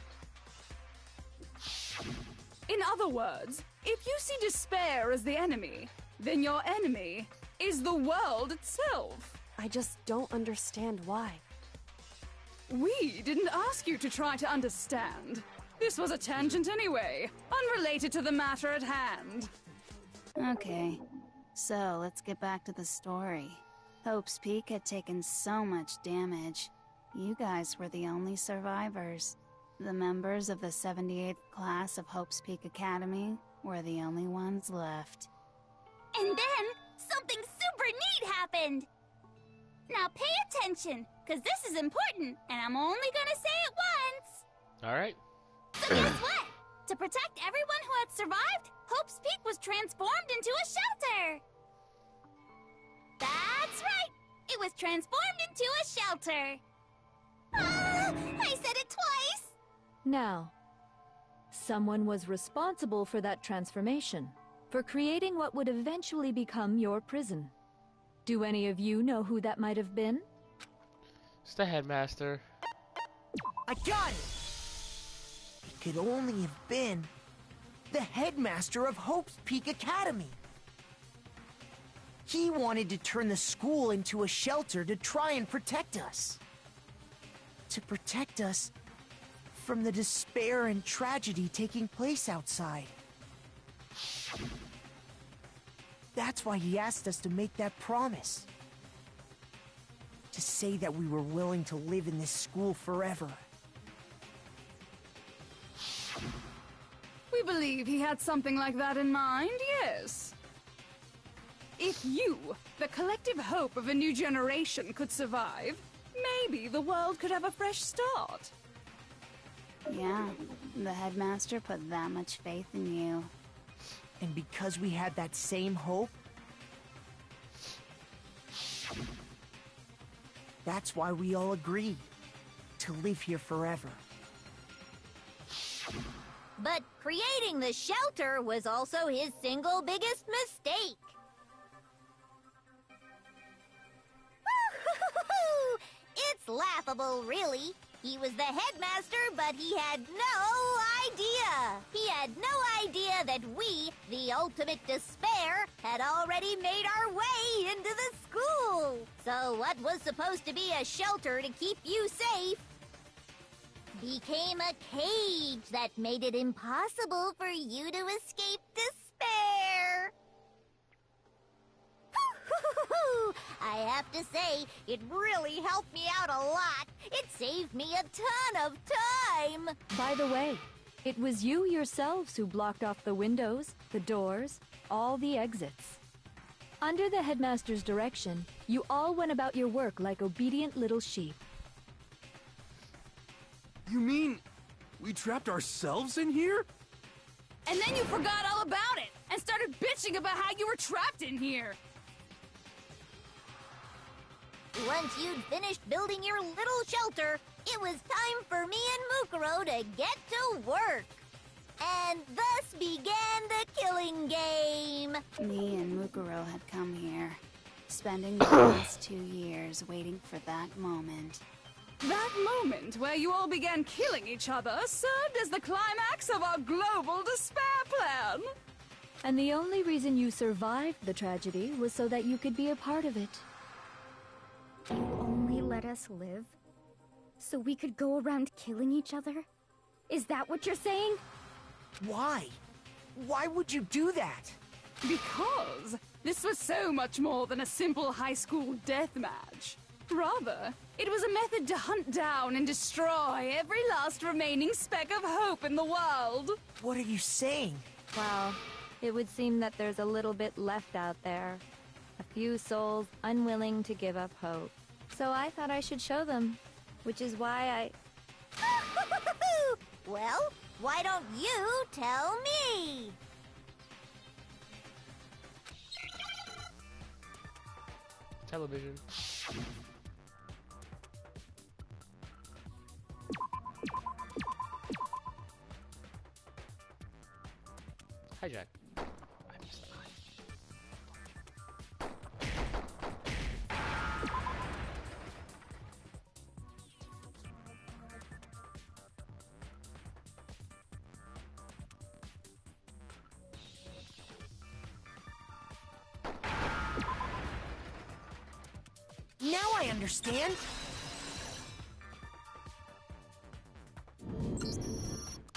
In other words, if you see despair as the enemy, then your enemy is the world itself. I just don't understand why. We didn't ask you to try to understand. This was a tangent anyway, unrelated to the matter at hand. Okay, so let's get back to the story. Hope's Peak had taken so much damage. You guys were the only survivors. The members of the 78th class of Hope's Peak Academy were the only ones left. And then, something super neat happened! Now pay attention, because this is important, and I'm only gonna say it once! Alright. So guess what? To protect everyone who had survived, Hope's Peak was transformed into a shelter! That's right! It was transformed into a shelter! Ah! I said it twice! Now, someone was responsible for that transformation, for creating what would eventually become your prison. Do any of you know who that might have been? It's the headmaster. I got it! It could only have been the headmaster of Hope's Peak Academy. He wanted to turn the school into a shelter to try and protect us. To protect us from the despair and tragedy taking place outside. That's why he asked us to make that promise. To say that we were willing to live in this school forever. We believe he had something like that in mind, yes. If you, the collective hope of a new generation, could survive, maybe the world could have a fresh start. Yeah, the headmaster put that much faith in you. And because we had that same hope, that's why we all agreed to live here forever. But creating the shelter was also his single biggest mistake. It's laughable, really. He was the headmaster, but he had no idea. He had no idea that we, the ultimate despair, had already made our way into the school. So what was supposed to be a shelter to keep you safe became a cage that made it impossible for you to escape despair. I have to say, it really helped me out a lot. It saved me a ton of time. By the way, it was you yourselves who blocked off the windows, the doors, all the exits. Under the headmaster's direction, you all went about your work like obedient little sheep. You mean we trapped ourselves in here? And then you forgot all about it and started bitching about how you were trapped in here. Once you'd finished building your little shelter, it was time for me and Mukuro to get to work. And thus began the killing game. Me and Mukuro had come here, spending the last 2 years waiting for that moment. That moment where you all began killing each other served as the climax of our global despair plan. And the only reason you survived the tragedy was so that you could be a part of it. You only let us live? So we could go around killing each other? Is that what you're saying? Why? Why would you do that? Because this was so much more than a simple high school death match. Rather, it was a method to hunt down and destroy every last remaining speck of hope in the world. What are you saying? Well, it would seem that there's a little bit left out there. A few souls unwilling to give up hope. So I thought I should show them, which is why Well, why don't you tell me? Television. Hijack. I missed the eye. Now I understand.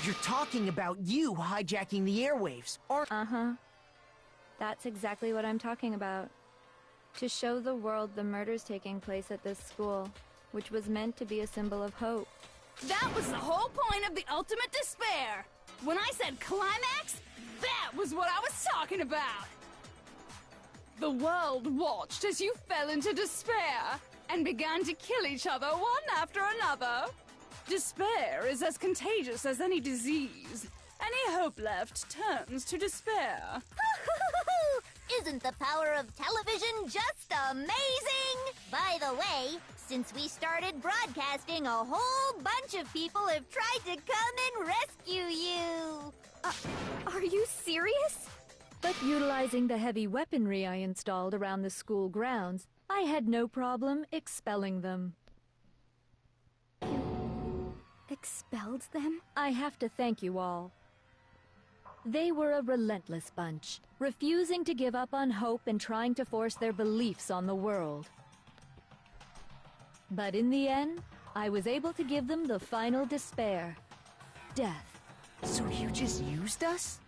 You're talking about you hijacking the airwaves, aren't— Uh-huh. That's exactly what I'm talking about. To show the world the murders taking place at this school, which was meant to be a symbol of hope. That was the whole point of the ultimate despair. When I said climax, that was what I was talking about. The world watched as you fell into despair and began to kill each other one after another. Despair is as contagious as any disease. Any hope left turns to despair. Isn't the power of television just amazing? By the way, since we started broadcasting, a whole bunch of people have tried to come and rescue you. Are you serious? But utilizing the heavy weaponry I installed around the school grounds, I had no problem expelling them. Expelled them? I have to thank you all. They were a relentless bunch, refusing to give up on hope and trying to force their beliefs on the world. But in the end, I was able to give them the final despair. Death. So you just used us?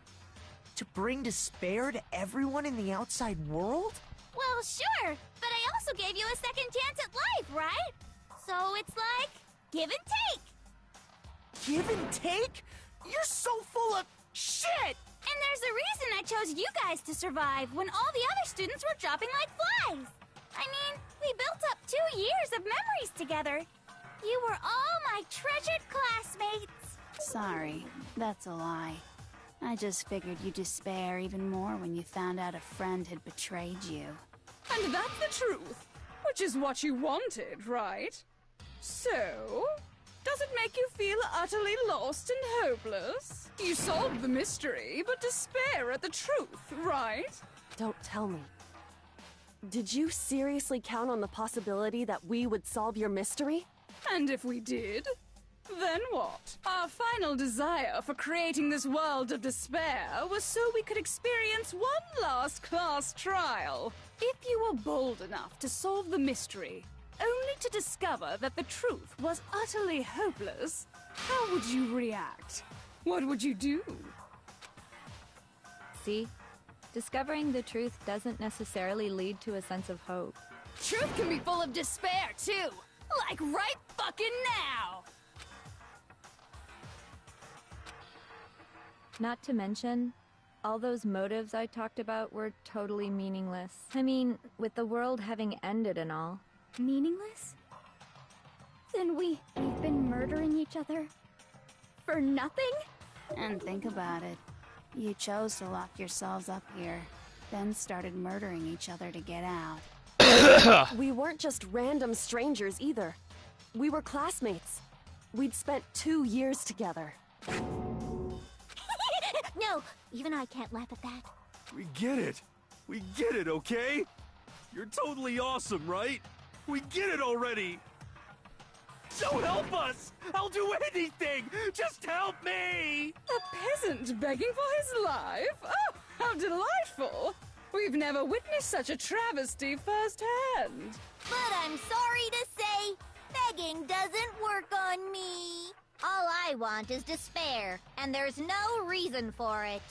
To bring despair to everyone in the outside world? Well, sure, but I also gave you a second chance at life, right? So it's like, give and take. Give and take? You're so full of shit! And there's a reason I chose you guys to survive when all the other students were dropping like flies. I mean, we built up 2 years of memories together. You were all my treasured classmates. Sorry, that's a lie. I just figured you'd despair even more when you found out a friend had betrayed you. And that's the truth, which is what you wanted, right? So, does it make you feel utterly lost and hopeless? You solved the mystery, but despair at the truth, right? Don't tell me. Did you seriously count on the possibility that we would solve your mystery? And if we did, then what? Our final desire for creating this world of despair was so we could experience one last class trial. If you were bold enough to solve the mystery, only to discover that the truth was utterly hopeless, how would you react? What would you do? See? Discovering the truth doesn't necessarily lead to a sense of hope. Truth can be full of despair, too! Like right fucking now! Not to mention, all those motives I talked about were totally meaningless. I mean, with the world having ended and all. Meaningless? Then we've been murdering each other for nothing? And think about it. You chose to lock yourselves up here, then started murdering each other to get out. We weren't just random strangers either. We were classmates. We'd spent 2 years together. No, even I can't laugh at that. We get it. We get it, okay? You're totally awesome, right? We get it already. So help us! I'll do anything! Just help me! A peasant begging for his life? Oh, how delightful! We've never witnessed such a travesty firsthand. But I'm sorry to say, begging doesn't work on me. All I want is despair, and there's no reason for it.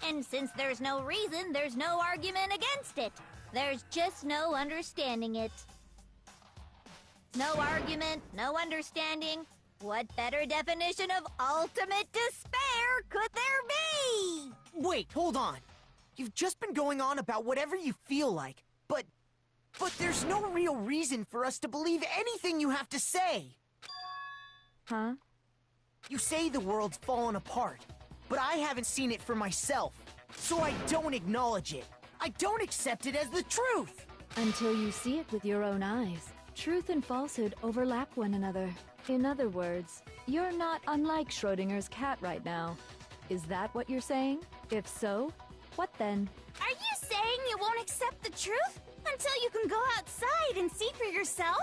And since there's no reason, there's no argument against it. There's just no understanding it. No argument, no understanding. What better definition of ultimate despair could there be? Wait, hold on. You've just been going on about whatever you feel like, but there's no real reason for us to believe anything you have to say. Huh? You say the world's fallen apart, but I haven't seen it for myself, so I don't acknowledge it. I don't accept it as the truth. Until you see it with your own eyes. Truth and falsehood overlap one another. In other words, you're not unlike Schrodinger's cat right now. Is that what you're saying? If so, what then? Are you saying you won't accept the truth until you can go outside and see for yourself?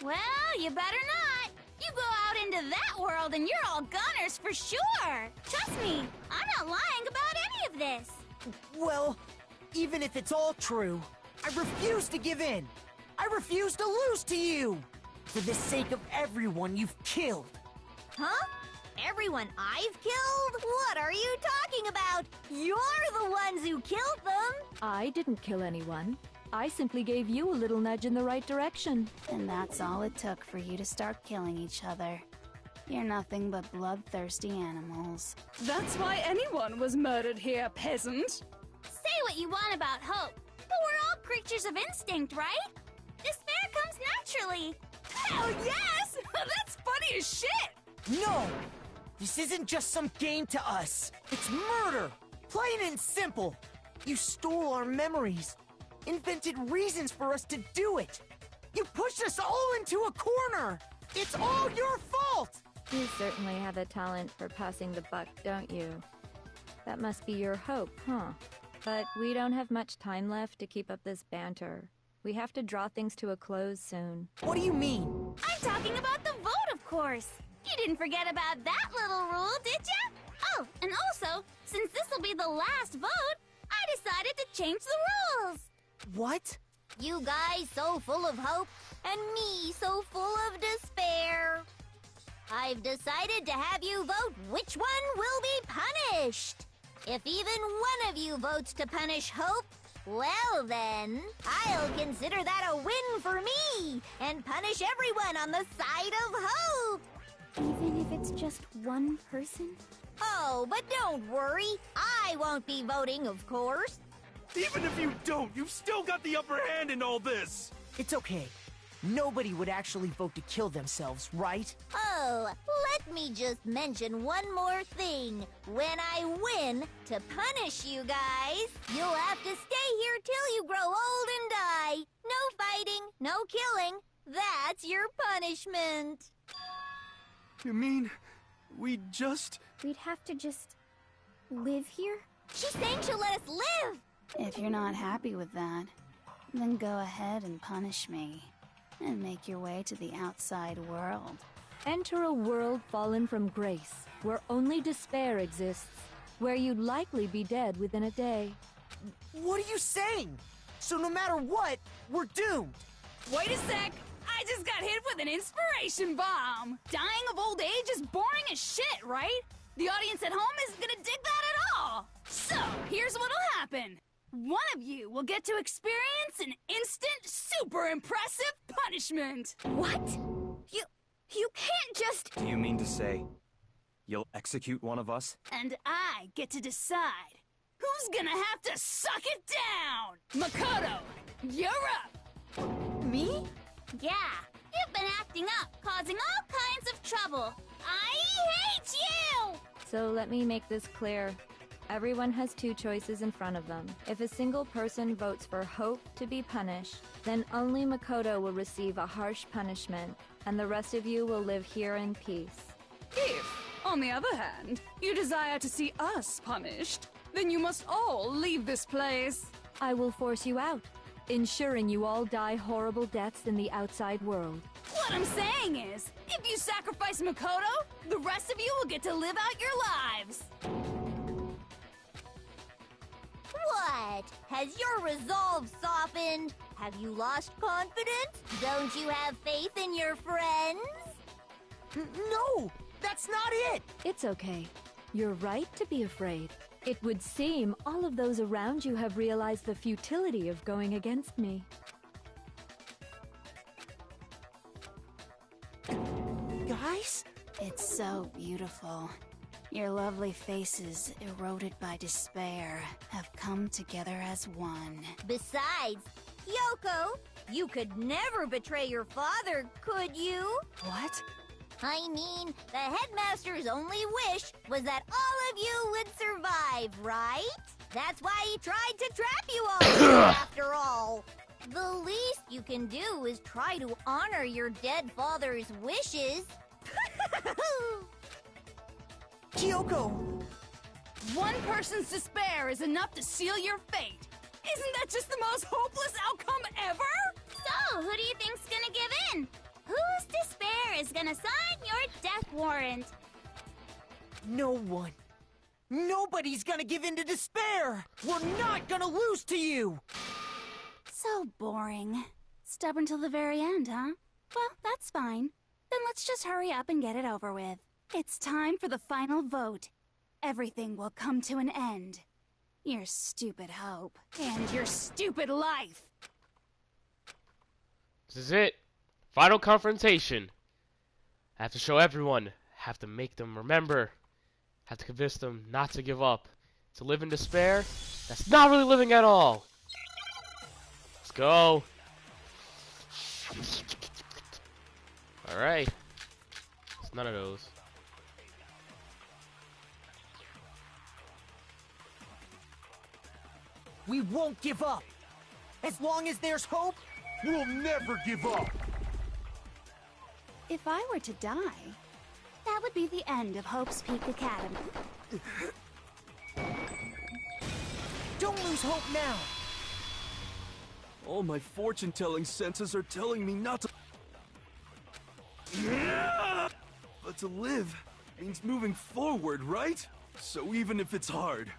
Well, you better not. You go out into that world and you're all gunners for sure. Trust me, I'm not lying about any of this. Well, even if it's all true, I refuse to give in. I refuse to lose to you! For the sake of everyone you've killed. Huh? Everyone I've killed? What are you talking about? You're the ones who killed them! I didn't kill anyone. I simply gave you a little nudge in the right direction. And that's all it took for you to start killing each other. You're nothing but bloodthirsty animals. That's why anyone was murdered here, peasant. Say what you want about hope, but we're all creatures of instinct, right? Despair comes naturally. Hell yes! That's funny as shit! No! This isn't just some game to us. It's murder! Plain and simple. You stole our memories. Invented reasons for us to do it. You pushed us all into a corner. It's all your fault! You certainly have a talent for passing the buck, don't you? That must be your hope, huh? But we don't have much time left to keep up this banter. We have to draw things to a close soon. What do you mean? I'm talking about the vote, of course. You didn't forget about that little rule, did ya? Oh, and also, since this will be the last vote, I decided to change the rules. What? You guys so full of hope, and me so full of despair. I've decided to have you vote which one will be punished. If even one of you votes to punish hope, well then, I'll consider that a win for me, and punish everyone on the side of hope. Even if it's just one person? Oh, but don't worry, I won't be voting, of course. Even if you don't, you've still got the upper hand in all this! It's okay. Nobody would actually vote to kill themselves, right? Oh, let me just mention one more thing. When I win, to punish you guys, you'll have to stay here till you grow old and die. No fighting, no killing. That's your punishment. You mean, we'd have to just live here? She's saying she'll let us live! If you're not happy with that, then go ahead and punish me. And make your way to the outside world. Enter a world fallen from grace, where only despair exists, where you'd likely be dead within a day. What are you saying? So no matter what, we're doomed! Wait a sec! I just got hit with an inspiration bomb! Dying of old age is boring as shit, right? The audience at home isn't gonna dig that at all! So, here's what'll happen. One of you will get to experience an instant, super impressive punishment! What? You can't just... Do you mean to say you'll execute one of us? And I get to decide who's gonna have to suck it down! Makoto, you're up! Me? Yeah, you've been acting up, causing all kinds of trouble. I hate you! So let me make this clear. Everyone has two choices in front of them. If a single person votes for Hope to be punished, then only Makoto will receive a harsh punishment, and the rest of you will live here in peace. If, on the other hand, you desire to see us punished, then you must all leave this place. I will force you out, ensuring you all die horrible deaths in the outside world. What I'm saying is, if you sacrifice Makoto, the rest of you will get to live out your lives. What? Has your resolve softened? Have you lost confidence? Don't you have faith in your friends? No! That's not it! It's okay. You're right to be afraid. It would seem all of those around you have realized the futility of going against me. Guys? It's so beautiful. Your lovely faces, eroded by despair, have come together as one. Besides, Kyoko, you could never betray your father, could you? What? I mean, the headmaster's only wish was that all of you would survive, right? That's why he tried to trap you all, after all. The least you can do is try to honor your dead father's wishes. Kyoko! One person's despair is enough to seal your fate. Isn't that just the most hopeless outcome ever? So, who do you think's gonna give in? Whose despair is gonna sign your death warrant? No one. Nobody's gonna give in to despair! We're not gonna lose to you! So boring. Stubborn till the very end, huh? Well, that's fine. Then let's just hurry up and get it over with. It's time for the final vote. Everything will come to an end. Your stupid hope. And your stupid life. This is it. Final confrontation. I have to show everyone. Have to make them remember. Have to convince them not to give up. To live in despair, that's not really living at all. Let's go. Alright. It's none of those. We won't give up! As long as there's hope, We'll never give up! If I were to die, that would be the end of Hope's Peak Academy. don't lose hope now! All my fortune-telling senses are telling me not to... But to live means moving forward, right? So even if it's hard,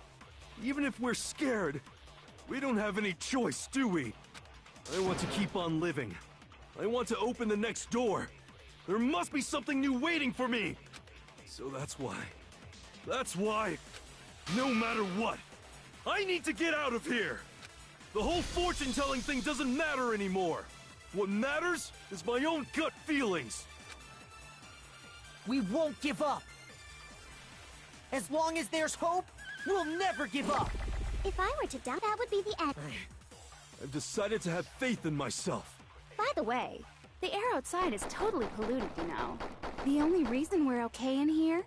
even if we're scared, we don't have any choice, do we? I want to keep on living. I want to open the next door. There must be something new waiting for me! So that's why, no matter what, I need to get out of here! The whole fortune-telling thing doesn't matter anymore! What matters is my own gut feelings! We won't give up! As long as there's hope, we'll never give up! If I were to die, that would be the end. I've decided to have faith in myself. By the way, the air outside is totally polluted, you know. The only reason we're okay in here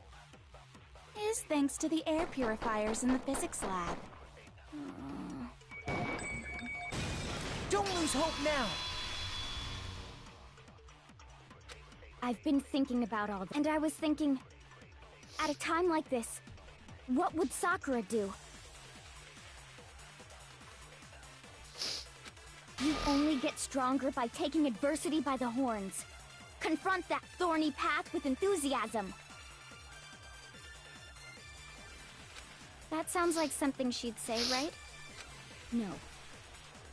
is thanks to the air purifiers in the physics lab. Don't lose hope now! I've been thinking about all this, and I was thinking, at a time like this, what would Sakura do? You only get stronger by taking adversity by the horns. Confront that thorny path with enthusiasm. That sounds like something she'd say, right? No.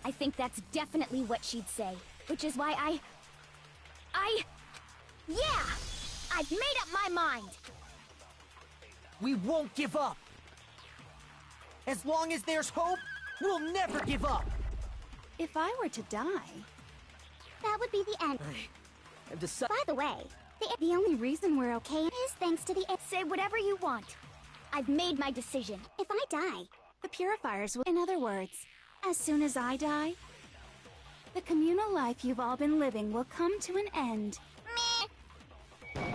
I think that's definitely what she'd say, which is why yeah! I've made up my mind! We won't give up! As long as there's hope, we'll never give up! If I were to die... That would be the end. I've decided... By the way, the only reason we're okay is thanks to the... Say whatever you want. I've made my decision. If I die, The purifiers will... In other words, as soon as I die, the communal life you've all been living will come to an end. meh.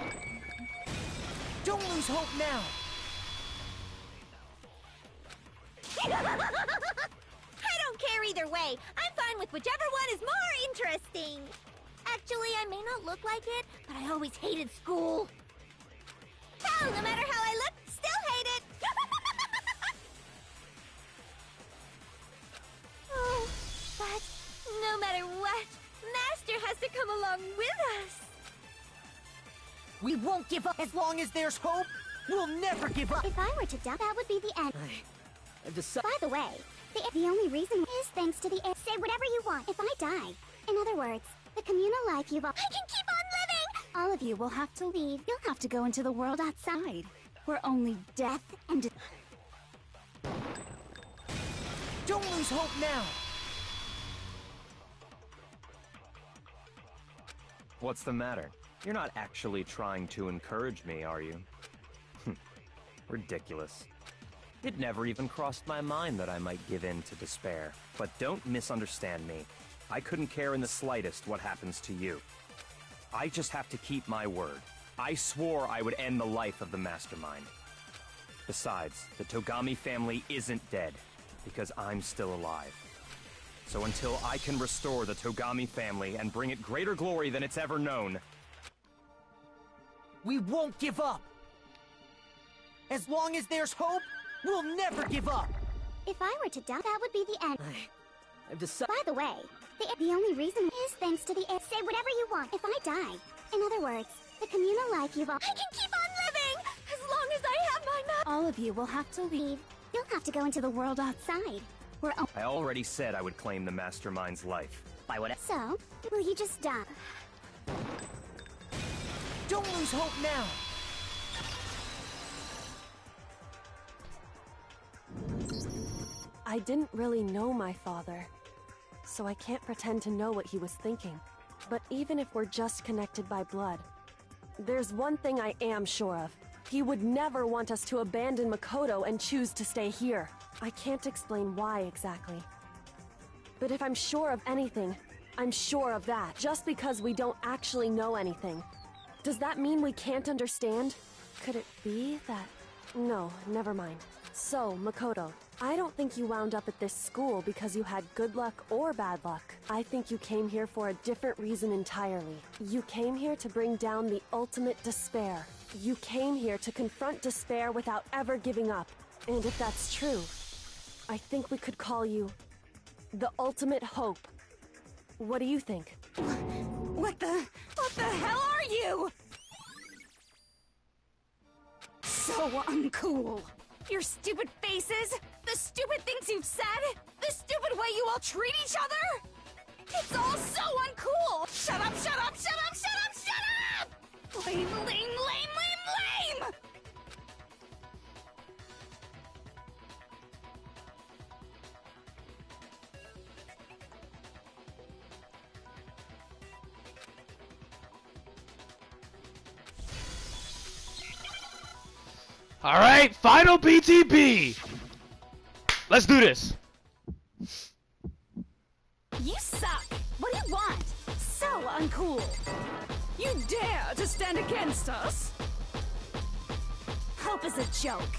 Don't lose hope now! I don't care either way. I'm fine with whichever one is more interesting. Actually, I may not look like it, but I always hated school. Hell, no matter how I look, still hate it. Oh, but no matter what, Master has to come along with us. We won't give up! As long as there's hope, we'll never give up! If I were to die, that would be the end. I've decided... By the way, the only reason is thanks to the... Say whatever you want. If I die, in other words, the communal life you've all... I can keep on living! All of you will have to leave. You'll have to go into the world outside, where only death and... Don't lose hope now! What's the matter? You're not actually trying to encourage me, are you? Ridiculous. It never even crossed my mind that I might give in to despair. But don't misunderstand me. I couldn't care in the slightest what happens to you. I just have to keep my word. I swore I would end the life of the Mastermind. Besides, the Togami family isn't dead, because I'm still alive. So until I can restore the Togami family and bring it greater glory than it's ever known... We won't give up! As long as there's hope, we'll never give up! If I were to die, that would be the end. I've decided... By the way, the only reason is thanks to the... Say whatever you want. If I die, in other words, the communal life you've all... I can keep on living! As long as I have my mouth! All of you will have to leave. You'll have to go into the world outside, where... I already said I would claim the Mastermind's life. I would... So, will you just die? Don't lose hope now! I didn't really know my father, so I can't pretend to know what he was thinking. But even if we're just connected by blood, there's one thing I am sure of. He would never want us to abandon Makoto and choose to stay here. I can't explain why exactly. But if I'm sure of anything, I'm sure of that. Just because we don't actually know anything, does that mean we can't understand? Could it be that... No, never mind. So, Makoto, I don't think you wound up at this school because you had good luck or bad luck. I think you came here for a different reason entirely. You came here to bring down the ultimate despair. You came here to confront despair without ever giving up. And if that's true, I think we could call you the ultimate hope. What do you think? What the hell are you? So uncool. Your stupid faces, the stupid things you've said, the stupid way you all treat each other. It's all so uncool. Shut up, shut up, shut up, shut up, shut up! Lame, lame, lame, lame, lame! All right, final BTB. Let's do this. You suck. What do you want? So uncool. You dare to stand against us? Hope is a joke.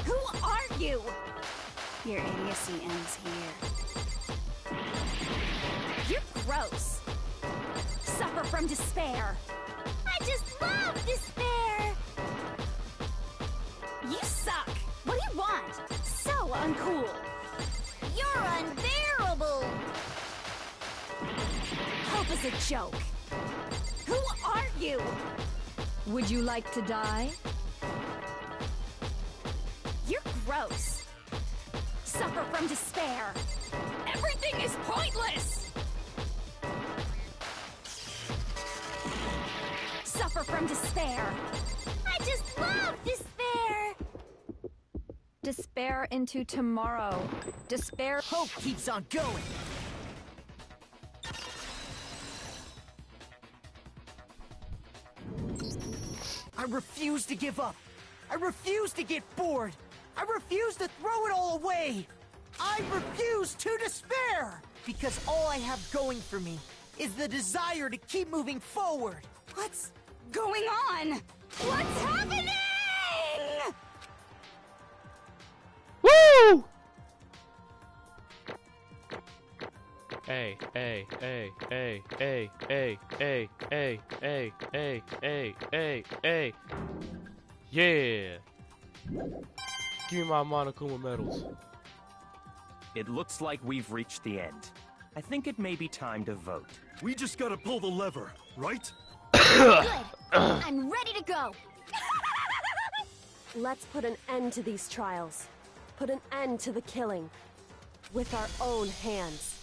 Who are you? Your idiocy ends here. You're gross. Suffer from despair. I just love despair! You suck. What do you want? So uncool. You're unbearable! Hope is a joke. Who are you? Would you like to die? You're gross. Suffer from despair. Everything Fighting is pointless! Suffer from despair. I just love despair! Despair into tomorrow. Despair. Hope keeps on going. I refuse to give up. I refuse to get bored. I refuse to throw it all away. I refuse to despair. Because all I have going for me is the desire to keep moving forward. What's going on? What's happening? Woo! Hey, hey, hey, hey, hey, hey, hey, hey, hey, hey, hey, hey, hey. Yeah. Give me my Monokuma medals. It looks like we've reached the end. I think it may be time to vote. We just gotta pull the lever, right? Good. I'm ready to go. Let's put an end to these trials. Put an end to the killing. With our own hands.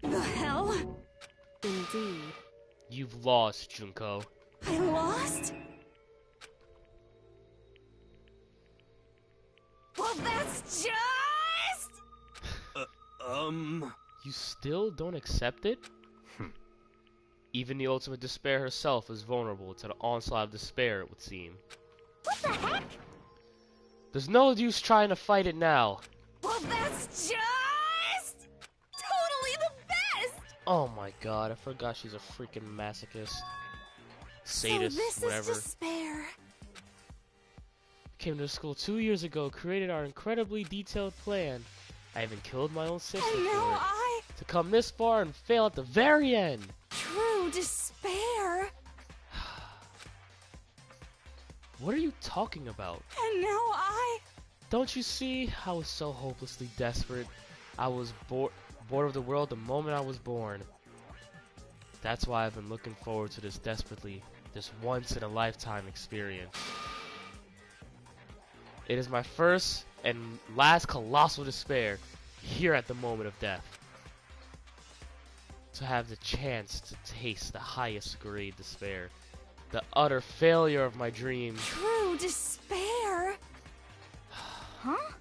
The hell? Indeed. You've lost, Junko. I lost? Well, that's just... You still don't accept it? Even the ultimate despair herself is vulnerable to the onslaught of despair, it would seem. What the heck? There's no use trying to fight it now. Well, that's just... totally the best! Oh my god, I forgot she's a freaking masochist. Sadist, so this whatever. is despair. Came to school 2 years ago, created our incredibly detailed plan. I even killed my own sister And for now it. To come this far and fail at the very end. True despair. What are you talking about? And now I... Don't you see? I was so hopelessly desperate. I was bored of the world the moment I was born. That's why I've been looking forward to this desperately, this once-in-a-lifetime experience. It is my first and last colossal despair, here at the moment of death. To have the chance to taste the highest grade despair. The utter failure of my dreams. True despair. Huh?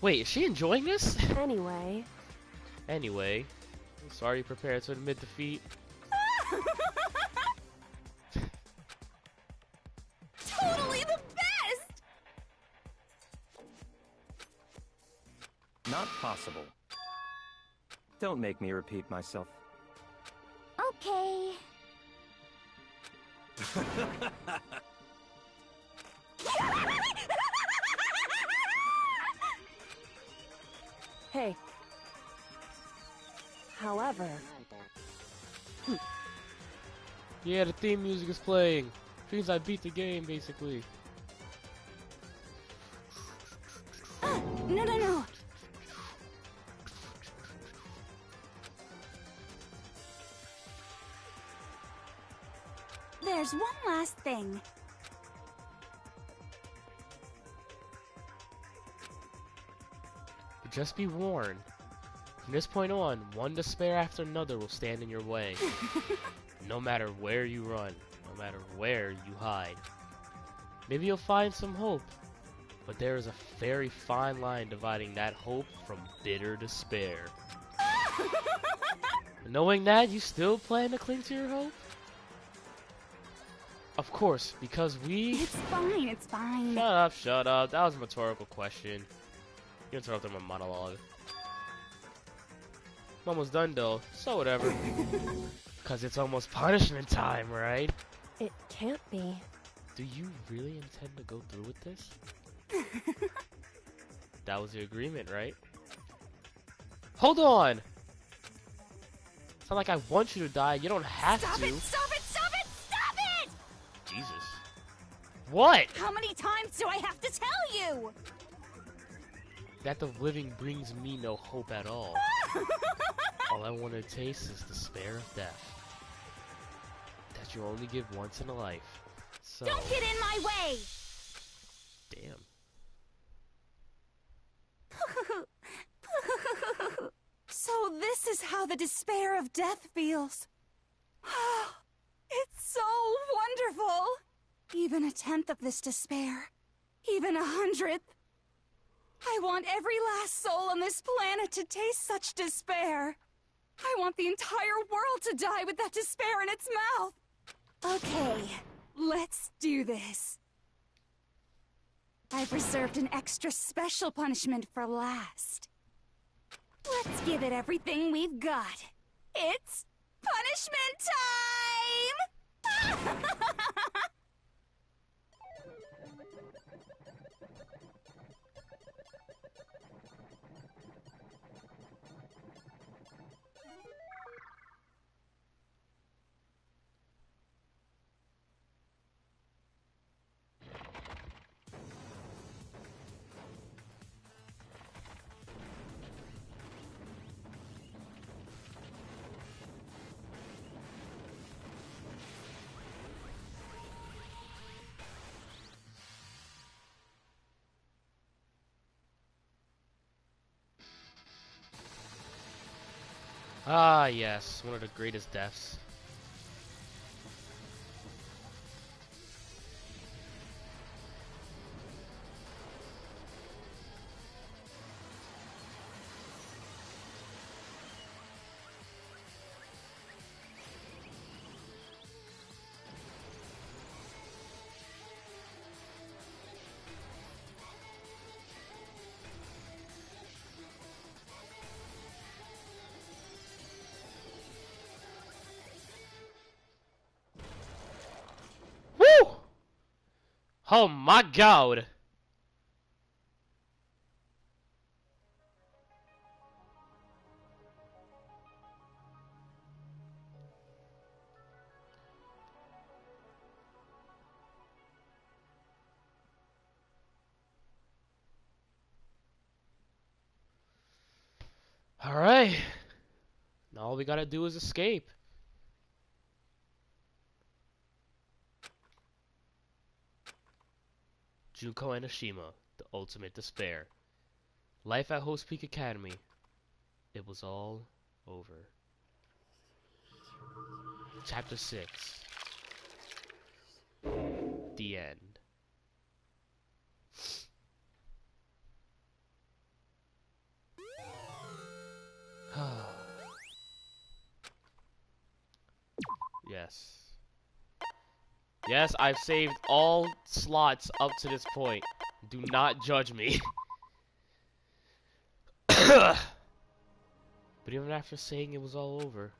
Wait, is she enjoying this? Anyway. Anyway, I'm sorry prepared to admit defeat. Totally the best! Not possible. Don't make me repeat myself. Okay. Hey. However... Yeah, the theme music is playing. Means I beat the game, basically. No. There's one last thing. But just be warned. From this point on, one despair after another will stand in your way. No matter where you run, no matter where you hide. Maybe you'll find some hope, but there is a very fine line dividing that hope from bitter despair. Knowing that, you still plan to cling to your hope? Of course, because we... It's fine, it's fine. Shut up. That was a rhetorical question. You interrupted my monologue. I'm almost done though, so whatever. Cause it's almost punishment time, right? It can't be. Do you really intend to go through with this? That was the agreement, right? Hold on! It's not like I want you to die, you don't have to. Stop it! Stop it! Stop it! Stop it! Jesus. What? How many times do I have to tell you? That the living brings me no hope at all. All I want to taste is despair of death. That you only give once in a life. So... Don't get in my way! Damn. So this is how the despair of death feels. It's so wonderful. Even a tenth of this despair, even 100th. I want every last soul on this planet to taste such despair. I want the entire world to die with that despair in its mouth. Okay, let's do this. I've reserved an extra special punishment for last. Let's give it everything we've got. It's punishment time! Ah, yes, one of the greatest deaths. Woo! Oh my god! Alright. Now all we gotta do is escape. Junko and Ashima, the ultimate despair. Life at Host Peak Academy. It was all over. Chapter 6. The end. Yes. Yes, I've saved all slots up to this point. Do not judge me. But even after saying it was all over,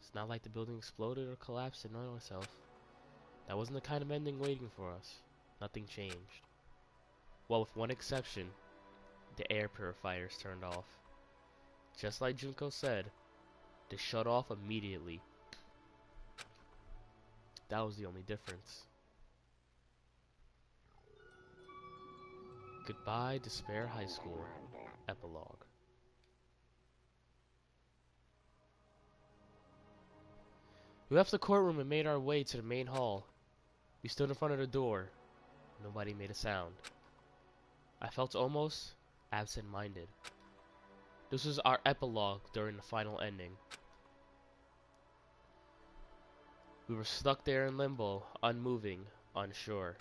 it's not like the building exploded or collapsed and on itself. That wasn't the kind of ending waiting for us. Nothing changed. Well, with one exception, the air purifiers turned off. Just like Junko said, they shut off immediately. That was the only difference. Goodbye, Despair High School. Epilogue. We left the courtroom and made our way to the main hall. We stood in front of the door. Nobody made a sound. I felt almost absent-minded. This was our epilogue during the final ending. We were stuck there in limbo, unmoving, unsure.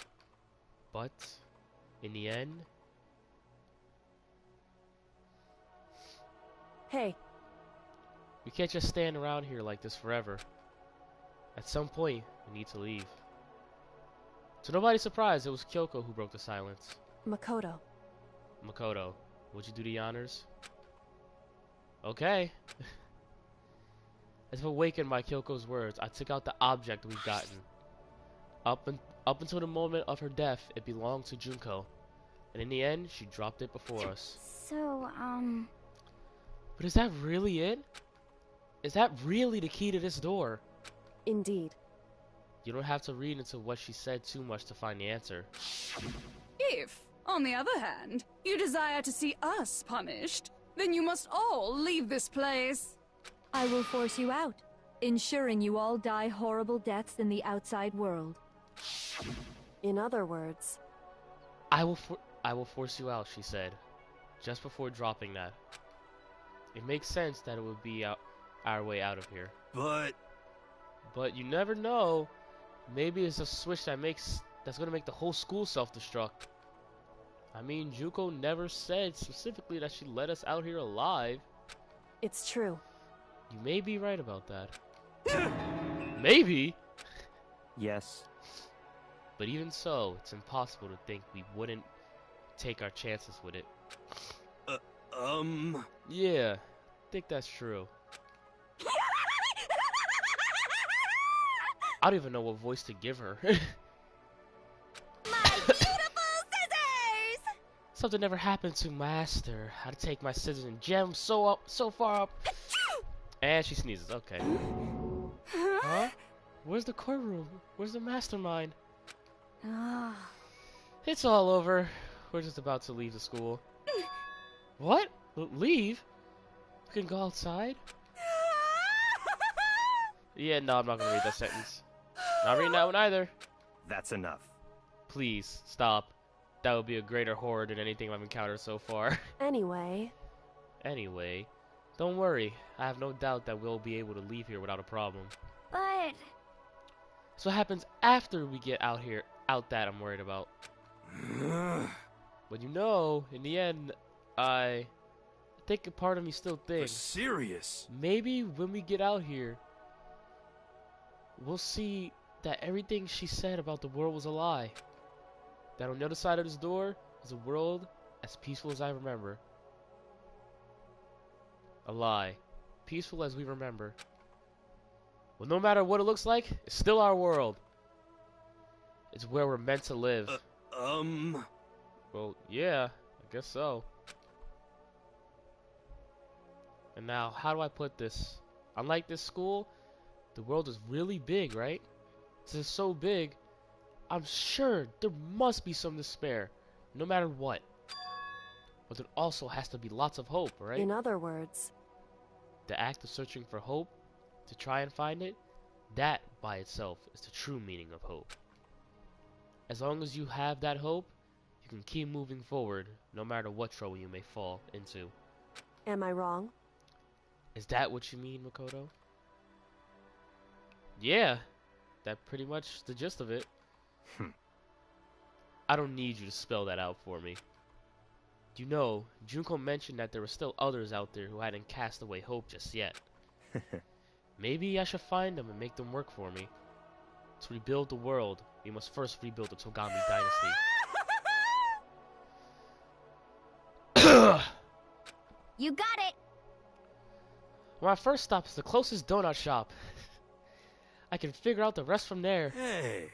But, in the end... Hey. We can't just stand around here like this forever. At some point, we need to leave. To nobody's surprise, it was Kyoko who broke the silence. Makoto. Makoto, would you do the honors? Okay. As if awakened by Kyoko's words, I took out the object we've gotten. Up until the moment of her death, it belonged to Junko. And in the end, she dropped it before us. So, But is that really it? Is that really the key to this door? Indeed. You don't have to read into what she said too much to find the answer. If, on the other hand, you desire to see us punished, then you must all leave this place. I will force you out, ensuring you all die horrible deaths in the outside world. In other words, I will force you out, she said, just before dropping that. It makes sense that it would be our way out of here. But you never know. Maybe it's a switch that's gonna make the whole school self-destruct. I mean, Junko never said specifically that she let us out here alive. it's true. You may be right about that. Maybe. Yes. But even so, it's impossible to think we wouldn't take our chances with it. Yeah, I think that's true. I don't even know what voice to give her. My beautiful scissors! Something never happened to Master. How to take my scissors and jam so far up. And she sneezes. Okay. Huh? Where's the courtroom? Where's the mastermind? It's all over. We're just about to leave the school. What? Leave? We can go outside? Yeah, no, I'm not gonna read that sentence. Not reading that one either. That's enough. Please, stop. That would be a greater horror than anything I've encountered so far. Anyway, Don't worry. I have no doubt that we'll be able to leave here without a problem. But So what happens after we get out that I'm worried about. But you know, in the end, I think a part of me still thinks... serious? Maybe when we get out here, we'll see that everything she said about the world was a lie. That on the other side of this door is a world as peaceful as I remember. A lie. Peaceful as we remember. Well, no matter what it looks like, it's still our world. It's where we're meant to live. Well, yeah, I guess so. And now, how do I put this? Unlike this school, the world is really big, right? It's so big, I'm sure there must be some despair, no matter what. But there also has to be lots of hope, right? in other words, The act of searching for hope, to try and find it, that by itself is the true meaning of hope. As long as you have that hope, you can keep moving forward, no matter what trouble you may fall into. am I wrong? Is that what you mean, Makoto? Yeah, that pretty much the gist of it. I don't need you to spell that out for me. You know, Junko mentioned that there were still others out there who hadn't cast away hope just yet. Maybe I should find them and make them work for me. To rebuild the world, we must first rebuild the Togami dynasty. you got it. My first stop is the closest donut shop. I can figure out the rest from there. Hey.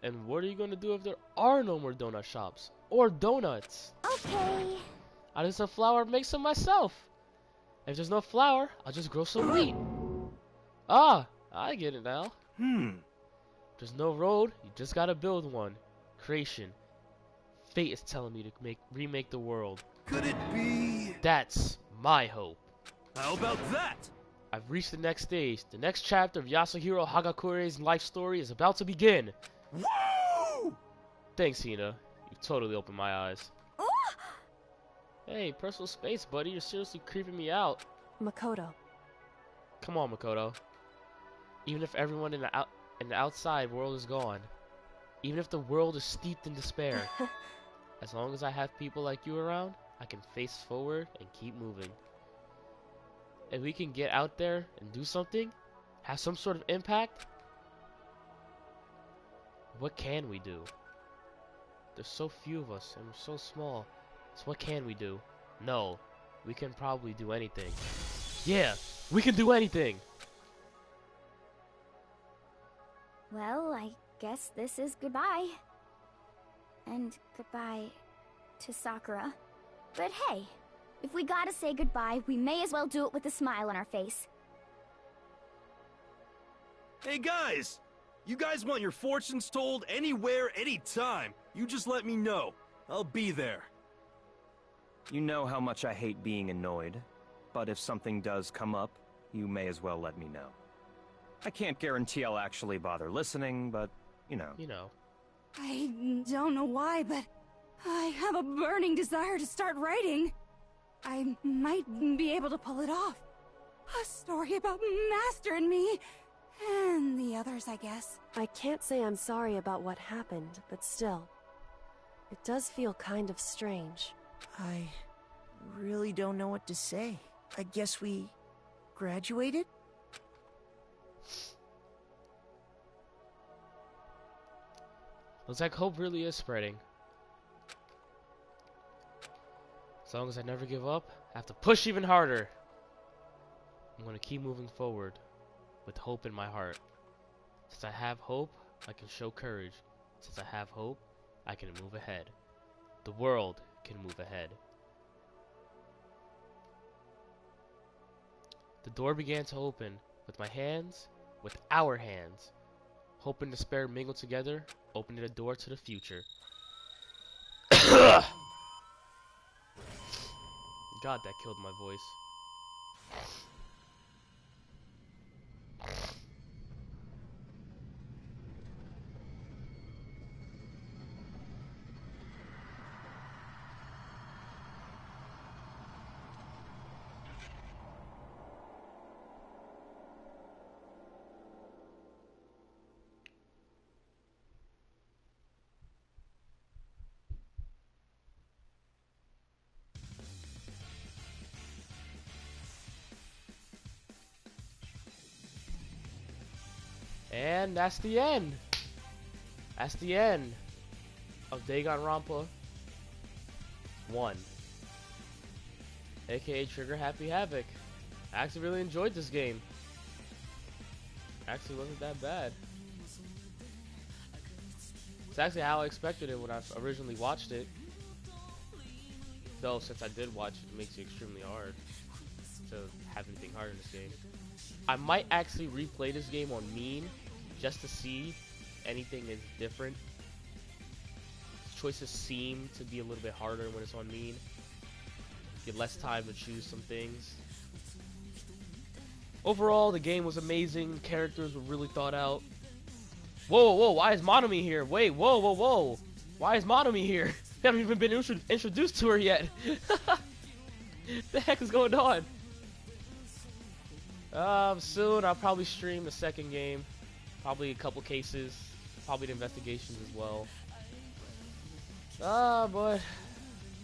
And what are you going to do if there are no more donut shops? Or donuts? Okay. I'll get some flour and make some myself. If there's no flour, I'll just grow some wheat. Ah, I get it now. There's no road, you just gotta build one. Creation. Fate is telling me to remake the world. Could it be? That's my hope. How about that? I've reached the next stage. The next chapter of Yasuhiro Hagakure's life story is about to begin. Woo! Thanks, Hina. You've totally opened my eyes. Hey, personal space, buddy. You're seriously creeping me out. Makoto. Come on, Makoto. Even if everyone in the outside world is gone, even if the world is steeped in despair, as long as I have people like you around, I can face forward and keep moving. If we can get out there and do something, have some sort of impact, what can we do? There's so few of us and we're so small. So what can we do? No, we can probably do anything. Yeah, we can do anything! Well, I guess this is goodbye. And goodbye to Sakura. But hey, if we gotta say goodbye, we may as well do it with a smile on our face. Hey guys! You guys want your fortunes told anywhere, anytime. You just let me know. I'll be there. You know how much I hate being annoyed, but if something does come up, you may as well let me know. I can't guarantee I'll actually bother listening, but, you know. You know. I don't know why, but I have a burning desire to start writing. I might be able to pull it off. A story about Master and me, and the others, I guess. I can't say I'm sorry about what happened, but still, it does feel kind of strange. I really don't know what to say. I guess we graduated? Looks like hope really is spreading. As long as I never give up, I have to push even harder. I'm gonna keep moving forward with hope in my heart. Since I have hope, I can show courage. Since I have hope, I can move ahead. The world can move ahead. The door began to open with my hands, with our hands. Hope and despair mingled together, opening the door to the future. God, that killed my voice. And that's the end. That's the end of Danganronpa 1. AKA Trigger Happy Havoc. I actually really enjoyed this game. Actually wasn't that bad. It's actually how I expected it when I originally watched it. Though, since I did watch it, it makes it extremely hard to have anything hard in this game. I might actually replay this game on mean just to see if anything is different. Choices seem to be a little bit harder when it's on mean. Get less time to choose some things. Overall, the game was amazing. Characters were really thought out. Whoa, whoa, why is Monomi here? Wait, whoa, whoa, whoa. Why is Monomi here? We haven't even been introduced to her yet. The heck is going on? Soon I'll probably stream the second game. Probably a couple cases. Probably the investigations as well. But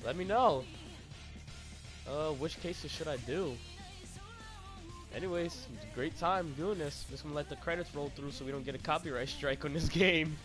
let me know. Which cases should I do? Anyways, it's a great time doing this. Just gonna let the credits roll through so we don't get a copyright strike on this game.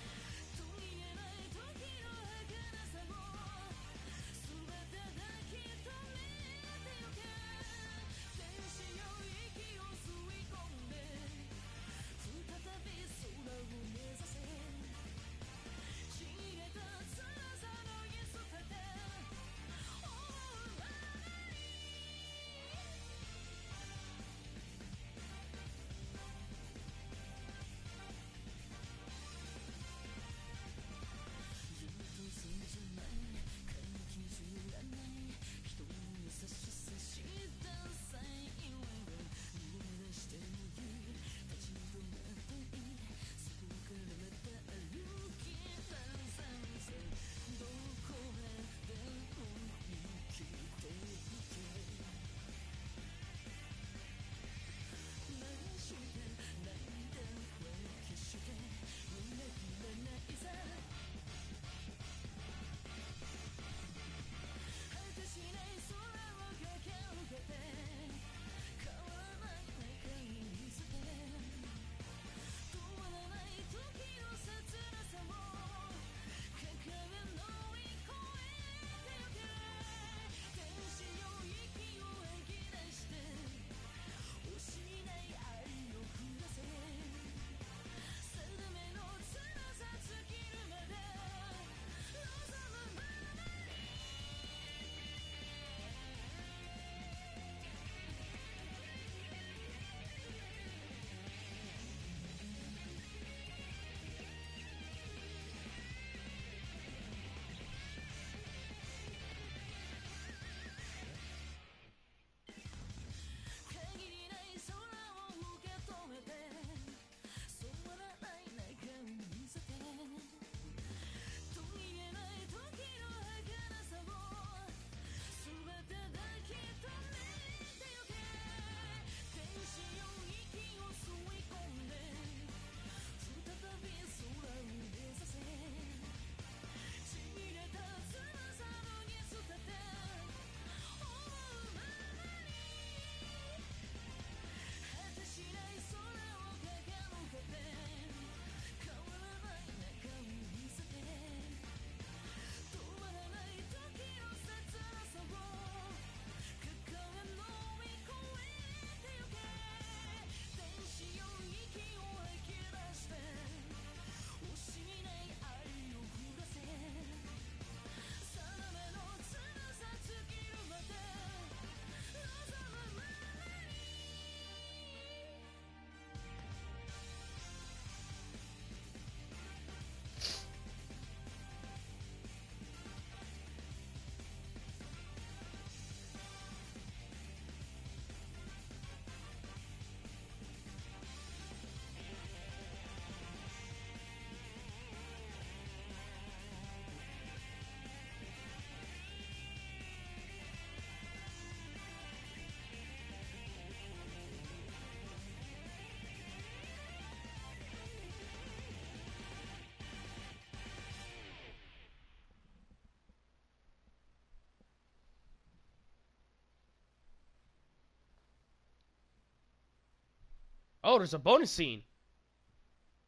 Oh, there's a bonus scene.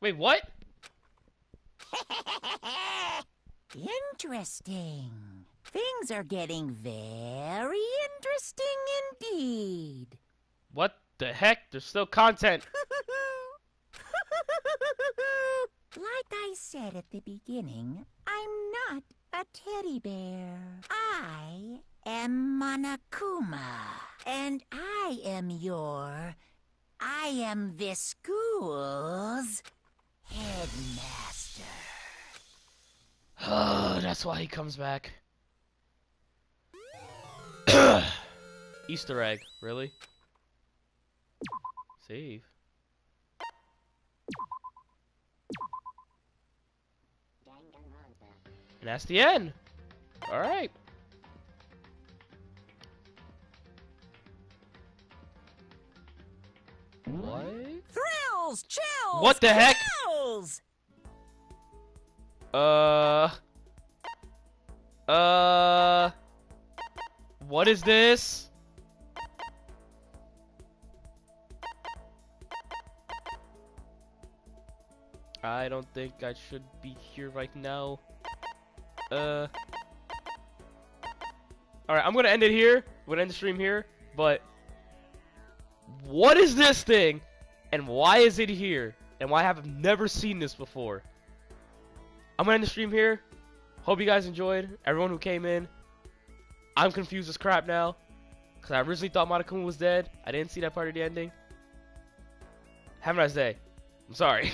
Wait, what? Interesting. Things are getting very interesting indeed. What the heck? There's still content. Like I said at the beginning, I'm not a teddy bear. I am Monokuma. And I am this school's headmaster. Oh, that's why he comes back. Easter egg, really? Save. And that's the end. Alright. What? Thrills, chills, What the heck? chills! What is this? I don't think I should be here right now. Alright, I'm gonna end it here. I'm gonna end the stream here, but what is this thing? And why is it here? And why have I never seen this before? I'm gonna end the stream here. Hope you guys enjoyed. Everyone who came in. I'm confused as crap now. Because I originally thought Monokuma was dead. I didn't see that part of the ending. Have a nice day. I'm sorry.